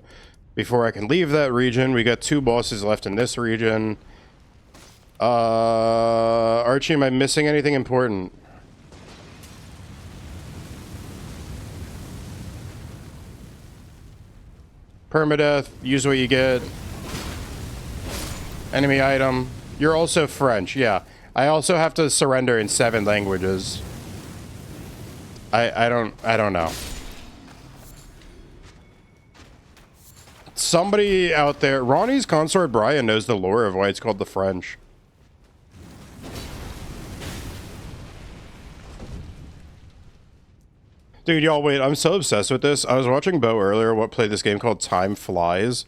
before I can leave that region. We got 2 bosses left in this region. Archie, am I missing anything important? Permadeath, use what you get. Enemy item. You're also French, yeah. I also have to surrender in 7 languages. I don't know. Somebody out there, Ronnie's consort Brian knows the lore of why it's called the French. Dude, y'all, wait, I'm so obsessed with this. I was watching Bo earlier, play this game called Time Flies.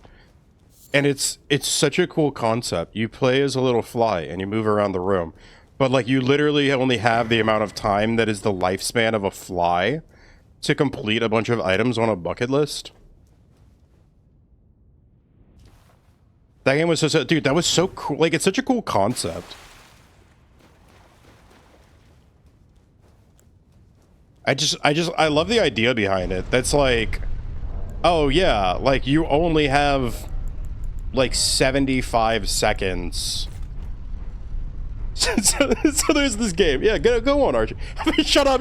And it's such a cool concept. You play as a little fly and you move around the room. But, like, you literally only have the amount of time that is the lifespan of a fly to complete a bunch of items on a bucket list. That game was so... Dude, that was so cool. Like, it's such a cool concept. I love the idea behind it. That's like... Oh, yeah. Like, you only have... like 75 seconds. So there's this game. Yeah, go on, Archie. Shut up.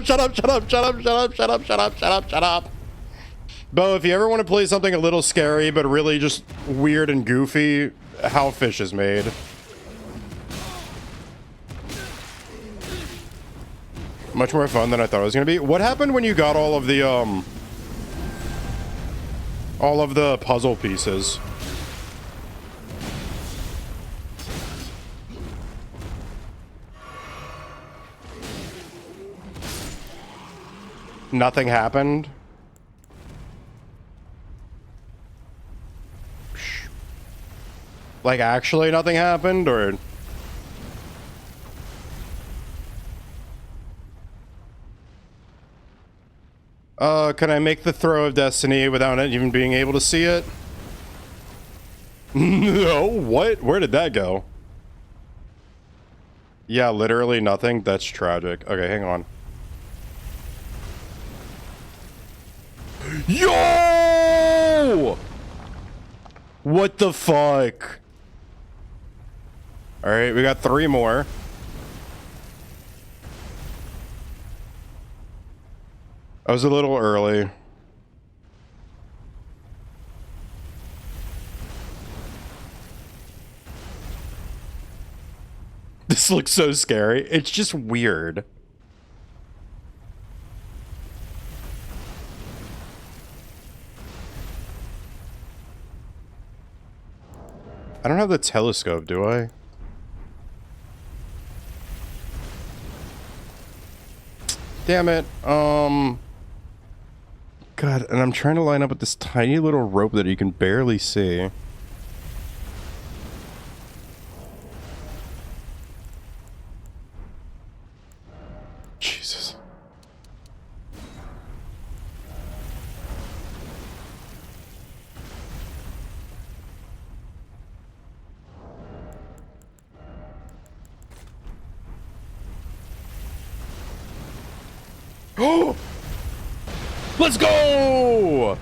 Bo, if you ever want to play something a little scary but really just weird and goofy, How Fish is made. Much more fun than I thought it was gonna be. What happened when you got all of the puzzle pieces? Nothing happened. Like, actually nothing happened, or... can I make the throw of destiny without even being able to see it? No, what? Where did that go? Yeah, literally nothing. That's tragic. Okay, hang on. Yo! What the fuck? Alright, we got 3 more. I was a little early. This looks so scary. It's just weird. I don't have the telescope, do I? Damn it. God, and I'm trying to line up with this tiny little rope that you can barely see. Jesus. Oh! Let's go!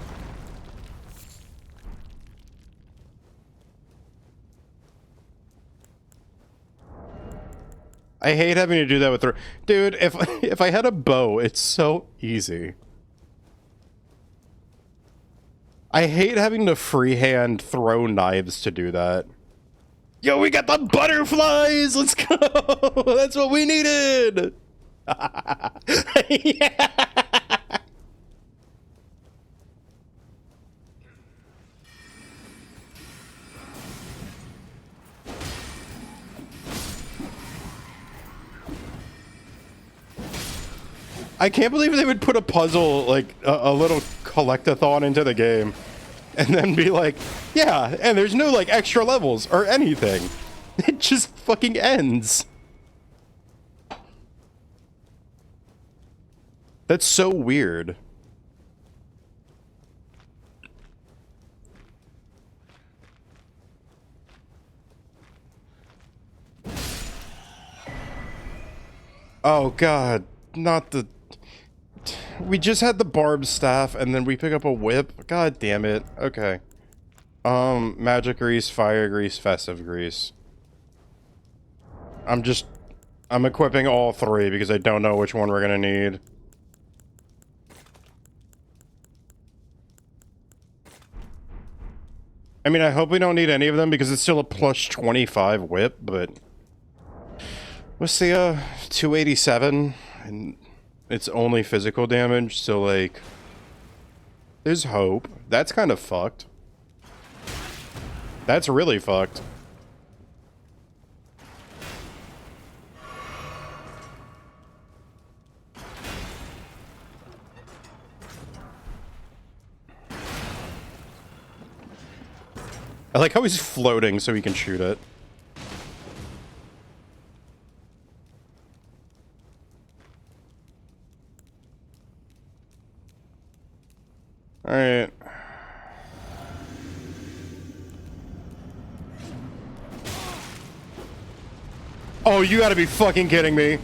I hate having to do that with her. Dude, if I had a bow, it's so easy. I hate having to freehand throw knives to do that. Yo, we got the butterflies! Let's go! That's what we needed! Yeah. I can't believe they would put a puzzle, like a little collectathon into the game and then be like, yeah, and there's no like extra levels or anything. It just fucking ends. That's so weird. Oh god, not the... We just had the barbed staff and then we pick up a whip. God damn it. Okay. Magic grease, fire grease, festive grease. I'm equipping all 3 because I don't know which one we're gonna need. I mean, I hope we don't need any of them because it's still a plus 25 whip, but... What's the, 287? And it's only physical damage, so, like... There's hope. That's kind of fucked. That's really fucked. I like how he's floating so he can shoot it. Alright. Oh, you gotta be fucking kidding me.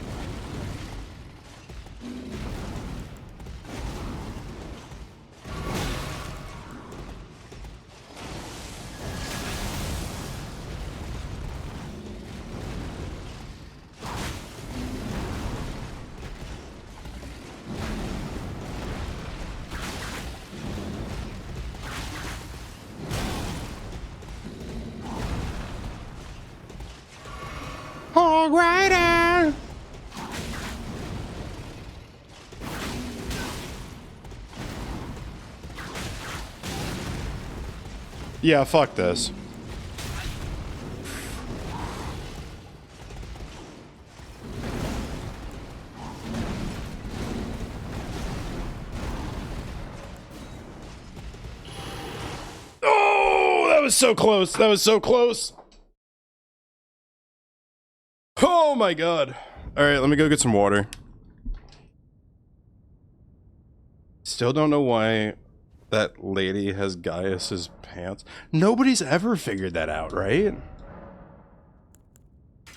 Hog Rider! Yeah, fuck this. Oh, that was so close. That was so close. Oh my god. Alright, let me go get some water. Still don't know why that lady has Gaius's pants. Nobody's ever figured that out, right? I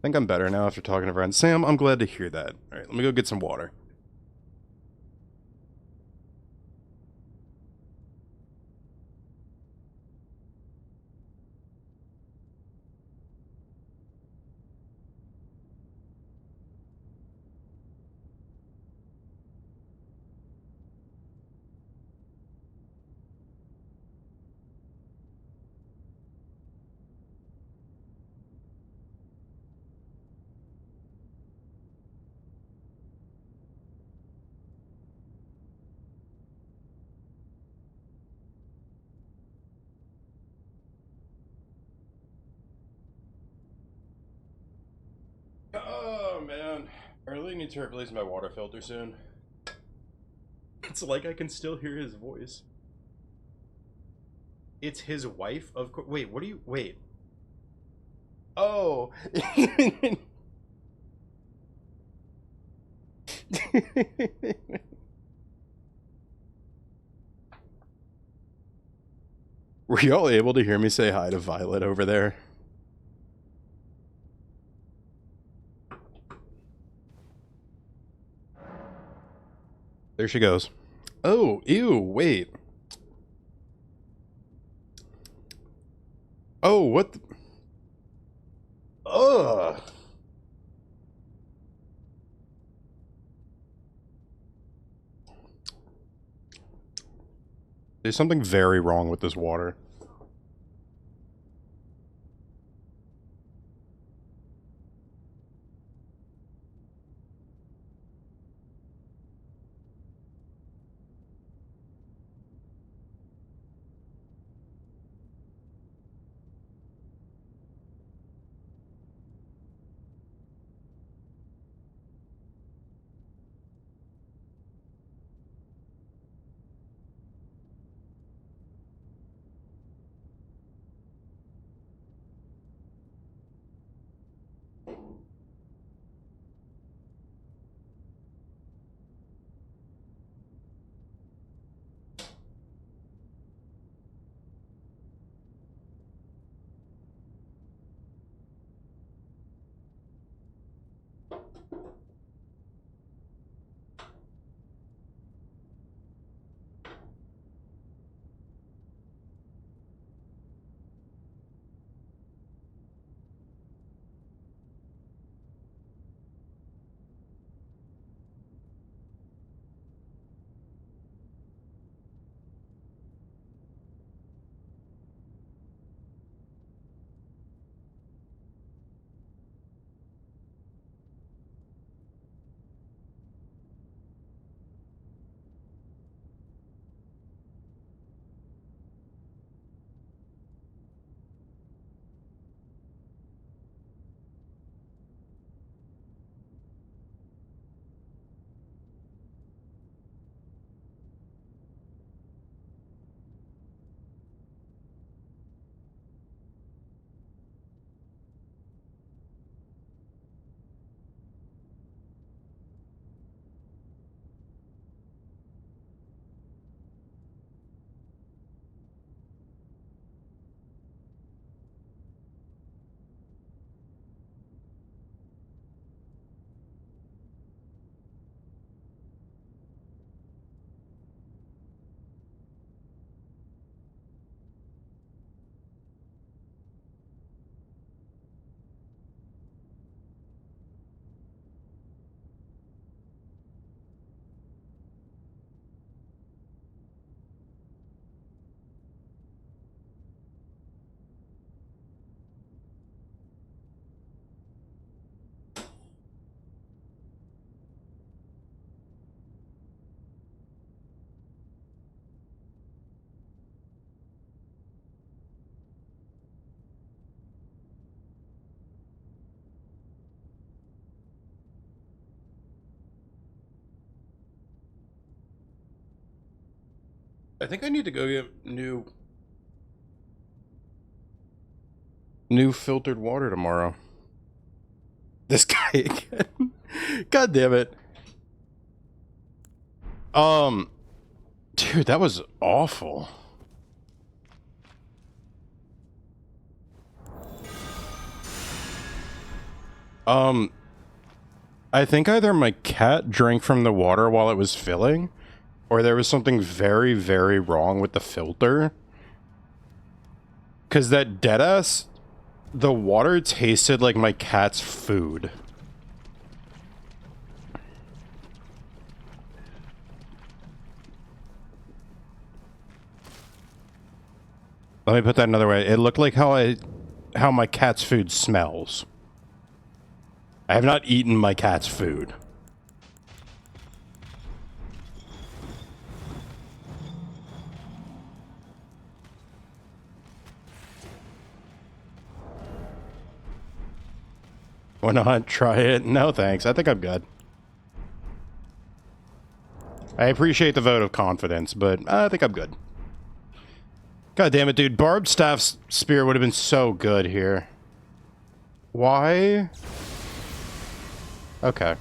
think I'm better now after talking to friends. Sam, I'm glad to hear that. Alright, let me go get some water. Oh man, I really need to replace my water filter soon. It's like I can still hear his voice. It's his wife, of course. Wait, what do you? Wait. Oh. Were y'all able to hear me say hi to Violet over there? There she goes. Oh, ew, wait. Oh, what the... Ugh. There's something very wrong with this water. I think I need to go get new filtered water tomorrow. This guy again. God damn it. Dude, that was awful. I think either my cat drank from the water while it was filling, or there was something very, very wrong with the filter. Because that deadass, the water tasted like my cat's food. Let me put that another way. It looked like how my cat's food smells. I have not eaten my cat's food. Why not try it? No thanks. I think I'm good. I appreciate the vote of confidence, but I think I'm good. God damn it, dude. Barbed Staff's spear would have been so good here. Why? Okay.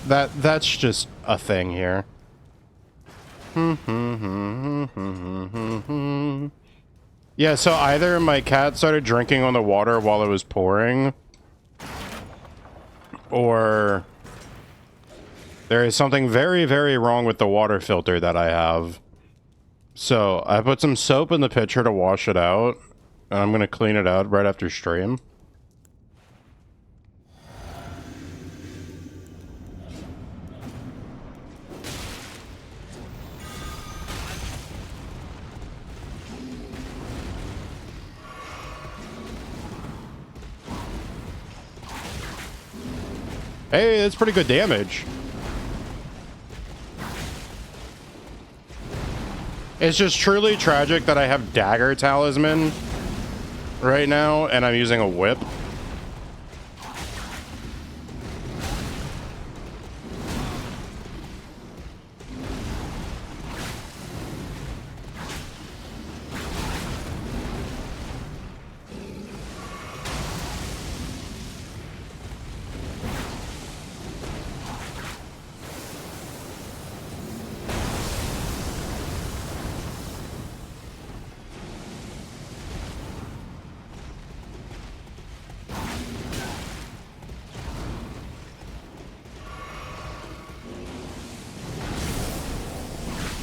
That's just a thing here. Yeah, so either my cat started drinking on the water while it was pouring, or there is something very, very wrong with the water filter that I have. So I put some soap in the pitcher to wash it out, and I'm going to clean it out right after stream. Hey, that's pretty good damage. It's just truly tragic that I have Dagger Talisman right now, and I'm using a whip.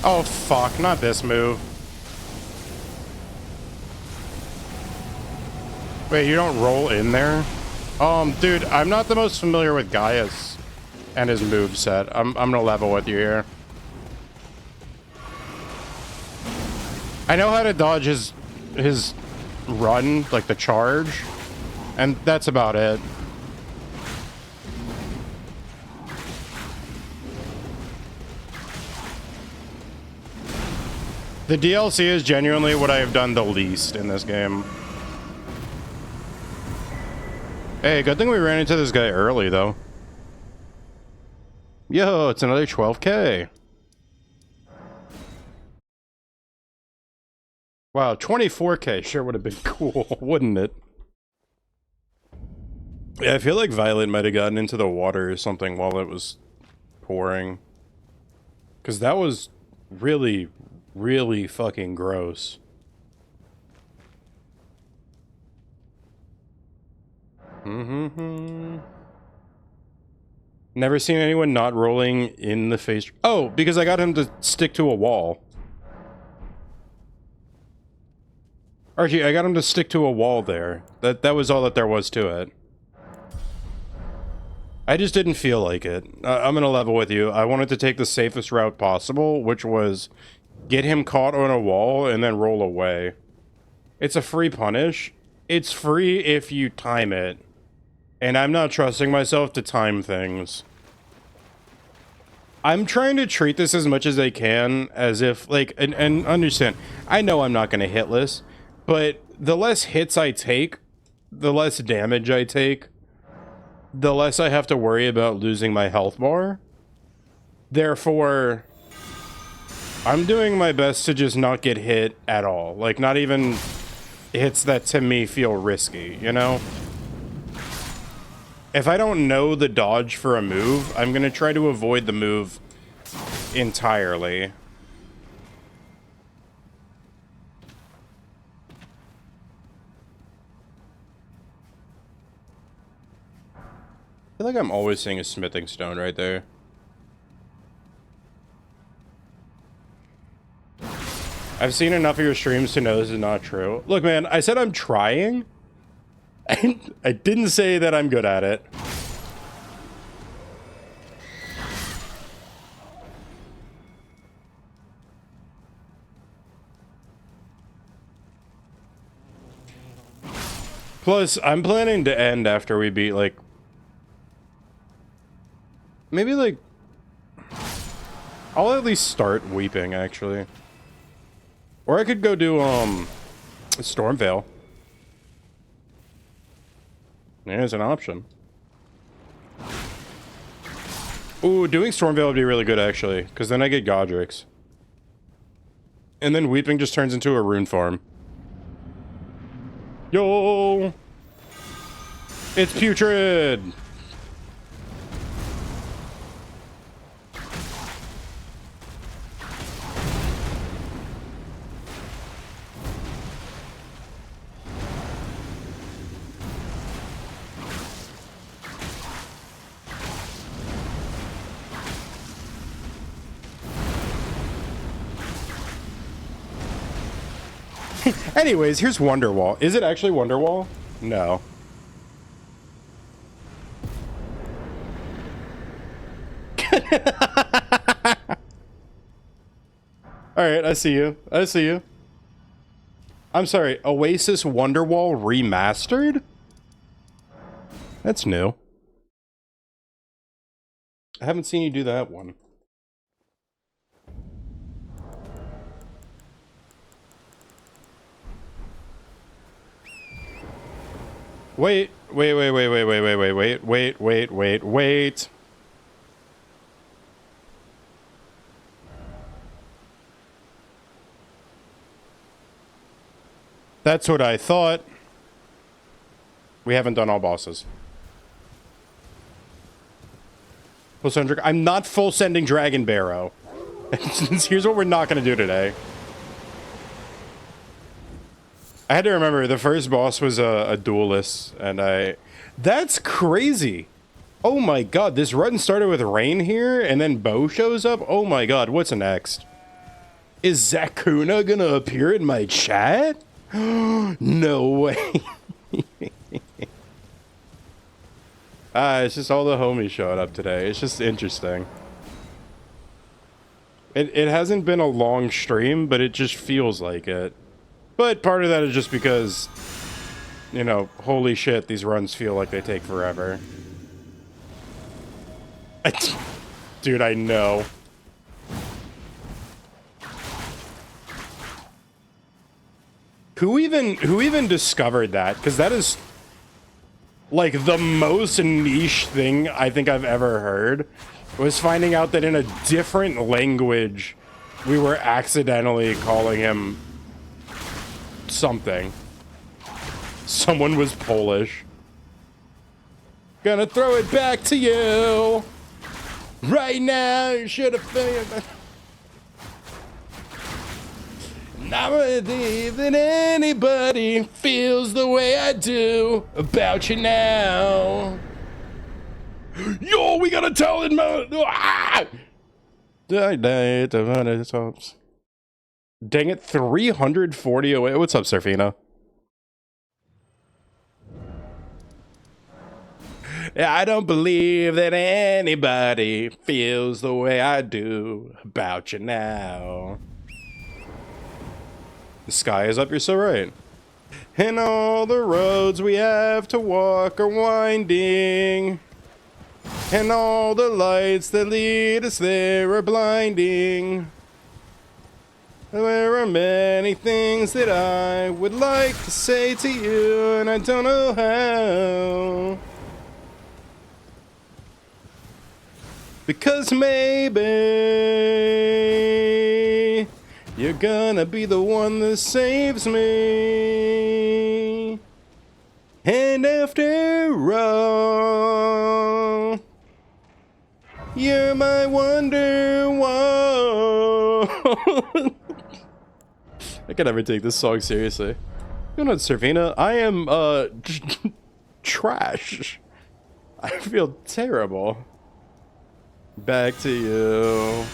Oh fuck, not this move. Wait, you don't roll in there? Dude, I'm not the most familiar with Gaius and his moveset. I'm gonna level with you here. I know how to dodge his run, like the charge, and that's about it. The DLC is genuinely what I have done the least in this game. Hey, good thing we ran into this guy early, though. Yo, it's another 12K. Wow, 24K sure would have been cool, wouldn't it? Yeah, I feel like Violet might have gotten into the water or something while it was pouring. Because that was really, really fucking gross. Never seen anyone not rolling in the face. Oh, because I got him to stick to a wall. Archie, I got him to stick to a wall there. That was all that there was to it. I just didn't feel like it. I'm gonna level with you. I wanted to take the safest route possible, which was get him caught on a wall and then roll away. It's a free punish. It's free if you time it. And I'm not trusting myself to time things. I'm trying to treat this as much as I can as if, like, and understand, I know I'm not going to hitless, but the less hits I take, the less damage I take, the less I have to worry about losing my health bar. Therefore, I'm doing my best to just not get hit at all. Like, not even hits that to me feel risky, you know? If I don't know the dodge for a move, I'm gonna try to avoid the move entirely. I feel like I'm always seeing a smithing stone right there. I've seen enough of your streams to know this is not true. Look, man, I said I'm trying. I didn't say that I'm good at it. Plus, I'm planning to end after we beat, like... Maybe, like... I'll at least start weeping, actually. Or I could go do, Stormveil. There's an option. Ooh, doing Stormveil would be really good, actually. Because then I get Godric's. And then Weeping just turns into a rune farm. Yo! It's putrid! Anyways, here's Wonderwall. Is it actually Wonderwall? No. Alright, I see you. I see you. I'm sorry, Oasis Wonderwall Remastered? That's new. I haven't seen you do that one. Wait. That's what I thought. We haven't done all bosses. Full sending, I'm not full sending Dragon Barrow. Here's what we're not going to do today. I had to remember, the first boss was a duelist, and that's crazy. Oh my god, this run started with Rain here, and then Bo shows up? Oh my god, what's next? Is Zakuna gonna appear in my chat? No way. It's just all the homies showing up today. It's just interesting. It hasn't been a long stream, but it just feels like it. But part of that is just because, you know, holy shit, these runs feel like they take forever. Dude, I know. Who even discovered that? Because that is like the most niche thing I think I've ever heard, was finding out that in a different language we were accidentally calling him something. Someone was Polish. Gonna throw it back to you right now. You should have figured. Not believe that anybody feels the way I do about you now. Yo, we gotta tell it, man. Ah! Dang it, 340 away. What's up, Serfina? Yeah, I don't believe that anybody feels the way I do about you now. The sky is up, you're so right. And all the roads we have to walk are winding. And all the lights that lead us there are blinding. There are many things that I would like to say to you, and I don't know how. Because maybe you're gonna be the one that saves me. And after all, you're my wonder wall. I can never take this song seriously. You know what, Servina? I am, trash. I feel terrible. Back to you.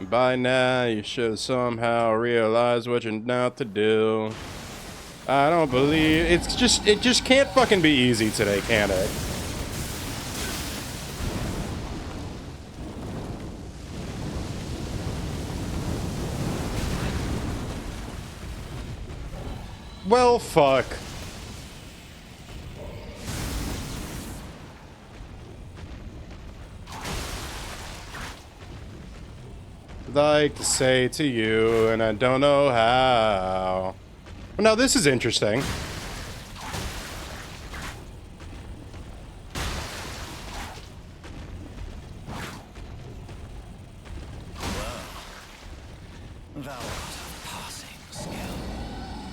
By now, you should have somehow realized what you're not to do. I don't believe... it just can't fucking be easy today, can it? Well, fuck. I'd like to say to you, and I don't know how. Well, now this is interesting. Thou art of passing skill.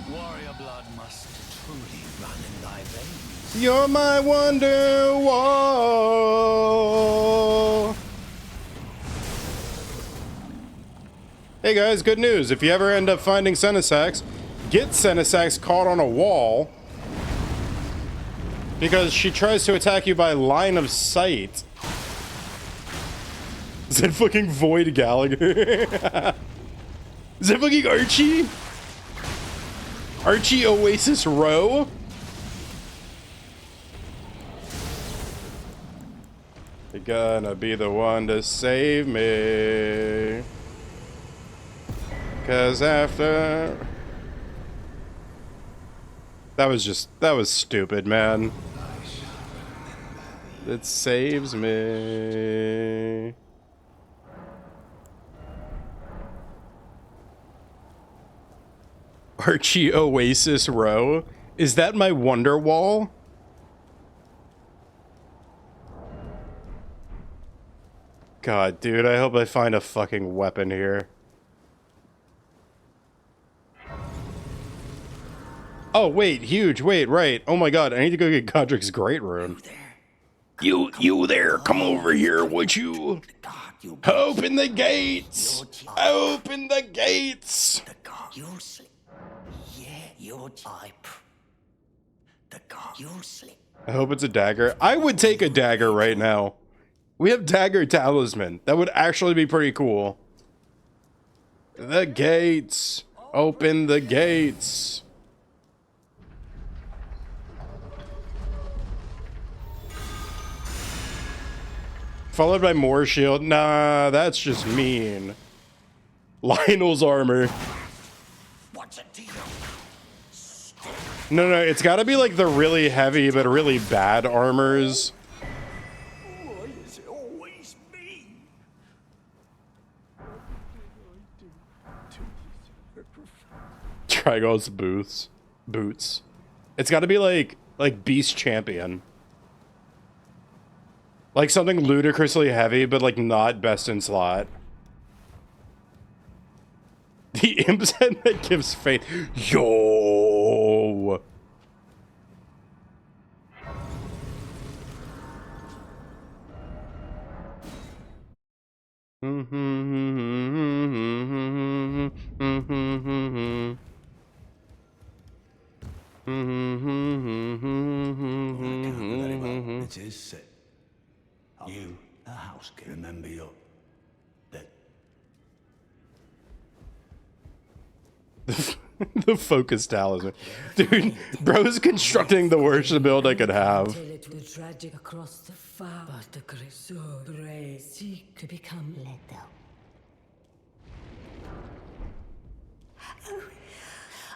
Warrior blood must truly run in thy veins. You're my wonder wall. Hey guys, good news. If you ever end up finding Senesax, get Senesax caught on a wall because she tries to attack you by line of sight. Is that fucking Void Gallagher? Is that fucking Archie? Archie Oasis Row? You're gonna be the one to save me. 'Cause after... that was stupid, man. It saves me. Archie Oasis Row? Is that my wonder wall? God, dude, I hope I find a fucking weapon here. Oh, wait, huge, wait, right. Oh my god, I need to go get Godric's Great Rune. You there, come over here, would you? Open the gates! Open the gates! You'll sleep. Yeah, you'll you'll sleep. I hope it's a dagger. I would take a dagger right now. We have dagger talisman. That would actually be pretty cool. The gates. Open the gates. Followed by more shield. Nah, that's just mean. Lionel's armor. What's it to you? No, it's gotta be like the really heavy but really bad armors. Why is it always me? Trigon's boots. It's gotta be like Beast Champion. Like something ludicrously heavy, but like not best in slot. The imp's head that gives faith. Yo! It is set. You, a house, remember your... The focus talisman. Dude, bro's constructing the worst build I could have. The tragic across the far, but the great so brave seek to become lethal.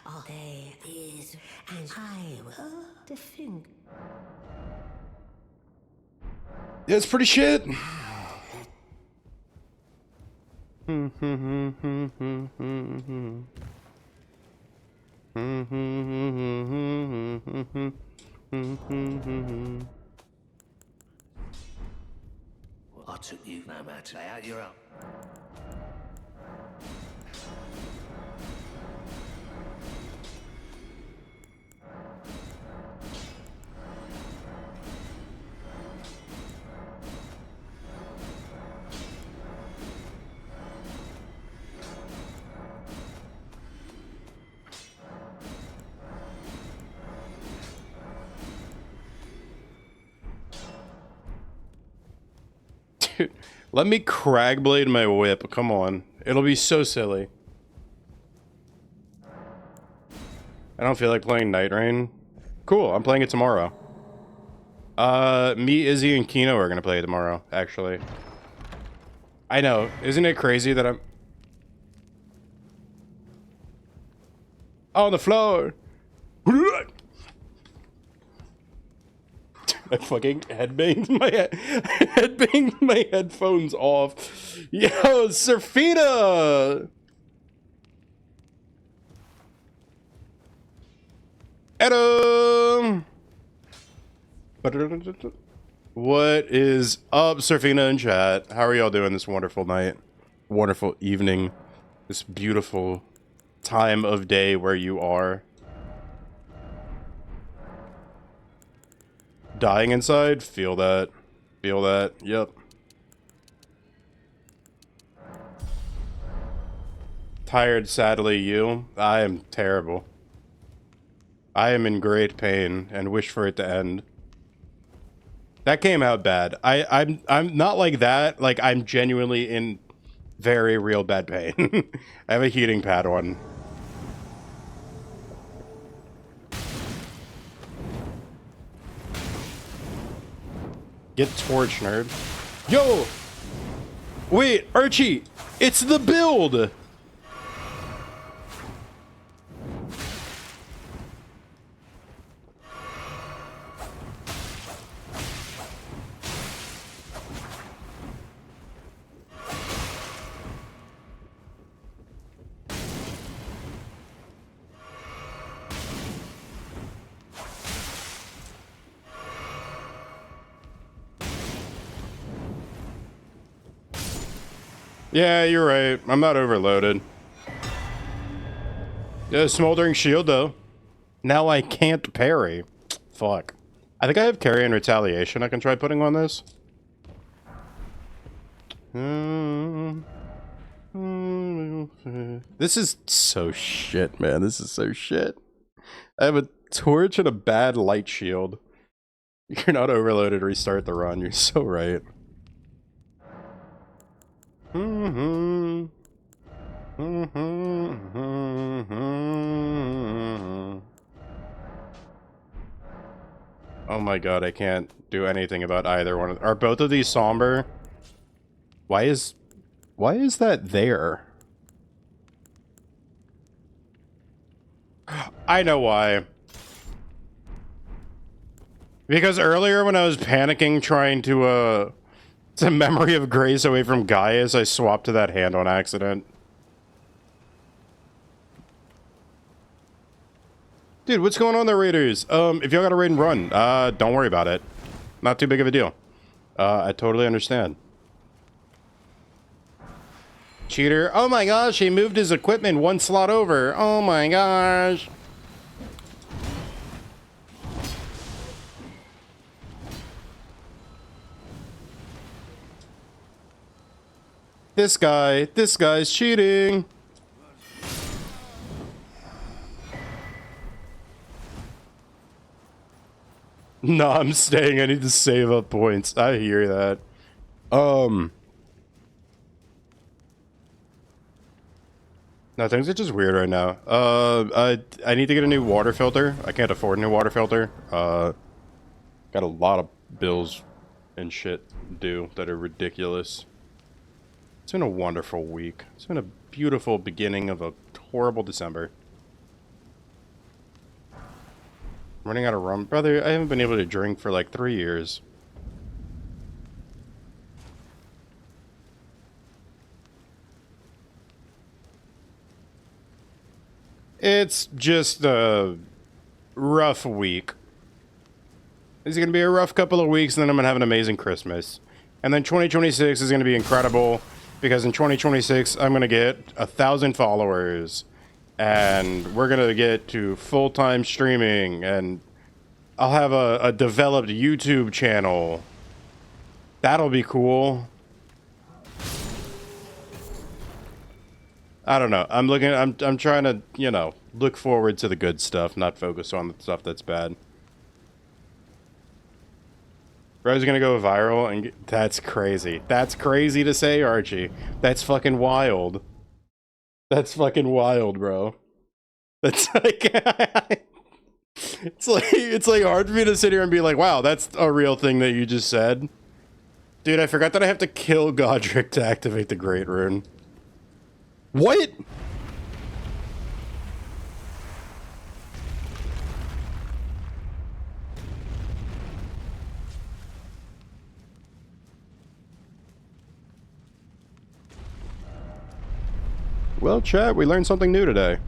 All there is, and I will defend. Yeah, it's pretty shit. I I took you no matter how you're up. Dude, let me Cragblade my whip. Come on. It'll be so silly. I don't feel like playing Night Rain. Cool, I'm playing it tomorrow. Me, Izzy, and Kino are gonna play it tomorrow, actually. I know. Isn't it crazy that I'm... on the floor! I fucking headbanged my headphones off. Yo, Serfina! Adam! What is up, Serfina in chat? How are y'all doing this wonderful night? Wonderful evening. This beautiful time of day where you are. Dying inside? Feel that. Feel that. Yep. Tired, sadly, you. I am terrible. I am in great pain and wish for it to end. That came out bad. I'm not like that. Like, I'm genuinely in very real bad pain. I have a heating pad on. Get torched, nerd. Yo! Wait, Archie! It's the build! Yeah, you're right. I'm not overloaded. Yeah, smoldering shield though. Now I can't parry. Fuck. I think I have carry and retaliation I can try putting on this. This is so shit, man. This is so shit. I have a torch and a bad light shield. You're not overloaded, restart the run. You're so right. Oh my god, I can't do anything about either one. Are both of these somber? Why is that there? I know why. Because earlier when I was panicking trying to Memory of Grace away from Gaius, I swapped to that hand on accident. Dude, what's going on there, Raiders? If y'all got a raid and run, don't worry about it. Not too big of a deal. I totally understand. Cheater. Oh my gosh, he moved his equipment one slot over. Oh my gosh. This guy's cheating. No, I'm staying. I need to save up points. I hear that. No, things are just weird right now. I need to get a new water filter. I can't afford a new water filter. Got a lot of bills and shit due that are ridiculous. It's been a wonderful week. It's been a beautiful beginning of a horrible December. Running out of rum. Brother, I haven't been able to drink for like 3 years. It's just a rough week. It's going to be a rough couple of weeks, and then I'm going to have an amazing Christmas. And then 2026 is going to be incredible because in 2026, I'm going to get 1,000 followers and we're going to get to full-time streaming and I'll have a developed YouTube channel. That'll be cool. I don't know. I'm trying to, you know, look forward to the good stuff, not focus on the stuff that's bad. Bro's gonna go viral and that's crazy. That's crazy to say, Archie. That's fucking wild. That's fucking wild, bro. That's like it's like hard for me to sit here and be like, wow, that's a real thing that you just said. Dude, I forgot that I have to kill Godric to activate the Great Rune. What? Well, chat, we learned something new today.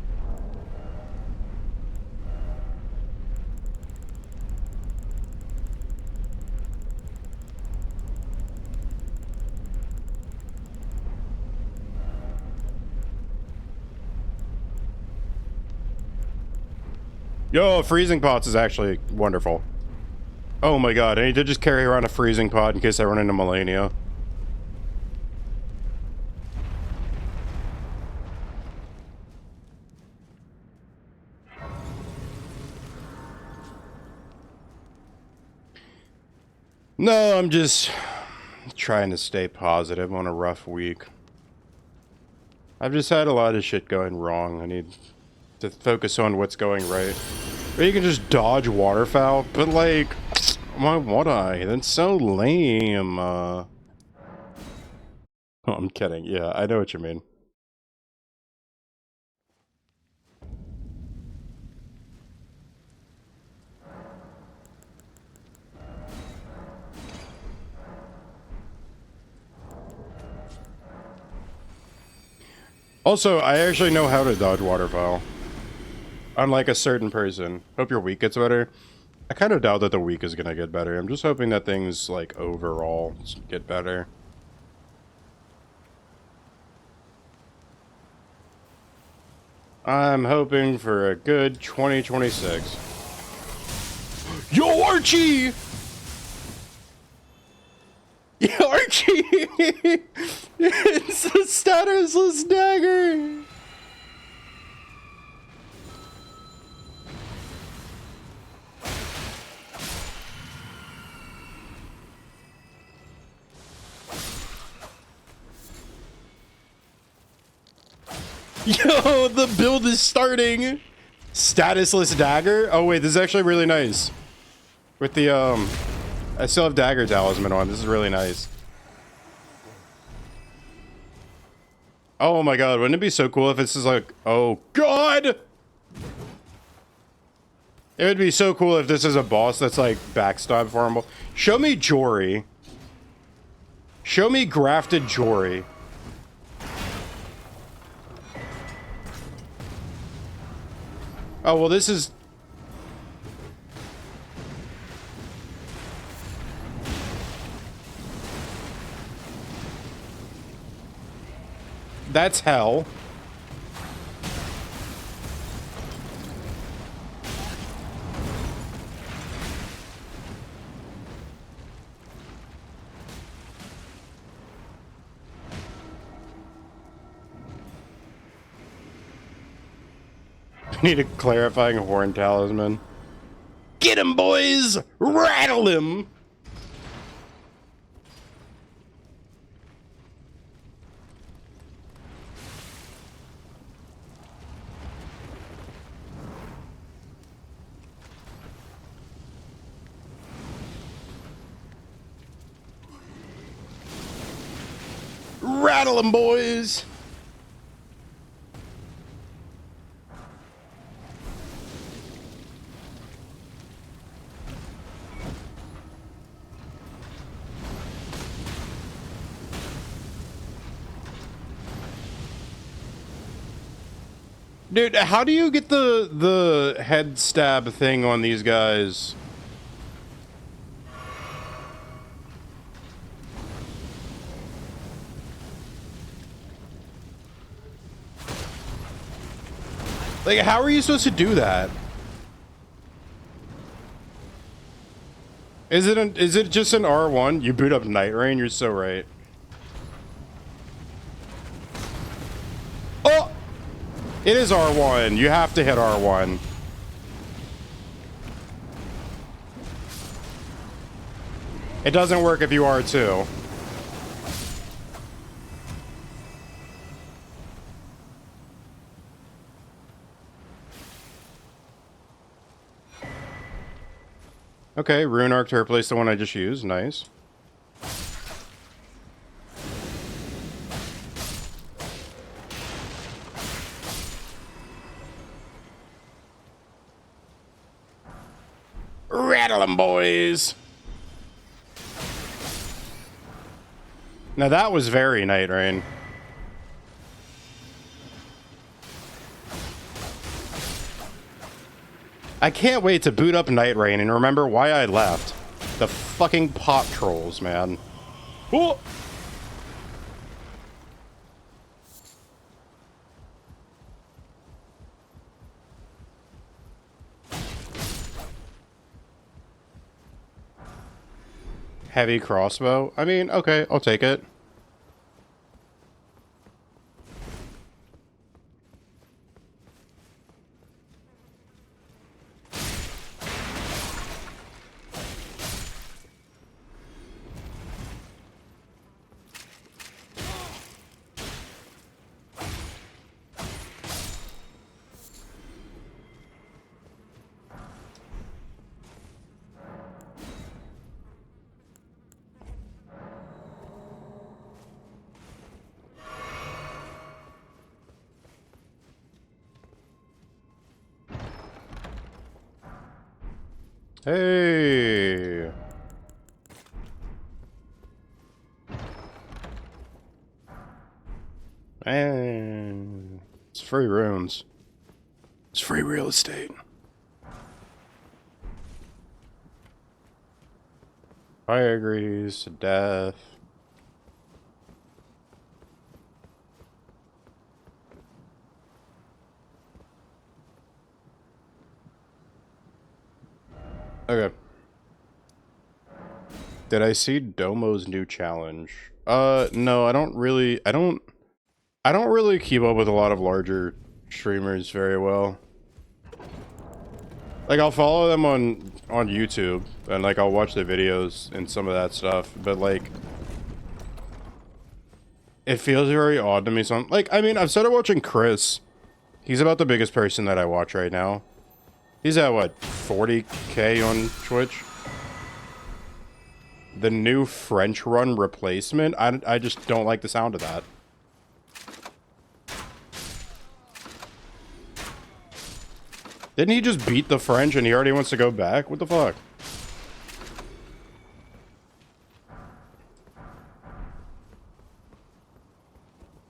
Yo, freezing pots is actually wonderful. Oh my god, I need to just carry around a freezing pot in case I run into Melania. No, I'm just trying to stay positive on a rough week. I've just had a lot of shit going wrong. I need to focus on what's going right. Or you can just dodge waterfowl, but like, why would I? That's so lame. Oh, I'm kidding. Yeah, I know what you mean. Also, I actually know how to dodge waterfowl. Unlike a certain person. Hope your week gets better. I kind of doubt that the week is gonna get better. I'm just hoping that things, like, overall get better. I'm hoping for a good 2026. Yo, Archie! Yo, Archie! It's the statusless dagger! Yo, the build is starting! Statusless dagger? Oh wait, this is actually really nice. With the, I still have dagger talisman on. This is really nice. Oh my god, wouldn't it be so cool if this is like... Oh god! It would be so cool if this is a boss that's like backstab formable. Show me Jory. Show me grafted Jory. Oh, well this is... That's hell. I need a clarifying horn talisman. Get him, boys! Rattle him! Rattle them, boys! Dude, how do you get the head stab thing on these guys? Like, how are you supposed to do that? Is it just an R1? You boot up Night Rain, you're so right. Oh! It is R1. You have to hit R1. It doesn't work if you R2. Okay, Rune Arc to replace the one I just used. Nice. Rattle 'em, boys! Now that was very Night Rain. I can't wait to boot up Night Rain and remember why I left. The fucking pop trolls, man. Oh! Heavy crossbow? I mean, okay, I'll take it. Hey. Man. It's free runes. It's free real estate. Fire agrees to death. Okay. Did I see Domo's new challenge? No, I don't really keep up with a lot of larger streamers very well. Like, I'll follow them on YouTube, and like I'll watch their videos and some of that stuff, but like it feels very odd to me. Like, I mean, I've started watching Chris. He's about the biggest person that I watch right now. He's at, what, 40K on Twitch? The new French run replacement? I just don't like the sound of that. Didn't he just beat the French and he already wants to go back? What the fuck?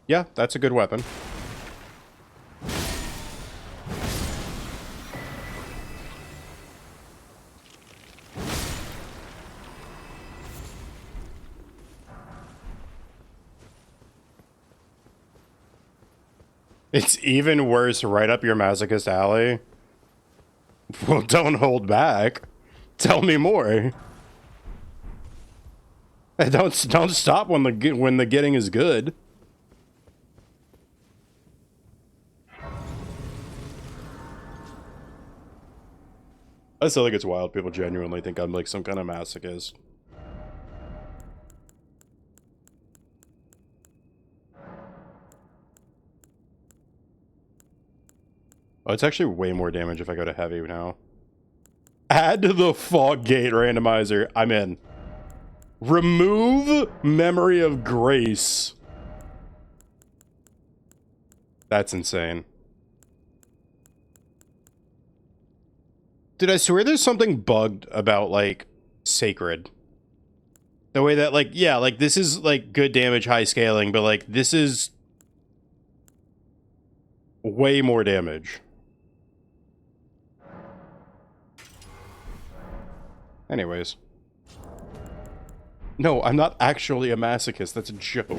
Yeah, that's a good weapon. It's even worse right up your masochist alley. Well, don't hold back. Tell me more. Don't stop when the getting is good. I still think it's wild. People genuinely think I'm like some kind of masochist. Oh, it's actually way more damage if I go to heavy now. Add to the fog gate randomizer. I'm in. Remove memory of grace. That's insane. Dude, I swear there's something bugged about, like, Sacred. The way that, like, yeah, like, this is, like, good damage, high scaling, but, like, this is way more damage. Anyways. No, I'm not actually a masochist. That's a joke.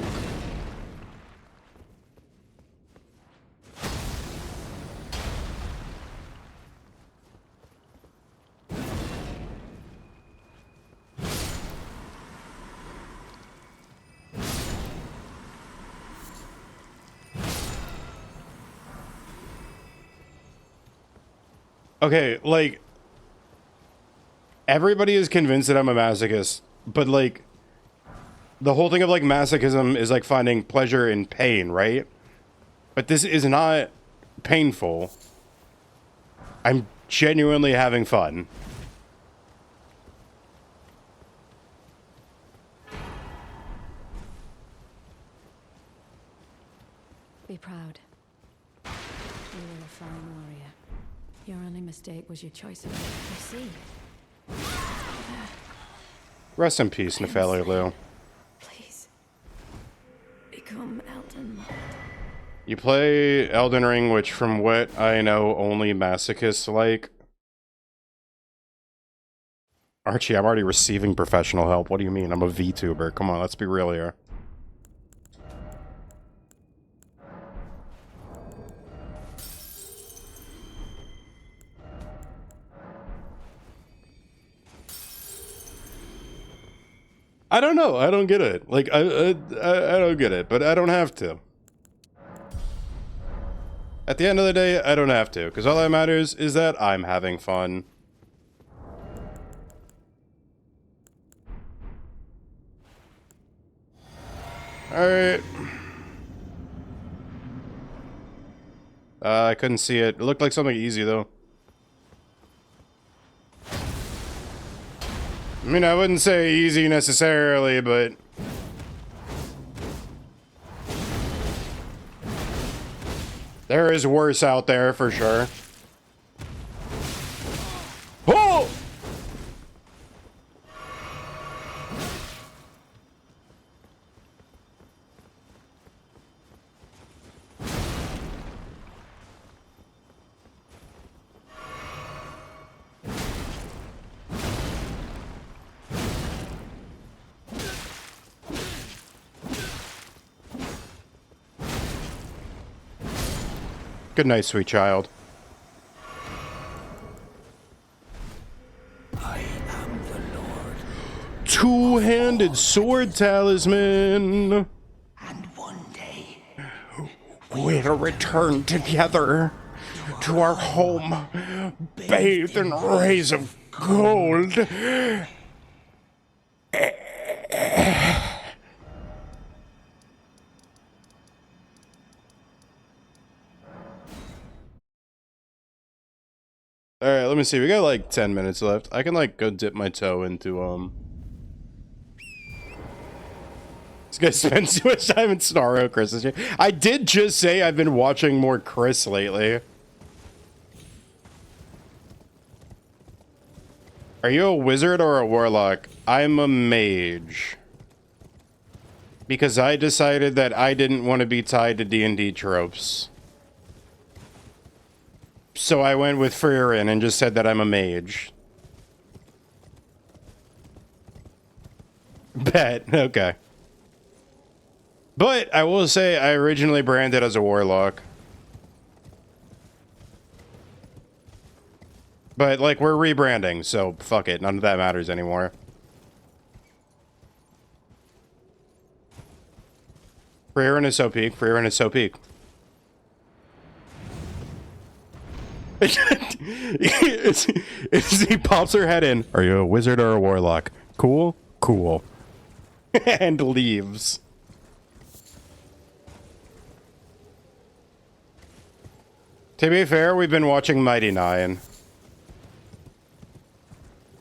Okay, like, everybody is convinced that I'm a masochist, but like, the whole thing of like masochism is like finding pleasure in pain, right? But this is not painful. I'm genuinely having fun. Be proud. You were a fine warrior. Your only mistake was your choice of I see. Rest in peace, Nepheli Lou. Please. Become Elden. You play Elden Ring, which from what I know, only masochists like. Archie, I'm already receiving professional help. What do you mean? I'm a VTuber. Come on, let's be real here. I don't know. I don't get it. Like, I don't get it, but I don't have to. At the end of the day, I don't have to, because all that matters is that I'm having fun. Alright. I couldn't see it. It looked like something easy, though. I mean, I wouldn't say easy necessarily, but... there is worse out there, for sure. Oh! Good night, sweet child. I am the Lord. Two-handed sword talisman. And one day, We'll return together to our home, bathed in rays of gold. Alright, let me see. We got like 10 minutes left. I can like go dip my toe into This guy spends too much time in Snarro, Chris. I did just say I've been watching more Chris lately. Are you a wizard or a warlock? I'm a mage. Because I decided that I didn't want to be tied to D&D tropes. So I went with Freerin and just said that I'm a mage. Bet. Okay. But I will say I originally branded as a warlock. But, like, we're rebranding, so fuck it. None of that matters anymore. Freerin is so peak. Freerin is so peak. He pops her head in. Are you a wizard or a warlock? Cool? Cool. And leaves. To be fair, we've been watching Mighty Nine.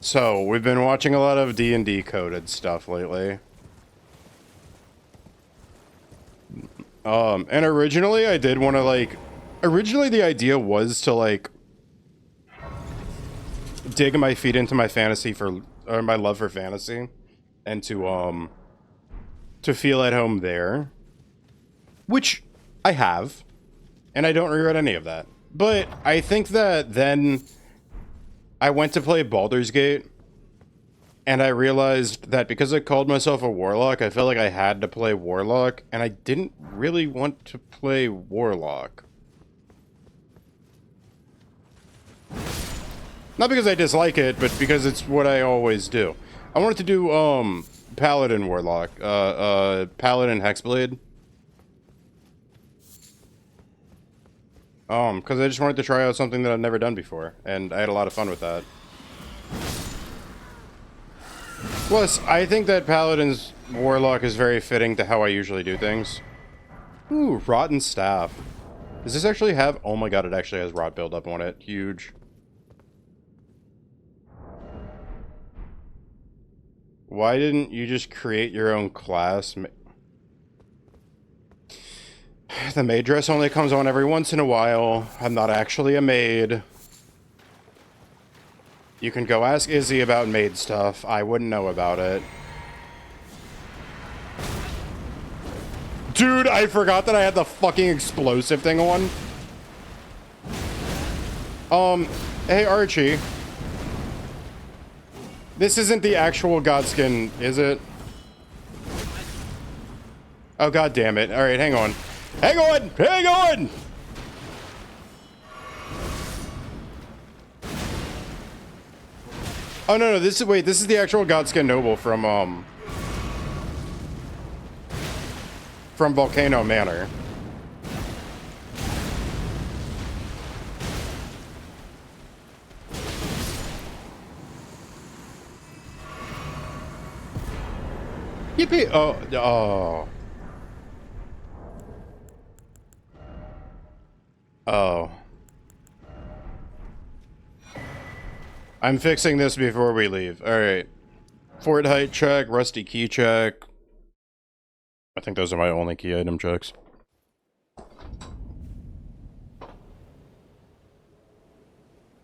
So, we've been watching a lot of D&D coded stuff lately. And originally I did want to, like... Originally the idea was to, like... dig my feet into my fantasy for... or my love for fantasy. And to feel at home there. Which I have. And I don't regret any of that. But I think that then... I went to play Baldur's Gate, and I realized that because I called myself a warlock, I felt like I had to play warlock, and I didn't really want to play warlock. Not because I dislike it, but because it's what I always do. I wanted to do, Paladin Warlock, Paladin Hexblade. Because I just wanted to try out something that I've never done before, and I had a lot of fun with that. Plus, I think that Paladin's Warlock is very fitting to how I usually do things. Ooh, Rotten Staff. Does this actually have... Oh my god, it actually has rot buildup on it. Huge. Why didn't you just create your own class? The maid dress only comes on every once in a while. I'm not actually a maid. You can go ask Izzy about maid stuff. I wouldn't know about it. Dude, I forgot that I had the fucking explosive thing on. Hey Archie. This isn't the actual Godskin, is it? Oh god damn it. Alright, hang on. Hang on! Hang on! Oh no, no, this is, wait, this is the actual Godskin Noble from Volcano Manor. Yippee! Oh, oh. Oh. I'm fixing this before we leave. Alright. Fort height check, rusty key check. I think those are my only key item checks.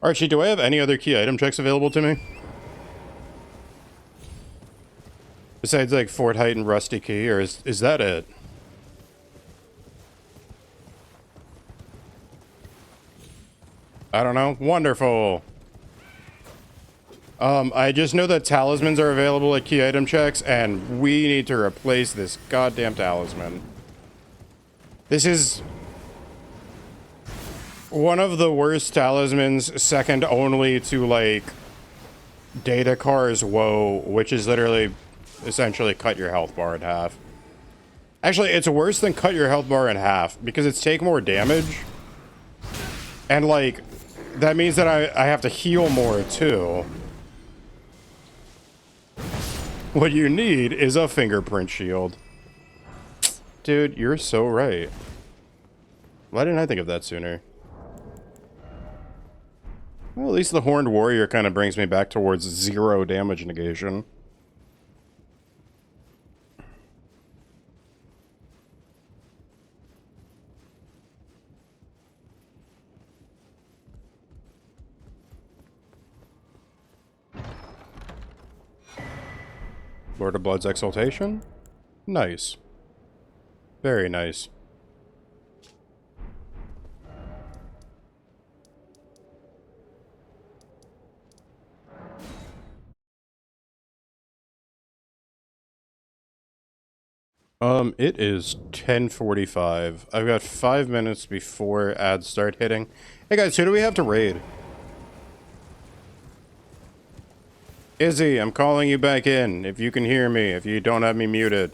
Archie, do I have any other key item checks available to me? Besides like fort height and rusty key, or is that it? I don't know. Wonderful. I just know that talismans are available at key item checks, and we need to replace this goddamn talisman. This is one of the worst talismans, second only to, like, Datakar's Woe, which is literally, essentially cut your health bar in half. Actually, it's worse than cut your health bar in half, because it's take more damage, and, like, that means that I have to heal more, too. What you need is a fingerprint shield. Dude, you're so right. Why didn't I think of that sooner? Well, at least the Horned Warrior kind of brings me back towards 0 damage negation. Lord of Blood's Exaltation? Nice. Very nice. It is 10:45. I've got 5 minutes before ads start hitting. Hey guys, who do we have to raid? Izzy, I'm calling you back in, if you can hear me, if you don't have me muted.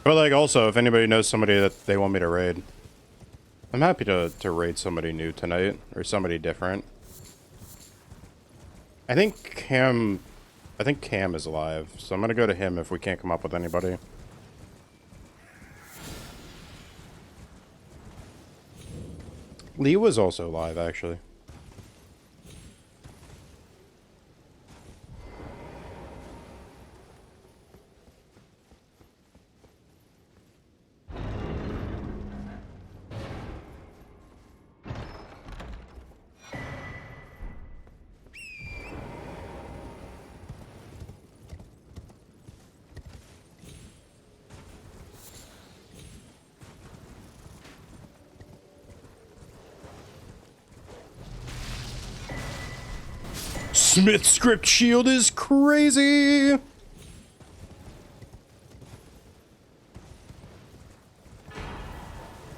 But, like, also, if anybody knows somebody that they want me to raid. I'm happy to raid somebody new tonight, or somebody different. I think Cam is alive, so I'm gonna go to him if we can't come up with anybody. Lee was also live, actually. Smith script shield is crazy.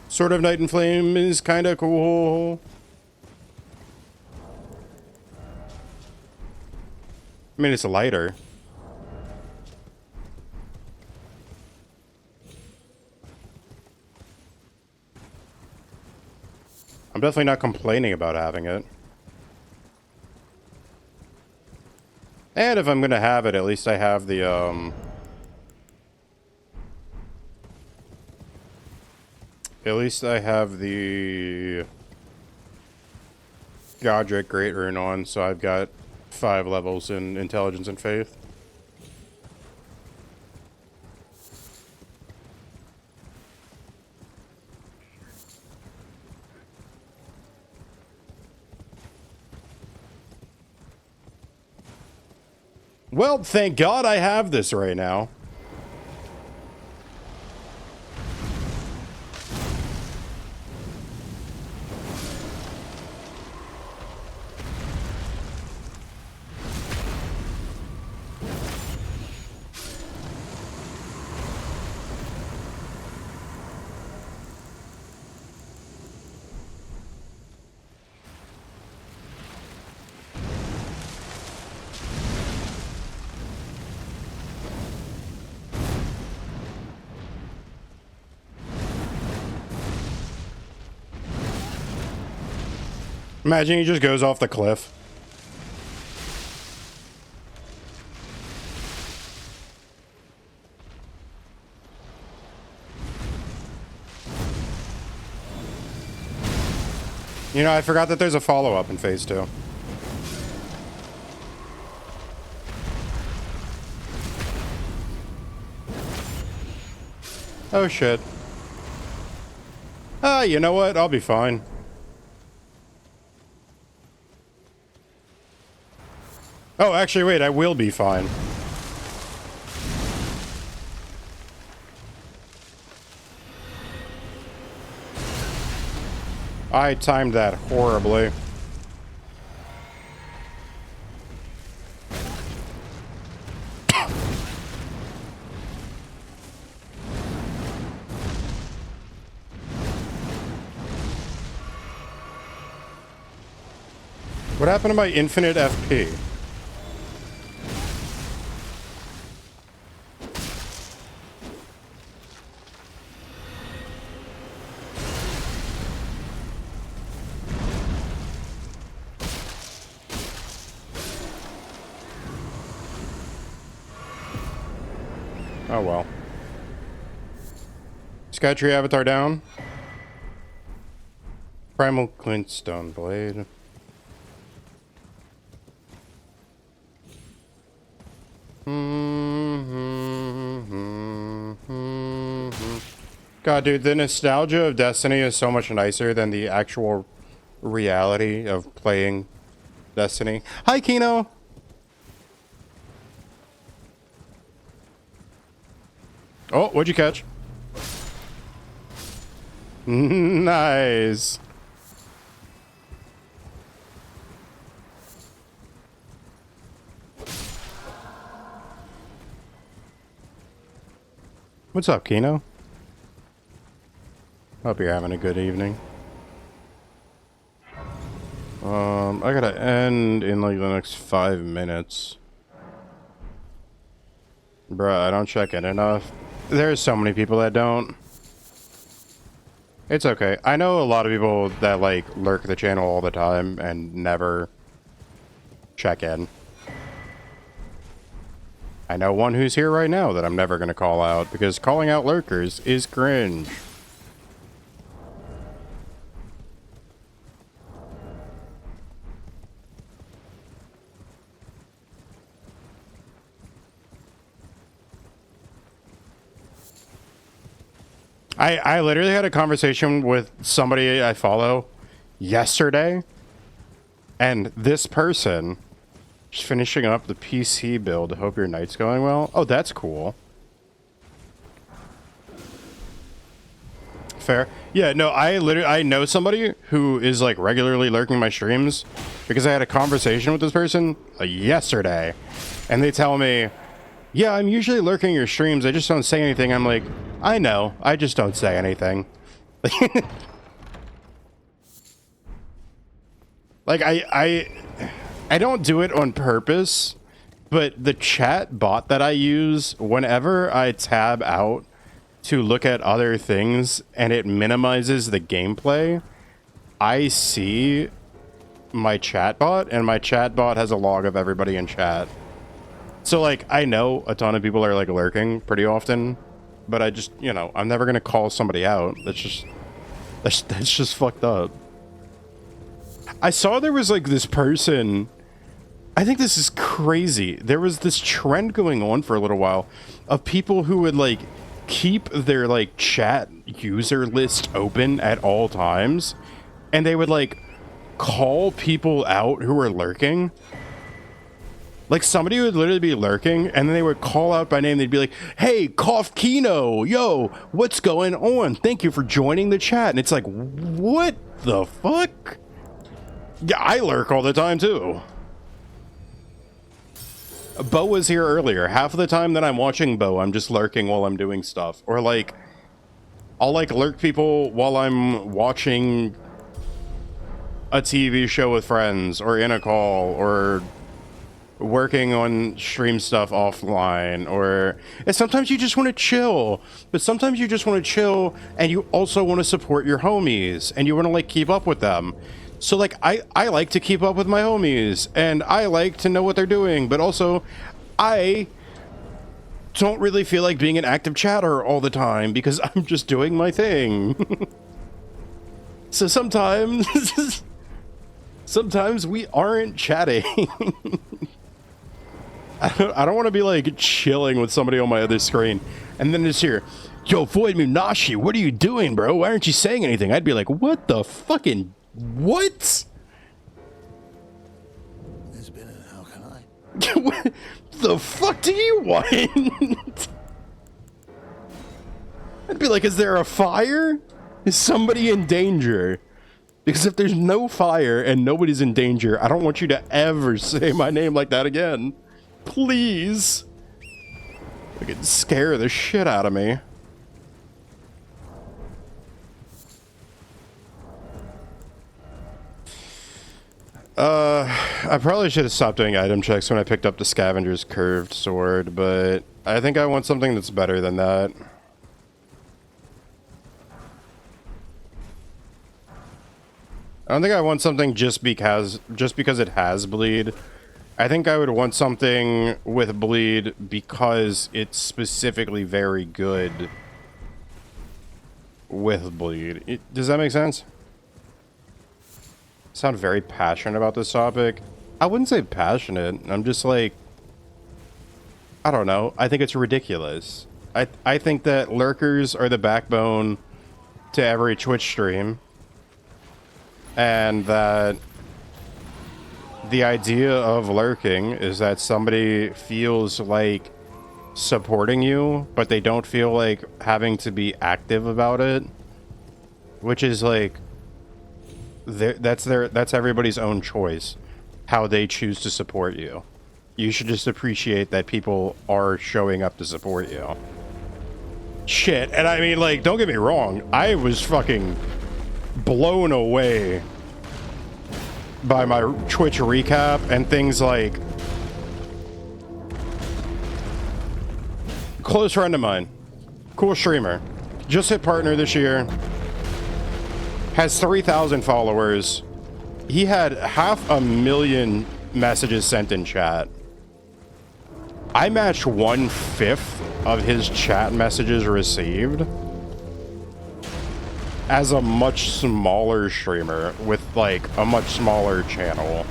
Sword of Night and Flame is kind of cool. I mean, it's a lighter. I'm definitely not complaining about having it. And if I'm gonna have it, at least I have the, at least I have the Godric Great Rune on, so I've got 5 levels in Intelligence and Faith. Well, thank God I have this right now. Imagine he just goes off the cliff. You know, I forgot that there's a follow-up in Phase 2. Oh, shit. You know what? I'll be fine. Oh, actually, wait, I will be fine. I timed that horribly. What happened to my infinite FP? Oh well. Skytree Avatar down. Primal Glintstone Blade. God, dude, the nostalgia of Destiny is so much nicer than the actual reality of playing Destiny. Hi, Kino! Oh, what'd you catch? Nice. What's up, Kino? Hope you're having a good evening. I gotta end in like the next 5 minutes. Bruh, I don't check in enough. There's so many people that don't. It's okay. I know a lot of people that like lurk the channel all the time and never check in. I know one who's here right now that I'm never gonna call out because calling out lurkers is cringe. I literally had a conversation with somebody I follow yesterday, and this person is finishing up the PC build. Hope your night's going well. Oh, that's cool. Fair. Yeah, no, I know somebody who is like regularly lurking my streams because I had a conversation with this person yesterday, and they tell me, yeah, I'm usually lurking your streams. I just don't say anything. I'm like, I know. I just don't say anything. Like, I don't do it on purpose, but the chat bot that I use, whenever I tab out to look at other things and it minimizes the gameplay, I see my chat bot, and my chat bot has a log of everybody in chat. So, like, I know a ton of people are, like, lurking pretty often, but I just, you know, I'm never gonna call somebody out. That's just fucked up. I saw there was, like, this person... I think this is crazy. There was this trend going on for a little while of people who would, like, keep their, like, chat user list open at all times, and they would, like, call people out who were lurking. Like, somebody would literally be lurking, and then they would call out by name. They'd be like, hey, Cough Kino, yo, what's going on? Thank you for joining the chat. And it's like, what the fuck? Yeah, I lurk all the time, too. Bo was here earlier. Half of the time that I'm watching Bo, I'm just lurking while I'm doing stuff. Or, like, I'll, like, lurk people while I'm watching a TV show with friends, or in a call, or working on stream stuff offline, or... And sometimes you just want to chill. But sometimes you just want to chill, and you also want to support your homies, and you want to, like, keep up with them. So, like, I like to keep up with my homies, and I like to know what they're doing, but also, I don't really feel like being an active chatter all the time, because I'm just doing my thing. So sometimes, sometimes we aren't chatting. I don't want to be, like, chilling with somebody on my other screen, and then just hear, yo, Void Munashi, what are you doing, bro? Why aren't you saying anything? I'd be like, what the fucking... What? There's been a... How can I? What the fuck do you want? I'd be like, is there a fire? Is somebody in danger? Because if there's no fire and nobody's in danger, I don't want you to ever say my name like that again. Please. It could scare the shit out of me. I probably should have stopped doing item checks when I picked up the scavenger's curved sword, but I think I want something that's better than that. I don't think I want something just because it has bleed. I think I would want something with bleed because it's specifically very good with bleed. Does that make sense? I sound very passionate about this topic. I wouldn't say passionate. I'm just like, I don't know. I think it's ridiculous. I think that lurkers are the backbone to every Twitch stream. And that the idea of lurking is that somebody feels like supporting you, but they don't feel like having to be active about it. Which is like, that's everybody's own choice, how they choose to support you. You should just appreciate that people are showing up to support you. Shit, and I mean, like, don't get me wrong, I was fucking blown away by my Twitch recap and things like... Close friend of mine, cool streamer, just hit partner this year, has 3,000 followers. He had 500,000 messages sent in chat. I matched 1/5 of his chat messages received as a much smaller streamer with, like, a much smaller channel.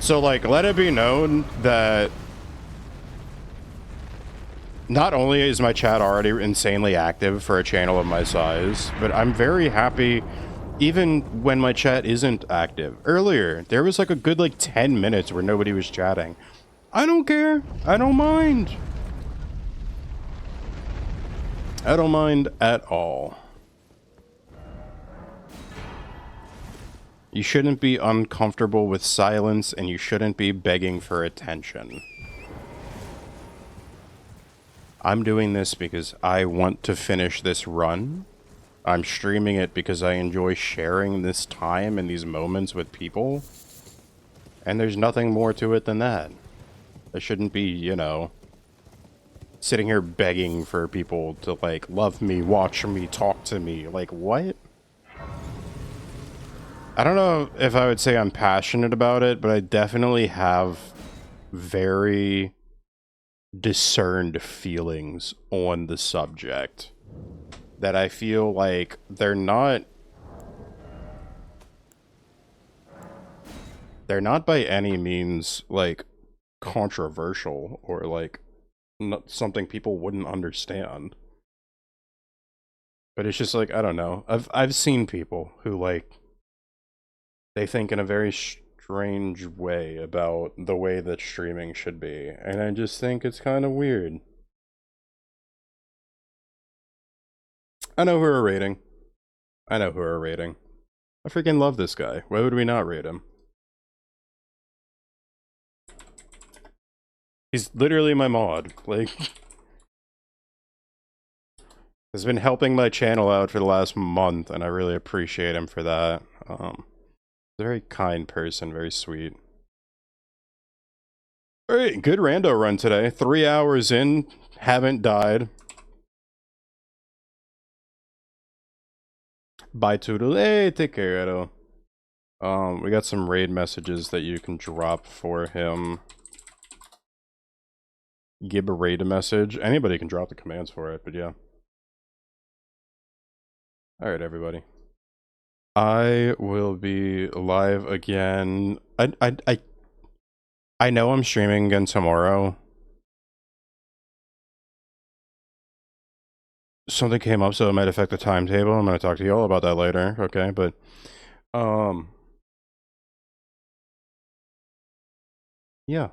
So, like, let it be known that not only is my chat already insanely active for a channel of my size, but I'm very happy even when my chat isn't active. Earlier, there was like a good, like, 10 minutes where nobody was chatting. I don't care. I don't mind. I don't mind at all. You shouldn't be uncomfortable with silence, and you shouldn't be begging for attention. I'm doing this because I want to finish this run. I'm streaming it because I enjoy sharing this time and these moments with people. And there's nothing more to it than that. I shouldn't be, you know, sitting here begging for people to, like, love me, watch me, talk to me. Like, what? I don't know if I would say I'm passionate about it, but I definitely have very discerned feelings on the subject that I feel like they're not by any means like controversial or like not something people wouldn't understand. But it's just like, I don't know. I've seen people who like they think in a very strange way about the way that streaming should be, and I just think it's kind of weird. I know who we're rating. I freaking love this guy. Why would we not rate him? He's literally my mod. Like, has been helping my channel out for the last month, and I really appreciate him for that. Very kind person, very sweet. Alright, good rando run today. 3 hours in, haven't died. Bye, Toodle. Hey, take care, Edo. We got some raid messages that you can drop for him. Give a raid a message. Anybody can drop the commands for it, but yeah. Alright, everybody. I will be live again. I know I'm streaming again tomorrow. Something came up, so it might affect the timetable. I'm going to talk to you all about that later, okay? But, yeah.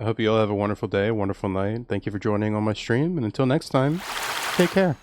I hope you all have a wonderful day, a wonderful night. Thank you for joining on my stream, and until next time, take care.